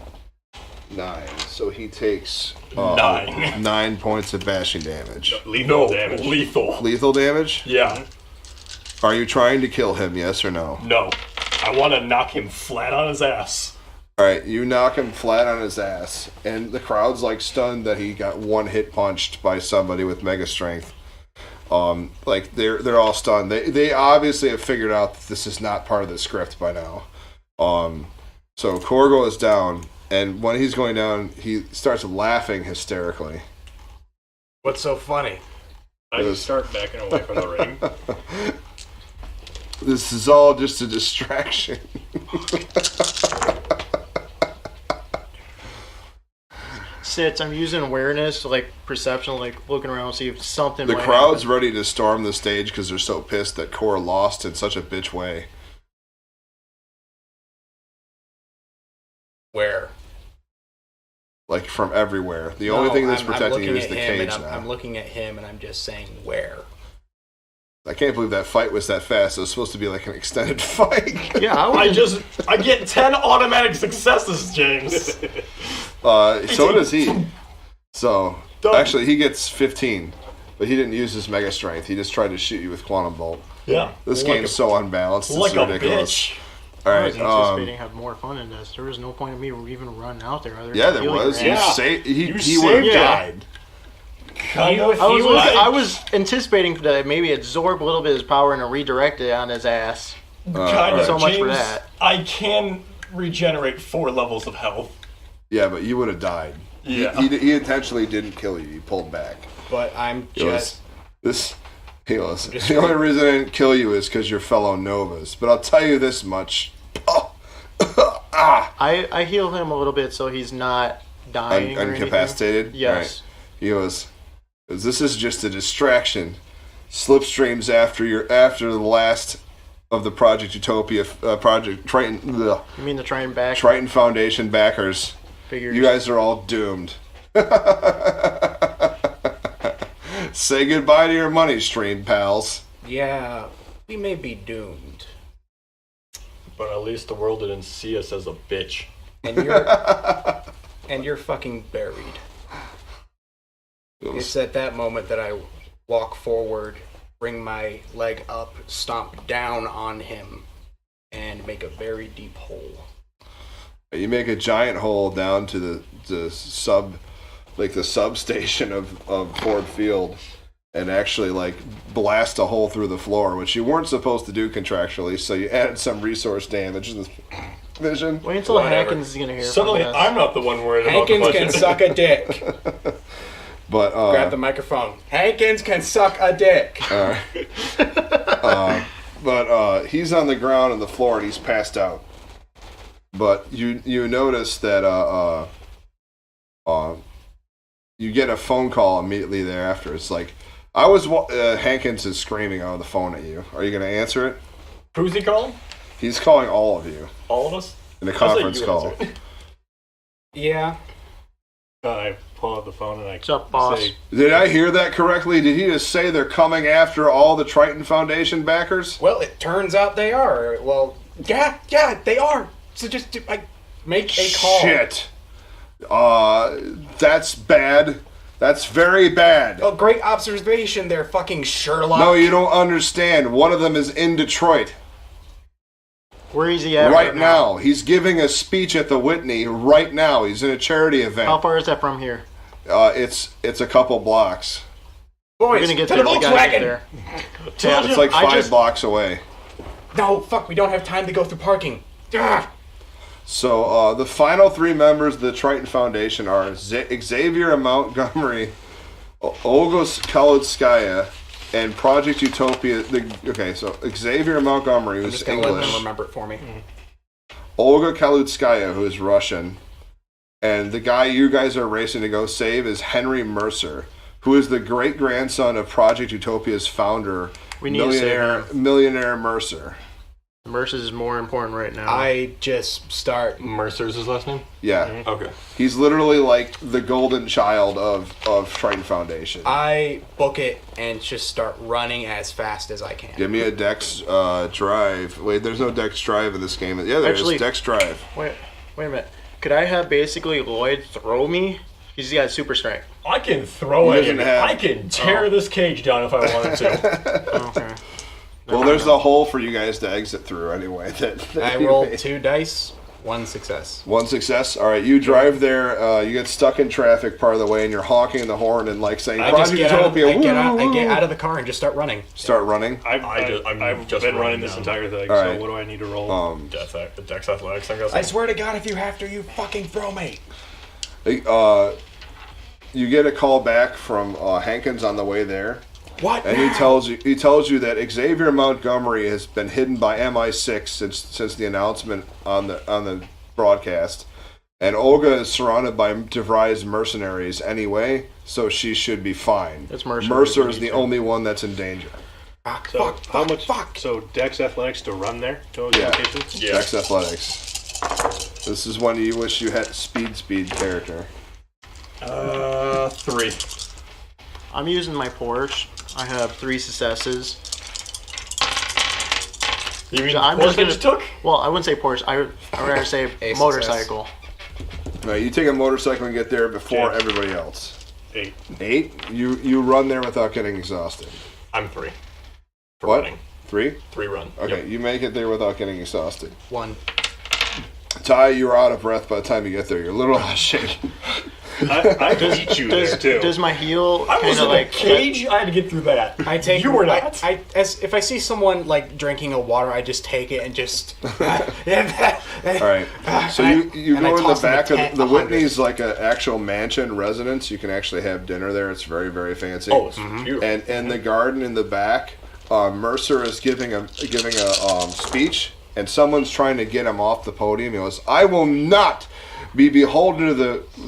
9. So he takes 9. 9 points of bashing damage. Lethal No, damage. lethal. Lethal damage? Yeah, Are you trying to kill him, yes or no? no. I want to knock him flat on his ass. Alright, you knock him flat on his ass, and the crowd's like stunned that he got one hit punched by somebody with mega strength. Like they're all stunned. They obviously have figured out that this is not part of the script by now. So Core goes down, and when he's going down, he starts laughing hysterically. What's so funny? I start backing away from the ring. This is all just a distraction. Sits. I'm using awareness, like perception, like looking around, see if something. The might crowd's happen. ready to storm the stage because they're so pissed that Core lost in such a bitch way. Where? Like from everywhere. The only thing that's protecting you is the cage now. I'm looking at him and I'm just saying where. I can't believe that fight was that fast. It was supposed to be like an extended fight. Yeah, I get 10 automatic successes, James. So does he. So, Done. actually, he gets 15. But he didn't use his Mega Strength. He just tried to shoot you with Quantum Bolt. Yeah. This like game's so unbalanced. It's like a ridiculous. bitch. All I right. was anticipating have more fun in this. There was no point in me even running out there. Other Yeah, than there healing was. your You ass. he would have died. Kind of. I was anticipating to maybe absorb a little bit of his power and redirect it on his ass. Kind of. So much for James, that. I can regenerate 4 levels of health. Yeah, but you would have died. Yeah. He intentionally didn't kill you. He pulled back. But I'm It was- just. The only reason I didn't kill you is because you're fellow Novas. But I'll tell you this much. I heal him a little bit so he's not dying. or anything. Incapacitated? Yes. Right. He goes, this is just a distraction. Slipstreams after the last of the Project Utopia, Project Triton, You mean the Triton back Triton Foundation backers. figures? You guys are all doomed. Say goodbye to your money stream, pals. Yeah, we may be doomed. But at least the world didn't see us as a bitch. And you're fucking buried. It's at that moment that I walk forward, bring my leg up, stomp down on him, and make a very deep hole. You make a giant hole down to the substation of Ford Field, and actually like blast a hole through the floor, which you weren't supposed to do contractually. So you added some resource damage in the vision. Wait until Whatever. Hankins is gonna hear. Suddenly, from this. I'm not the one worried about the Hankins budget. can suck a dick. But Grab the microphone. Hankins can suck a dick. but he's on the ground on the floor and he's passed out. But you notice that you get a phone call immediately thereafter. It's like Hankins is screaming on the phone at you. Are you going to answer it? Who's he calling? He's calling all of you All of us? in a I say conference you call. answer it. Yeah. I pull out the phone and I What's up, boss? say, Did I hear that correctly? Did he just say they're coming after all the Triton Foundation backers? Well, it turns out they are. Well, yeah, they are. So just make a call. Shit. That's bad. That's very bad. Oh, great observation there, fucking Sherlock. No, you don't understand. One of them is in Detroit Where is he at right now. He's giving a speech at the Whitney right now. He's in a charity event. How far is that from here? It's a couple blocks. We're Boys, gonna get to there. the We gotta get Volkswagen. there. It's like I 5 just- blocks away. No, fuck, we don't have time to go through parking. Ah. So the final 3 members of the Triton Foundation are Xavier Montgomery, Olga Kalutskaya, and Project Utopia. So Xavier Montgomery, I'm who's just gonna let them English, remember it for me. Olga Kalutskaya, who is Russian, and the guy you guys are racing to go save is Henry Mercer, who is the great-grandson of Project Utopia's founder, We need to save millionaire Mercer. Mercer's is more important right now. I just start. Mercer's his last name? Yeah. Okay. He's literally like the golden child of Triton Foundation. I book it and just start running as fast as I can. Give me a Dex drive. Wait, there's no Dex drive in this game. Yeah, there's Actually- Dex drive. Wait a minute. Could I have basically Lloyd throw me? He's got super strength. I can throw He it. doesn't have- I can tear this cage down if I wanted to. Okay. Well, there's a hole for you guys to exit through anyway. I rolled 2 dice, 1 success. 1 success. All right, you drive there. You get stuck in traffic part of the way, and you're honking the horn and like saying I just Project get out, Utopia. I get woo!" out of the car and just start running. Start running. I'm I've just been running running this down. entire thing, All so right. what do I need to roll? Dex Athletics, I guess. I swear to God, if you have to, you fucking throw me. You get a call back from Hankins on the way there. What? And he tells you that Xavier Montgomery has been hidden by MI6 since the announcement on the broadcast, and Olga is surrounded by DeVry's mercenaries anyway, so she should be fine. It's Mercer. Mercer is the only one that's in danger. So So Dex Athletics to run there to those locations? Yeah. Dex Athletics. This is when you wish you had speed character. 3. I'm using my Porsche. I have 3 successes. You mean So I'm Porsche just that gonna- you took? Well, I wouldn't say Porsche. I would rather say A motorcycle. No, you take a motorcycle and get there before Okay. everybody else. 8. 8. You run there without getting exhausted. I'm 3. For What? running. 3? 3 run. Okay, Yep. you make it there without getting exhausted. 1. Ty, you're out of breath by the time you get there. You're a little out of shape. I beat you there, too. Does my heel I was kind of in like a cage. I had to get through that. I take. You were not. If I see someone like drinking a water, I just take it and just. All right. So you and I go in the toss them a back of tent the 100. Whitney's, like an actual mansion residence. You can actually have dinner there. It's very, very fancy. Oh, it's beautiful. And in the garden in the back, Mercer is giving a speech, and someone's trying to get him off the podium. He goes, "I will not be beholden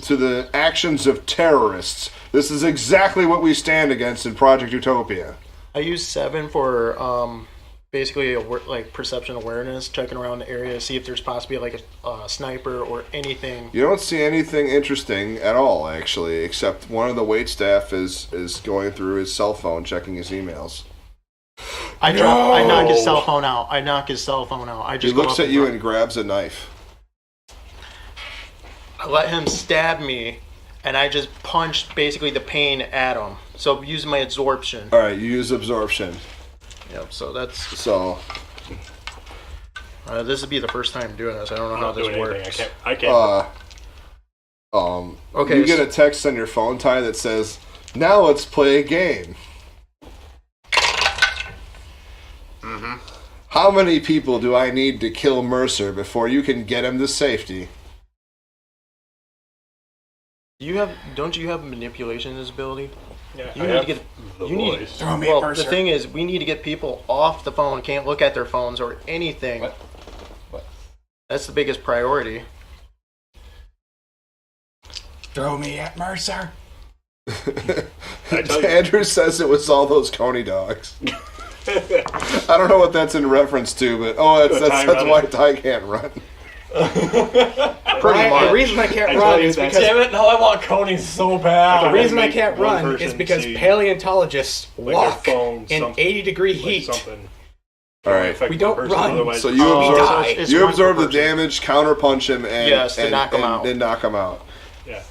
to the actions of terrorists. This is exactly what we stand against in Project Utopia." I use 7 for basically like perception awareness, checking around the area, see if there's possibly like a sniper or anything. You don't see anything interesting at all, actually, except one of the wait staff is going through his cell phone, checking his emails. I knock his cell phone out. I He just go looks up at and you run. and grabs a knife. I let him stab me, and I just punched basically the pain at him. So using my absorption. All right, you use absorption. Yep. So that's So this would be the first time doing this. I don't know I'm how not this doing anything. works. I can't. Okay, you get a text on your phone, Ty, that says, "Now let's play a game." Mm-hmm. How many people do I need to kill Mercer before you can get him to safety? Don't you have manipulation ability? Yeah, You I need have to get. the You need. voice. Throw me Well, a Mercer. the thing is, we need to get people off the phone. Can't look at their phones or anything. What? That's the biggest priority. Throw me at Mercer. I tell you. Andrew says it was all those Coney dogs. I don't know what that's in reference to, but that's why Ty can't run. Pretty much. The reason I can't I tell run you is that's- because Damn it! Now I want Coney's so bad. the reason I make can't one run is person because see, paleontologists like, walk their phone, in something, 80-degree like heat. something. All right. Affect We one don't person, run. otherwise- So you Oh, absorb, die. It's you one per absorb the person. damage, counter punch him, and Yes, to knock him out. and knock him out. Yeah.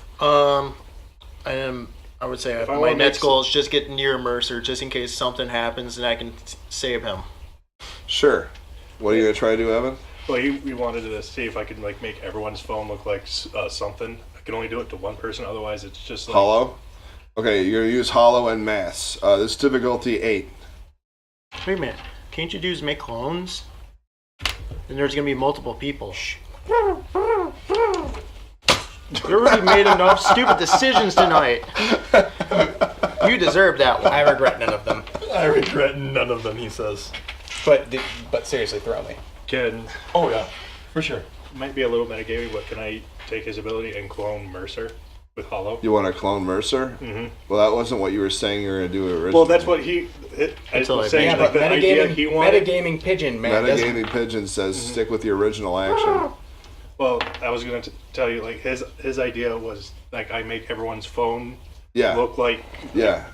I would say If I my wanna next make goal is just get near Mercer, just in case something happens and I can save him. Sure. What are you gonna try to do, Evan? Well, we wanted to see if I could like make everyone's phone look like something. I can only do it to one person, otherwise it's just like Hollow. Okay, you're gonna use hollow and mass. This is difficulty 8. Wait a minute. Can't you do is make clones? And there's gonna be multiple people. You already made enough stupid decisions tonight. You deserve that one. I regret none of them. I regret none of them. He says. But seriously, throw me. Can Oh yeah, for sure. might be a little metagaming, but can I take his ability and clone Mercer with Hollow? You want to clone Mercer? Mm-hmm. Well, that wasn't what you were saying you were gonna do originally. Well, that's what I Until was I saying. beat Like the idea he wanted. metagaming pigeon man doesn't. Metagaming Pigeon says stick with the original action. Well, I was going to tell you, like his idea was like I make everyone's phone Yeah, look like yeah,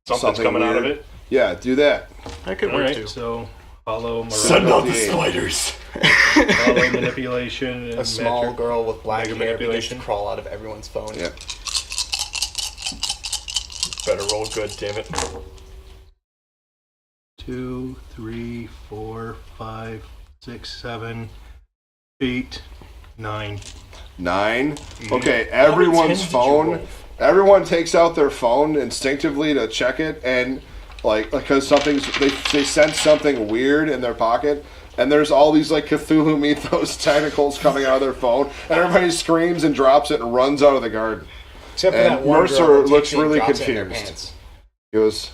something's Something coming out of weird. it. Yeah. Do that. That could All work right, too. so Hollow, Send out the Yeah. spiders. Hollow manipulation, and A small magic. girl with black Mega hair begins to manipulation. crawl out of everyone's phone. Yeah. Better roll good, damn it. 2, 3, 4, 5, 6, 7, 8, 9. 9. Mm-hmm. Okay, How many everyone's 10s did you phone. roll? Everyone takes out their phone instinctively to check it, and because they sense something weird in their pocket, and there's all these like Cthulhu Mythos tentacles coming out of their phone, and everybody screams and drops it and runs out of the garden. Except for And that one Mercer girl who looks takes it and really drops it in her confused. pants. He goes,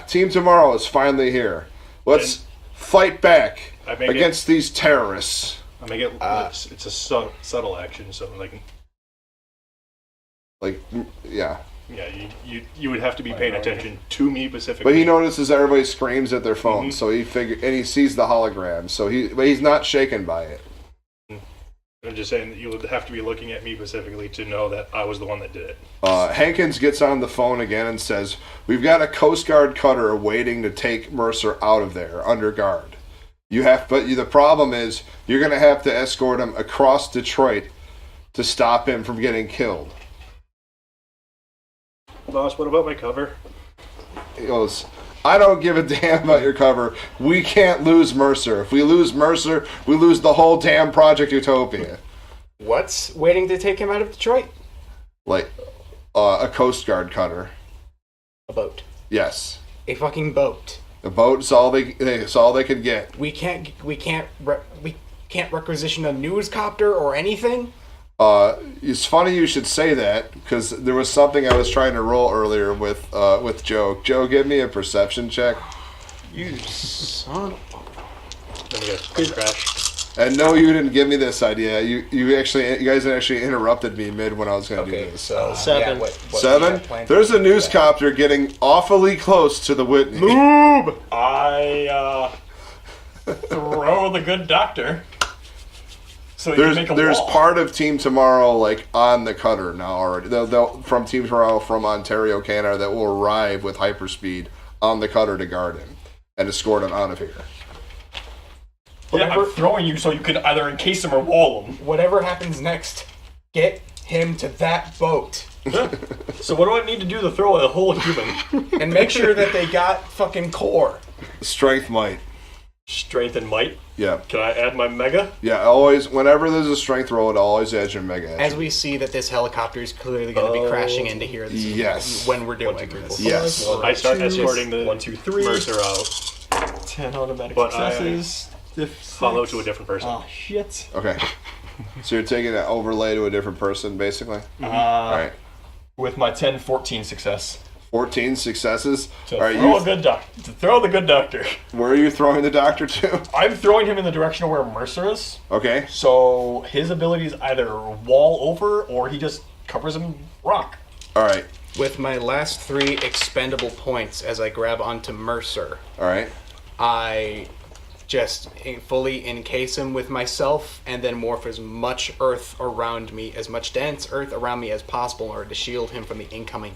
Team Tomorrow is finally here. Let's fight back against these terrorists. I make it. It's a subtle action, so yeah. Yeah, you would have to be paying attention to me specifically. But he notices everybody screams at their phones, so he sees the hologram. So he's not shaken by it. I'm just saying that you would have to be looking at me specifically to know that I was the one that did it. Hankins gets on the phone again and says, "We've got a Coast Guard cutter waiting to take Mercer out of there under guard. The problem is you're going to have to escort him across Detroit to stop him from getting killed." Boss, what about my cover? He goes, "I don't give a damn about your cover. We can't lose Mercer. If we lose Mercer, we lose the whole damn Project Utopia." What's waiting to take him out of Detroit? Like, a Coast Guard cutter. A boat. Yes. A fucking boat. The boat's all they could get. We can't requisition a newscopter or anything? It's funny you should say that, because there was something I was trying to roll earlier with Joe. Joe, give me a perception check. You son of Let me get a crash. And no, you didn't give me this idea. You guys actually interrupted me mid when I was going to do this. So 7. what 7? There's a newscopter getting awfully close to the Whitney. Move! I throw the good doctor. So you can make a there's wall. part of Team Tomorrow on the cutter now already. They'll from Team Tomorrow from Ontario, Canada, that will arrive with hyperspeed on the cutter to guard him and escort him out of here. Yeah, I'm throwing you so you can either encase him or wall him. Whatever happens next, get him to that boat. So what do I need to do to throw a whole human? And make sure that they got fucking core. Strength might. Strength and might. Yeah. Can I add my mega? Yeah, always. Whenever there's a strength roll, it always adds your mega. As we see that this helicopter is clearly going to be crashing into here Yes. when we're doing 1, 2, 3, 4, this. 5. Yes. I start escorting the 1, 2, 3. Mercer out. 10 automatic But successes. Hollow to a different person. Oh, shit. Okay. So you're taking an overlay to a different person, basically? All right. With my 10, 14 success. 14 successes. To All right, throw the good doctor. where are you throwing the doctor to? I'm throwing him in the direction of where Mercer is. Okay. So his abilities either wall over or he just covers him rock. All right. With my last 3 expendable points as I grab onto Mercer, All right. I just fully encase him with myself and then morph as much earth around me, as much dense earth around me as possible in order to shield him from the incoming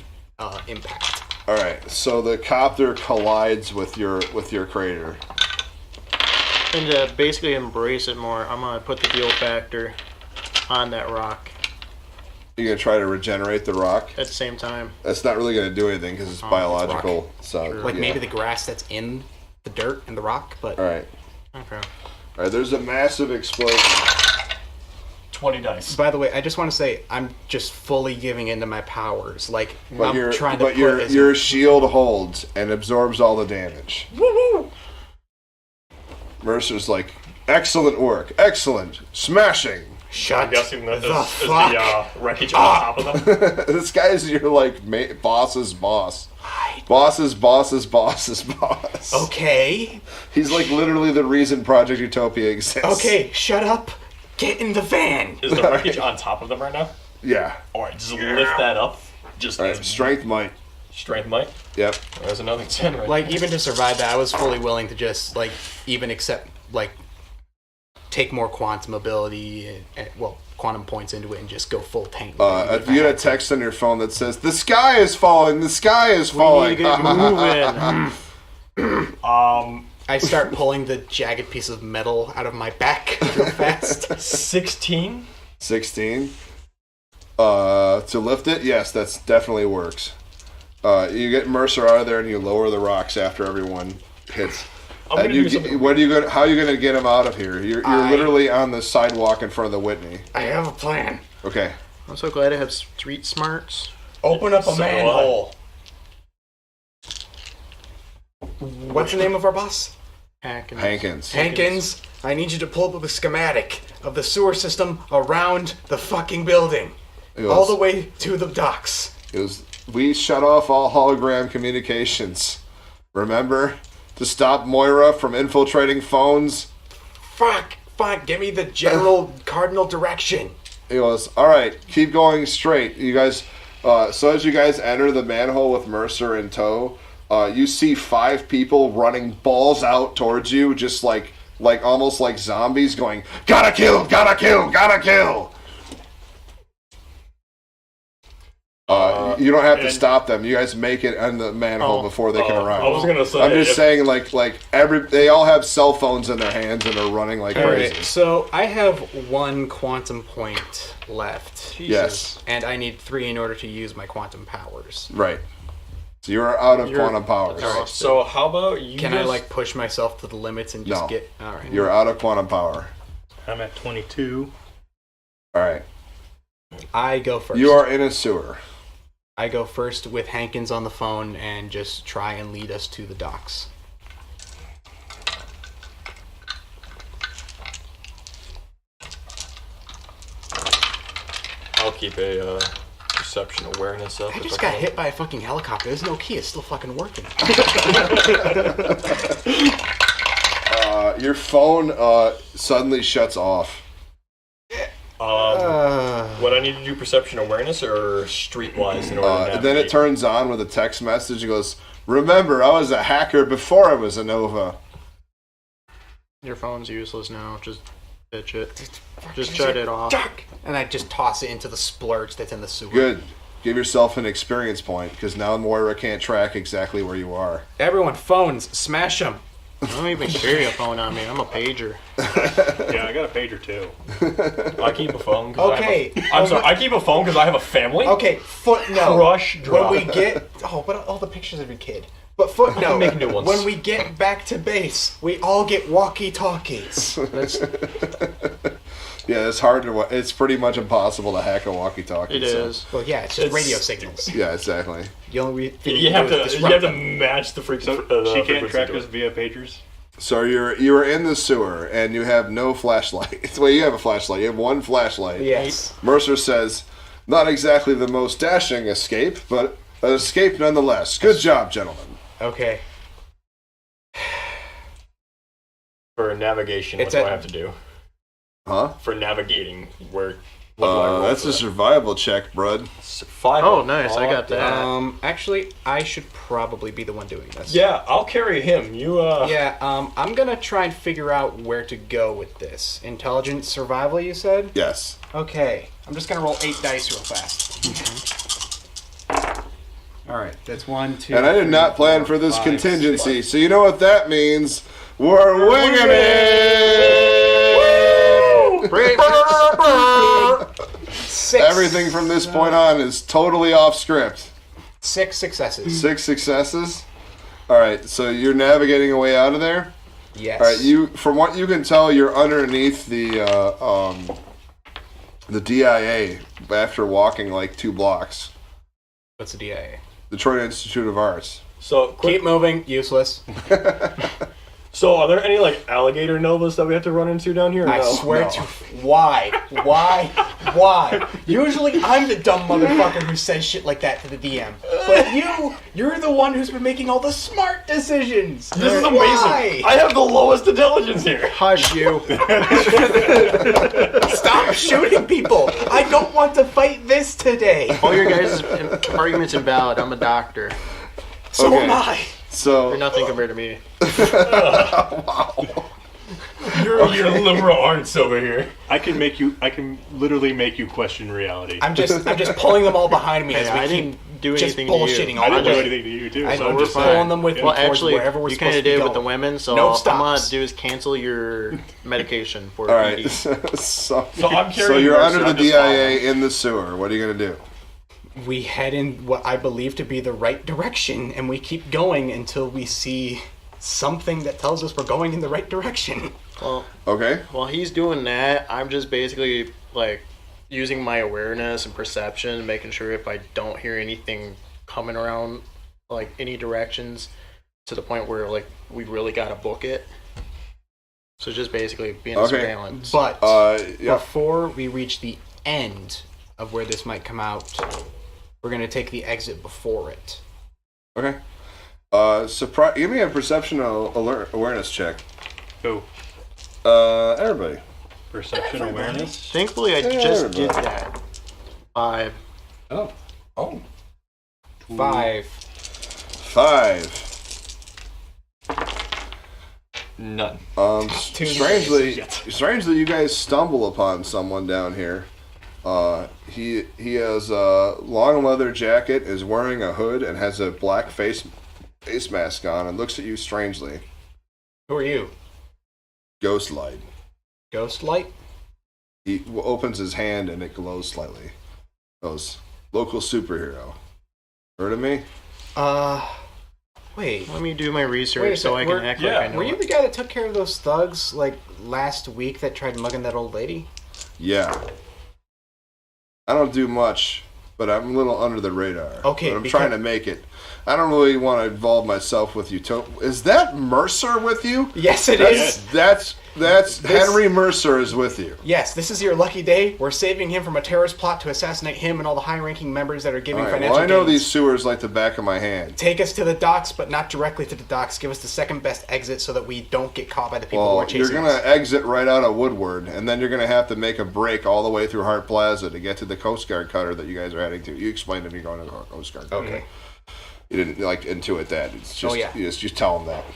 impact. All right. So the copter collides with your crater. And to basically embrace it more, I'm going to put the deal factor on that rock You're going to try to regenerate the rock? at the same time. That's not really going to do anything because it's biological. So Like yeah. maybe the grass that's in the dirt and the rock, but All right. Okay. All right. There's a massive explosion. 20 dice. by the way, I just want to say I'm just fully giving into my powers. Like But I'm trying to put your shield holds and absorbs all the damage. Woo-hoo! Mercer's like, excellent work, excellent, smashing. Shut I'm guessing that the is fuck the wreckage on top of them. This guy's your boss's boss. Boss's boss's boss's boss. Okay. He's like literally the reason Project Utopia exists. Okay, shut up. Get in the van. Is the wreckage on top of them right now? Yeah. Alright, just lift that up. Just All right. Strength might. strength might. Yep. There's another 10 right Like even to survive that, I was fully willing to just even accept take more quantum ability and quantum points into it and just go full tank. If you get a text on your phone that says the sky is falling, the sky is falling. We need to get moving. I start pulling the jagged piece of metal out of my back real fast. 16. 16. To lift it, yes, that definitely works. You get Mercer out of there and you lower the rocks after everyone hits. I'm gonna do something. How are you gonna get him out of here? You're literally on the sidewalk in front of the Whitney. I have a plan. Okay. I'm so glad I have street smarts. Open up a So do I. manhole. What's the name of our boss? Hankins. Hankins, I need you to pull up a schematic of the sewer system around the fucking building. It was- All the way to the docks. It was we shut off all hologram communications. Remember? To stop Moira from infiltrating phones. Fuck! Fine, give me the general cardinal direction. He goes, alright, keep going straight. You guys, so as you guys enter the manhole with Mercer in tow, you see 5 people running balls out towards you, just like almost like zombies going, gotta kill, gotta kill, gotta kill! You don't have to stop them. You guys make it in the manhole before they can arrive. I was gonna say. I'm just saying, they all have cell phones in their hands and are running like crazy. Alright, so I have 1 quantum point left. Yes. And I need 3 in order to use my quantum powers. Right. So you're out of quantum powers. Alright, so how about you? Can I push myself to the limits and just get? All right. You're out of quantum power. I'm at 22. All right. I go first. You are in a sewer. I go first with Hankins on the phone and just try and lead us to the docks. I'll keep a perception awareness up. I just got hit by a fucking helicopter. There's no key. It's still fucking working. Your phone suddenly shuts off. Would I need to do perception awareness or streetwise in order to navigate? Then it turns on with a text message. It goes, remember, I was a hacker before I was a Nova. Your phone's useless now. Just ditch it. Just shut it off. And I just toss it into the splurge that's in the sewer. Good. Give yourself an experience point, because now Moira can't track exactly where you are. Everyone, phones, smash them. I don't even carry a phone on me. I'm a pager. Yeah, I got a pager too. I keep a phone. Okay. I'm sorry. I keep a phone because I have a family. Okay, footnote. Crush drop. When we get... Oh, but all the pictures of your kid. But footnote. Make new ones. When we get back to base, we all get walkie-talkies. Yeah, it's hard to... It's pretty much impossible to hack a walkie-talkie. It is. Well, yeah, it's just radio signals. Yeah, exactly. The only thing You have do to. is You disrupt have to them. match the frequency. So she can't frequency track to us it. via pagers? So you are in the sewer, and you have no flashlight. Well, you have a flashlight. You have 1 flashlight. Yes. Mercer says, not exactly the most dashing escape, but an escape nonetheless. Good job, gentlemen. Okay. For navigation, what It's do a- I have to do? Huh? For navigating, what do I roll That's for a that? survival check, bud. 5. Oh, nice, I got that. Actually, I should probably be the one doing this. Yeah, I'll carry him. You. Yeah, I'm gonna try and figure out where to go with this. Intelligence survival, you said? Yes. Okay, I'm just gonna roll 8 dice real fast. Alright, that's 1, 2. And I did not plan for this 5, contingency, so you know what that means. We're winging it! 6. Everything from this point on is totally off script. 6 successes. 6 successes. Alright, so you're navigating a way out of there? Yes. Alright, you from what you can tell, you're underneath the DIA after walking like 2 blocks. What's the DIA? Detroit Institute of Arts. So Keep moving. Useless. So are there any alligator novas that we have to run into down here? Or I no? swear to... Why? Why? Usually I'm the dumb motherfucker who says shit like that to the DM. But you're the one who's been making all the smart decisions. This is Why? amazing. I have the lowest intelligence here. Hush you. Stop shooting people. I don't want to fight this today. All your guys' arguments invalid. I'm a doctor. So Okay. am I. So You're nothing compared to me. You're liberal arts over here. I can literally make you question reality. I'm just pulling them all behind me as we I keep didn't do just anything to you. bullshitting I all didn't the do way. anything to you too. I So know I'm we're just saying. pulling them with me Well, towards actually, wherever we're you supposed kind to of did go. with the women, so No all I'm stops. gonna do is cancel your medication for alright. ED. so I'm so carrying you're Mercer, under the I'm just DIA in the sewer. What are you gonna do? We head in what I believe to be the right direction, and we keep going until we see something that tells us we're going in the right direction. Well, Okay. while he's doing that, I'm just basically using my awareness and perception, making sure if I don't hear anything coming around any directions, to the point where we really gotta book it. So just basically being Okay. surveillance. But Yeah. before we reach the end of where this might come out, We're going to take the exit before it. Okay. Give me a perception awareness check. Who? Everybody. Perception awareness. Thankfully, I just did that. 5. Oh. 5. 5. None. Strangely, you guys stumble upon someone down here. He has a long leather jacket, is wearing a hood, and has a black face mask on, and looks at you strangely. Who are you? Ghost light. Ghost light? He opens his hand and it glows slightly. Goes, local superhero. Heard of me? Wait. Let me do my Wait a research so I sec, can act like I know. Were you the guy that took care of those thugs, like, last week that tried mugging that old lady? Yeah. I don't do much, but I'm a little under the radar. Okay, But I'm trying to make it. I don't really want to involve myself with you. Is that Mercer with you? Yes, it is. That's Henry Mercer is with you. Yes, this is your lucky day. We're saving him from a terrorist plot to assassinate him and all the high-ranking members that are giving All right, financial well, I know gains. these sewers like the back of my hand. Take us to the docks, but not directly to the docks. Give us the second best exit so that we don't get caught by the people who are Well, chasing you're going us. to exit right out of Woodward, and then you're going to have to make a break all the way through Hart Plaza to get to the Coast Guard cutter that you guys are heading to. You explained to me going to the Coast Guard cutter. Okay. You didn't intuit that. It's just, yeah. you just tell them that. I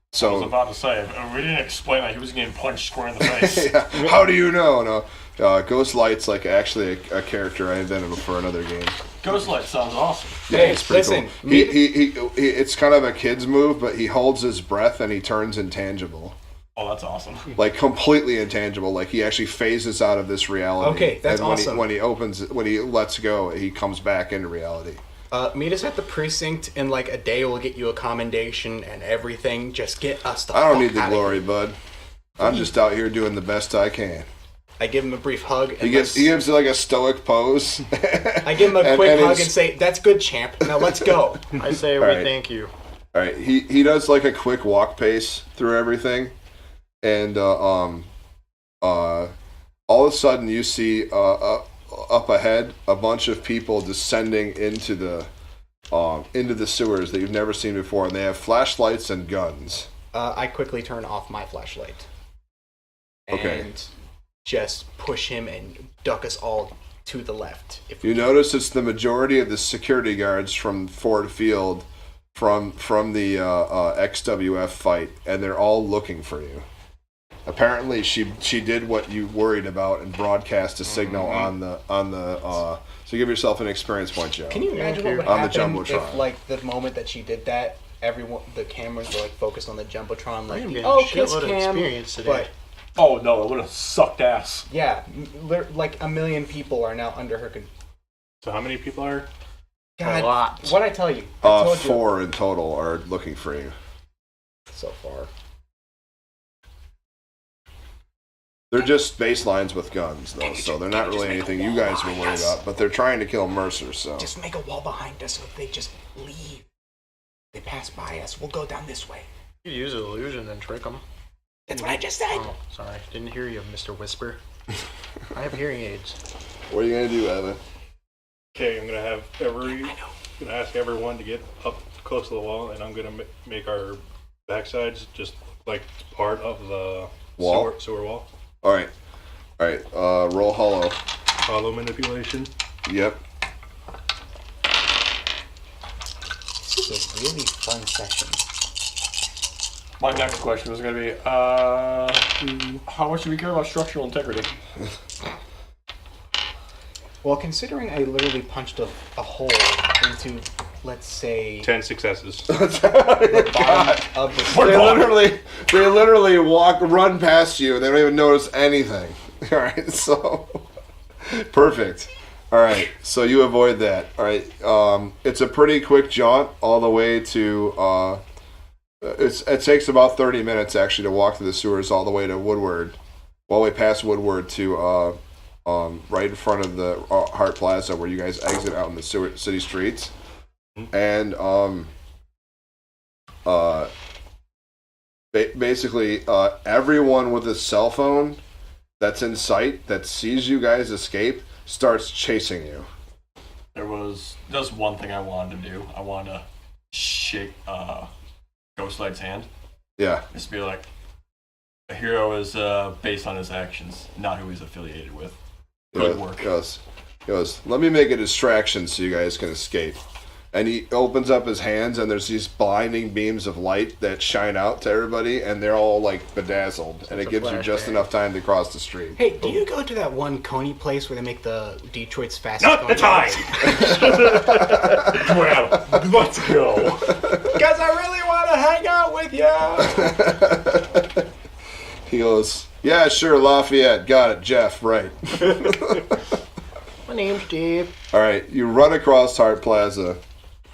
was So, about to say, we didn't explain that he was getting punched square in the face. yeah. How do you know? No, Ghost Light's like actually a character I invented for another game. Ghostlight sounds awesome. Yeah, Hey, it's pretty listen, cool. He it's kind of a kid's move, but he holds his breath and he turns intangible. Oh, that's awesome. Like completely intangible. Like he actually phases out of this reality. Okay, that's and awesome. When he lets go, he comes back into reality. Meet us at the precinct in like a day. We'll get you a commendation and everything. Just get us the I don't fuck need the outta glory, here. bud. I'm just out here doing the best I can. I give him a brief hug. And He gives like a stoic pose. I give him a quick hug it's- and say, "That's good, champ. Now let's go." I say All we right. thank you. All right, he does like a quick walk pace through everything, and all of a sudden you see up ahead a bunch of people descending into the sewers that you've never seen before, and they have flashlights and guns. I quickly turn off my flashlight. And Okay. just push him and duck us all to the left. If we You notice it's the majority of the security guards from Ford Field, from the XWF fight, and they're all looking for you. Apparently, she did what you worried about and broadcast a signal on the. So give yourself an experience point, Joe. Can you imagine what would On the happen Jumbotron. if, like, the moment that she did that, the cameras were like focused on the jumbotron, like, I'm getting oh, a kiss shitload of cam. experience today. But Oh, no, it would have sucked ass. yeah, like 1 million people are now under her. So how many people are? God, A lot. what I tell you? I told you 4 in total are looking for you. so far. They're just baselines with guns, though, so they're not really anything you guys were worried about. But they're trying to kill Mercer, so. Just make a wall behind us so if they just leave. They pass by us. We'll go down this way. You use an illusion and trick them. That's what I just said. Oh, sorry. Didn't hear you, Mr. Whisper. I have hearing aids. What are you gonna do, Evan? Okay, I'm gonna ask everyone to get up close to the wall, and I'm gonna make our backsides just like part of the Wall? sewer wall. All right. Roll hollow. Hollow manipulation. Yep. This is a really fun session. My next question was going to be, how much do we care about structural integrity? Well, considering I literally punched a hole into, let's say, 10 successes. the bottom of the They literally run past you. They don't even notice anything. All right, so perfect. All right, so you avoid that. All right, it's a pretty quick jaunt all the way to. It takes about 30 minutes actually to walk through the sewers all the way to Woodward, all the way past Woodward to right in front of the Hart Plaza where you guys exit out in the city streets, and basically everyone with a cell phone that's in sight that sees you guys escape starts chasing you. there was just one thing I wanted to do. I wanted to shake Ghostlight's hand. Yeah. Just to be like, a hero is based on his actions, not who he's affiliated with. Good work. Goes, let me make a distraction so you guys can escape. And he opens up his hands, and there's these blinding beams of light that shine out to everybody, and they're all like bedazzled, and it gives you just enough time to cross the street. Hey, do you go to that one Coney place where they make the Detroit's fastest? Not the time! Well, let's go. Because I really want to hang out with you. He goes, yeah, sure, Lafayette, got it, Jeff, right. My name's Dave. All right, you run across Hart Plaza.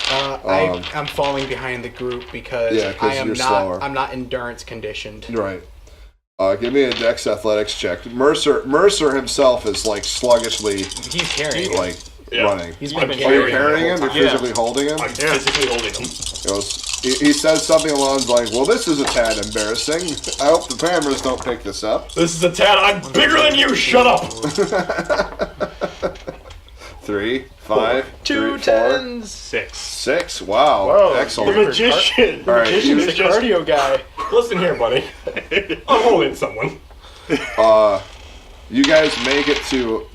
I'm falling behind the group because you're slower. I'm not endurance conditioned. Right. Give me a Dex Athletics check. Mercer himself is like sluggishly, He's carrying it. like running. He's been Are you carrying carrying him? You're physically holding him. I'm physically holding him. He says something along the lines like, "Well, this is a tad embarrassing. I hope the cameras don't pick this up." This is a tad. I'm bigger than you. Shut up. 3, 5, 2 3, 4, tens. 6. Wow, Whoa, excellent. The magician. All right, Magician's you- the cardio guy. Listen here, buddy. I'm holding someone. You guys make it to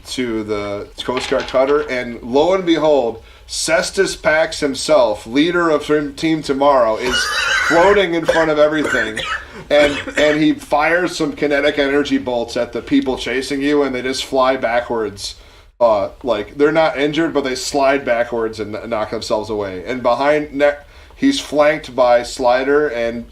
the Coast Guard cutter, and lo and behold, Cestus Pax himself, leader of Team Tomorrow, is floating in front of everything, and he fires some kinetic energy bolts at the people chasing you, and they just fly backwards. Like they're not injured, but they slide backwards and knock themselves away. And behind he's flanked by Slider and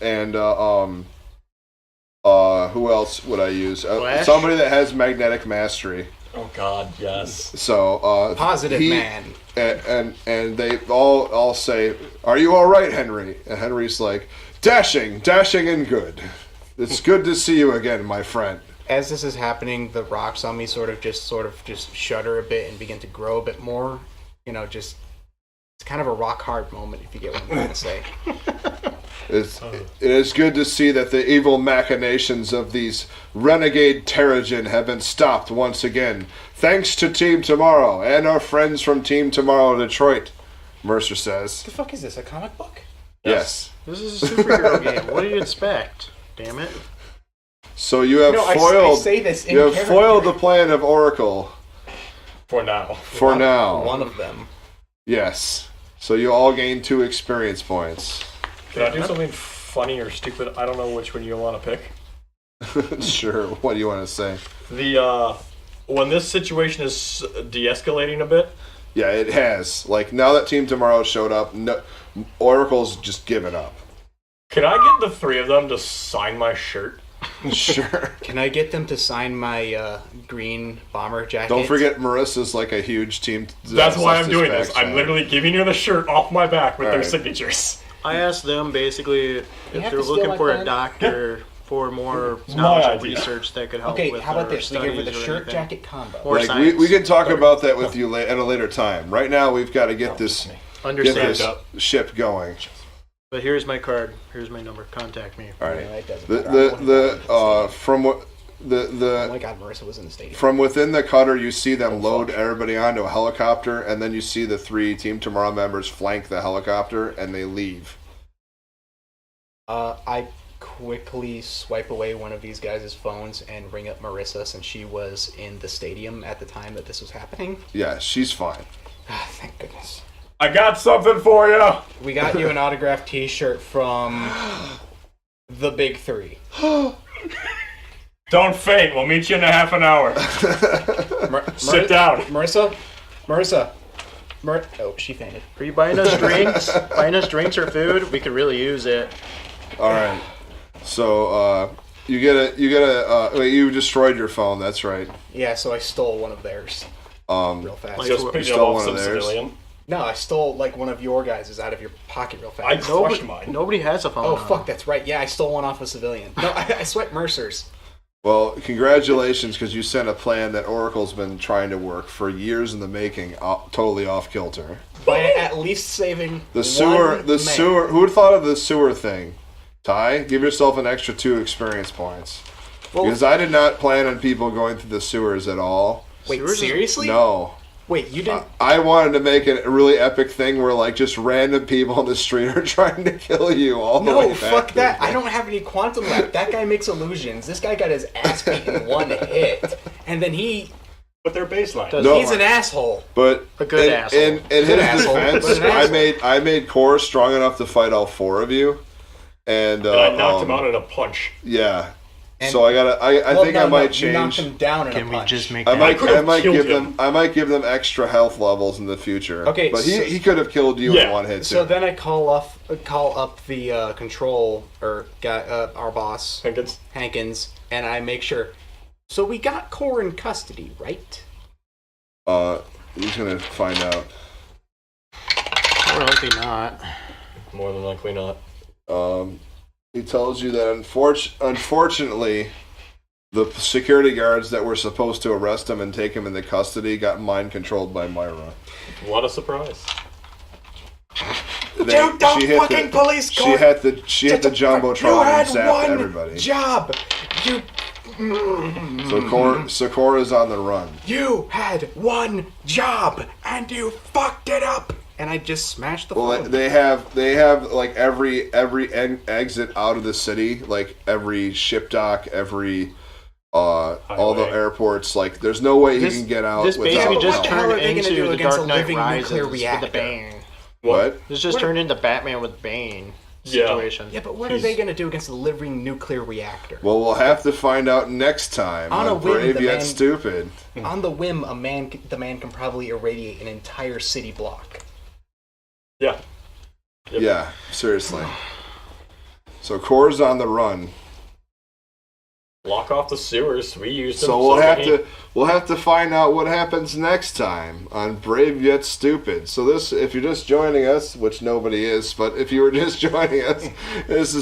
who else would I use? Somebody that has magnetic mastery. Oh God, yes. So Positive man. And they all say, "Are you all right, Henry?" And Henry's like, "Dashing and good. It's good to see you again, my friend." As this is happening, the rocks on me sort of just shudder a bit and begin to grow a bit more. It's kind of a rock hard moment, if you get what I'm trying to say. It is good to see that the evil machinations of these renegade Terrigen have been stopped once again, thanks to Team Tomorrow and our friends from Team Tomorrow Detroit, Mercer says. The fuck is this, a comic book? Yes. This is a superhero game. What do you expect? Damn it. So you have I foiled say this in you have character. foiled the plan of Oracle. For now. For now. One of them. Yes. So you all gain 2 experience points. Can I do something funny or stupid? I don't know which one you want to pick. Sure. What do you want to say? When this situation is de-escalating a bit. Yeah, it has. Like now that Team Tomorrow showed up, Oracle's just given up. Can I get the 3 of them to sign my shirt? Sure. Can I get them to sign my green bomber jacket? Don't forget Marissa's like a huge team. That's why I'm doing this. I'm fan. literally giving her the shirt off my back with their Alright. signatures. I asked them basically if have they're to steal looking my for a pen? doctor for more my knowledge and idea. research that could help Okay, with how about their this? We give her the studies or shirt anything. jacket combo. Or Like science. we can talk about that with you at a later time. Right now, we've got to get this Understand. ship going. But here's my card. Here's my number. Contact me. All Yeah, right. that doesn't The matter. from what Oh the my god, Marissa was in the stadium. from within the cutter, you see them load everybody onto a helicopter, and then you see the 3 Team Tomorrow members flank the helicopter, and they leave. I quickly swipe away one of these guys' phones and ring up Marissa since she was in the stadium at the time that this was happening. Yeah, she's fine. Ah, thank goodness. I got something for you. We got you an autographed T-shirt from the Big 3. Don't faint. We'll meet you in a half an hour. Sit down. Marissa. Oh, she fainted. Are you buying us drinks? Buying us drinks or food? We could really use it. All right. So you you destroyed your phone. That's right. Yeah, so I stole one of theirs real fast. Like- Just You pick stole up one some of theirs? civilian. No, I stole like one of your guys' out of your pocket real I fast. crushed mine. Nobody has a phone. Oh now. fuck, that's right. Yeah, I stole one off a civilian. No, I swept Mercer's. Well, congratulations, because you sent a plan that Oracle's been trying to work for years in the making, totally off kilter. By at least saving The sewer, one the man. sewer. Who would thought of the sewer thing? Ty, give yourself an extra 2 experience points. Well, Because I did not plan on people going through the sewers at all. wait, Sewers is- seriously? No, Wait, you didn't? I wanted to make a really epic thing where like just random people on the street are trying to kill you all the way No, back. fuck that. I don't have any quantum leap. That guy makes illusions. This guy got his ass beat in one hit. And then But they're baseline. No. he's an asshole. But A good asshole. In his asshole, defense, but an asshole. I made Core strong enough to fight all 4 of you, and I knocked him out in a punch. Yeah. And- So I think I might You knocked change. him down in Can a we punch. just make I that? might killed give him. them extra health levels in the future. Okay, but so- he could have killed you in Yeah. one hit too. So then I call up the control or guy, our boss Hankins, and I make sure. So we got Core in custody, right? He's gonna find out. More likely not. More than likely not. He tells you that unfortunately, the security guards that were supposed to arrest him and take him into custody got mind controlled by Myra. What a surprise. Dude, don't fucking police She court. hit the jumbotron and zapped one everybody. job. So Core is on the run. You had one job and you fucked it up. And I just smashed the Well, phone. they have like every exit out of the city, like every ship dock, every all the Highway. airports. Like, there's no way he can get out. This basically without Yeah, but just what the hell turned are they gonna into do the against Dark a Knight living Rises nuclear with reactor? the Bane. what? This just What- turned into Batman with Bane Yeah. situation. Yeah, but what are they going to do against a living nuclear reactor? Well, we'll have to find out next time On a on whim, Brave the Yet man- Stupid. On the whim, the man can probably irradiate an entire city block. Yeah. Yep. Yeah, seriously. So Core's on the run. Lock off the sewers. We used them. So we'll have to find out what happens next time on Brave Yet Stupid. So if you're just joining us, which nobody is, but if you were just joining us, this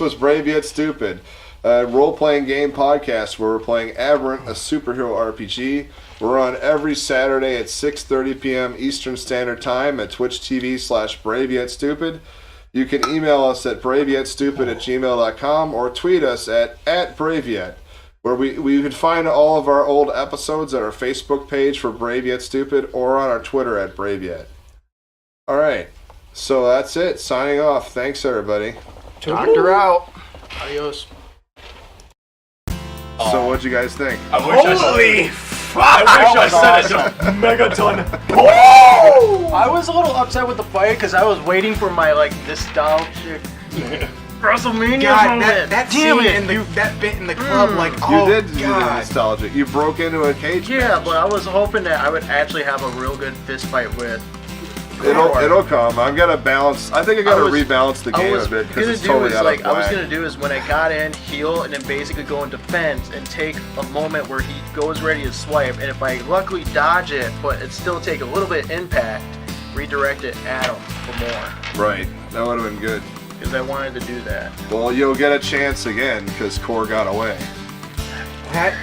was Brave Yet Stupid, a role-playing game podcast where we're playing Aberrant, a superhero RPG. We're on every Saturday at 6:30 p.m. Eastern Standard Time at Twitch TV/Brave Yet Stupid. You can email us at braveyetstupid@gmail.com or tweet us at @braveyet, where we can find all of our old episodes at our Facebook page for Brave Yet Stupid or on our Twitter at BraveYet. All right, so that's it. Signing off. Thanks, everybody. Doctor out. Adios. So what'd you guys think? Holy fuck! I wish I said it to Megaton. I was a little upset with the fight because I was waiting for my nostalgic WrestleMania God, moment. that Damn scene it! in that bit in the club, You oh did do the God. nostalgia. You broke into a cage Yeah, match. but I was hoping that I would actually have a real good fist fight with. It'll come. I've got to balance. I think I got to rebalance the I game was a bit gonna because it's do totally is out of I was whack. gonna do is when I got in, heal, and then basically go in defense and take a moment where he goes ready to swipe, and if I luckily dodge it, but it still take a little bit of impact, redirect it at him for more. Right. That would have been good. Because I wanted to do that. Well, you'll get a chance again because Core got away. That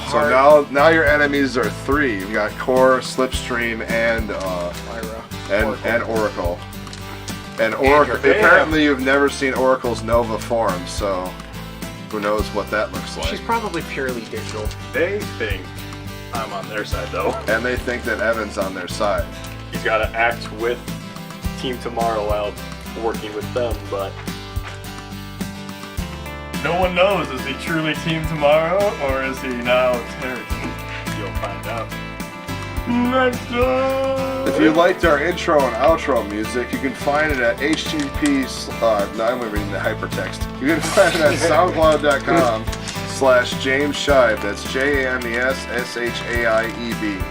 So part, now your enemies are 3. You've got Core, Slipstream, and Myra. and Oracle. And Oracle. Apparently, you've never seen Oracle's Nova form, so who knows what that looks like. she's probably purely digital. They think I'm on their side, though. And they think that Evan's on their side. He's got to act with Team Tomorrow while working with them, but no one knows. Is he truly Team Tomorrow or is he now Terry? You'll find out. Next time. If you liked our intro and outro music, you can find it at http. No, I'm reading the hypertext. You can find it at soundcloud.com/James Shive. That's JamesShaieb.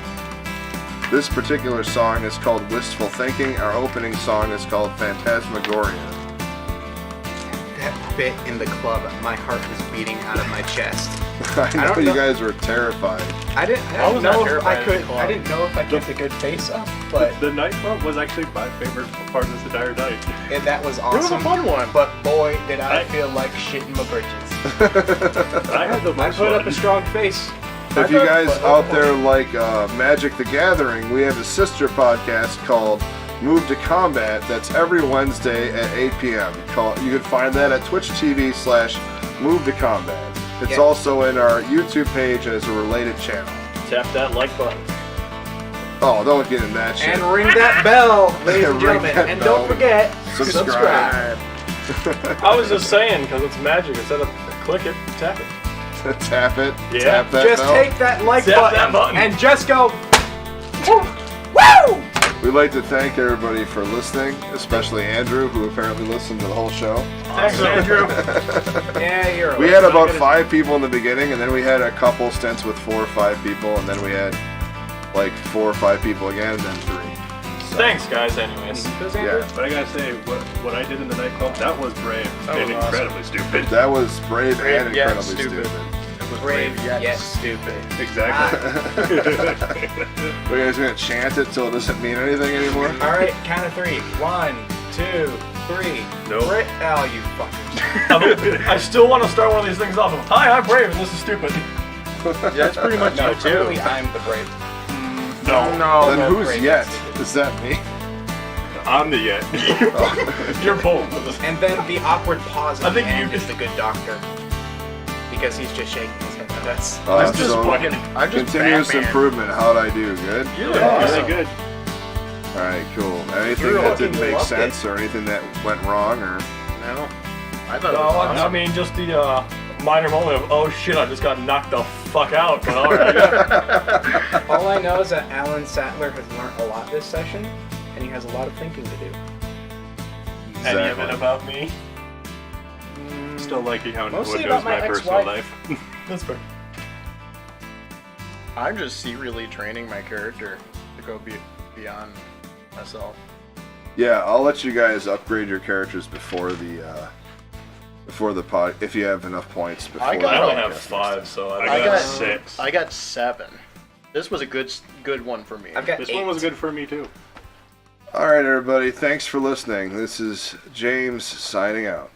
This particular song is called Wistful Thinking. Our opening song is called Phantasmagoria. That bit in the club, my heart was beating out of my chest. I know don't you know- guys were terrified. I I didn't was know not if terrified I of the could. club. I didn't know if I kept a good face up, but The nightclub was actually my favorite part of this entire night. that was It was a awesome. fun one. But boy, did I I- feel like shitting my britches. I had the I most put fun. up a strong face. If you guys out there like Magic the Gathering, we have a sister podcast called Move to Combat. That's every Wednesday at 8 p.m. You can find that at Twitch TV/Move to Combat. It's Yeah. also in our YouTube page as a related channel. Tap that like button. Oh, don't get in that shit. And ring that bell, ladies and Ring gentlemen. that And bell. don't forget, Subscribe. I was just saying, because it's magic. Instead of click it, tap it. Tap it. Yeah. Tap that Just bell. take that like Tap that button. and just go. Woo! We'd like to thank everybody for listening, especially Andrew, who apparently listened to the whole show. Thanks, Andrew. Yeah, you're. We had about 5 people in the beginning, and then we had a couple stints with 4 or 5 people, and then we had like 4 or 5 people again, and then 3. Thanks, guys. Anyways, Yeah, But I gotta say, what I did in the nightclub, that was brave That and was awesome. incredibly stupid. that was brave and yet incredibly stupid. It was Brave yet yet stupid. Exactly. Are you guys gonna chant it till it doesn't mean anything anymore? All right, count of 3. 1, 2, 3. Nope. Oh, you fuckers. I still want to start one of these things off of, "Hi, I'm Brave, and this is stupid." Yeah, that's pretty much No, you too. clearly I'm the brave. No, Then no, who's brave yet? and stupid. Is that me? I'm the yet. you're both. And then the awkward pause I at the think you end could- is the good doctor. Because he's just shaking his head. That's I'm So, disappointed. I'm just continuous Batman. improvement. How'd I do? Good? You're Yeah, awesome. really good. All right, cool. Anything You that didn't fucking make loved sense or anything that went wrong or... No, I thought it No, was I awesome. mean just the minor moment of, "Oh shit, I just got knocked the fuck out." But all right. all I know is that Alan Sattler has learned a lot this session, and he has a lot of thinking to do. Any of Exactly. it about me? Still liking how Mostly Nintendo about is my my personal ex-wife. life. That's fair. I'm just secretly training my character to go beyond myself. Yeah, I'll let you guys upgrade your characters before the pod, if you have enough points before. I got- I the only have podcast. 5, so I got got 6. I got 7. This was a good one for me. I've got This 8. one was good for me too. All right, everybody. Thanks for listening. This is James signing out.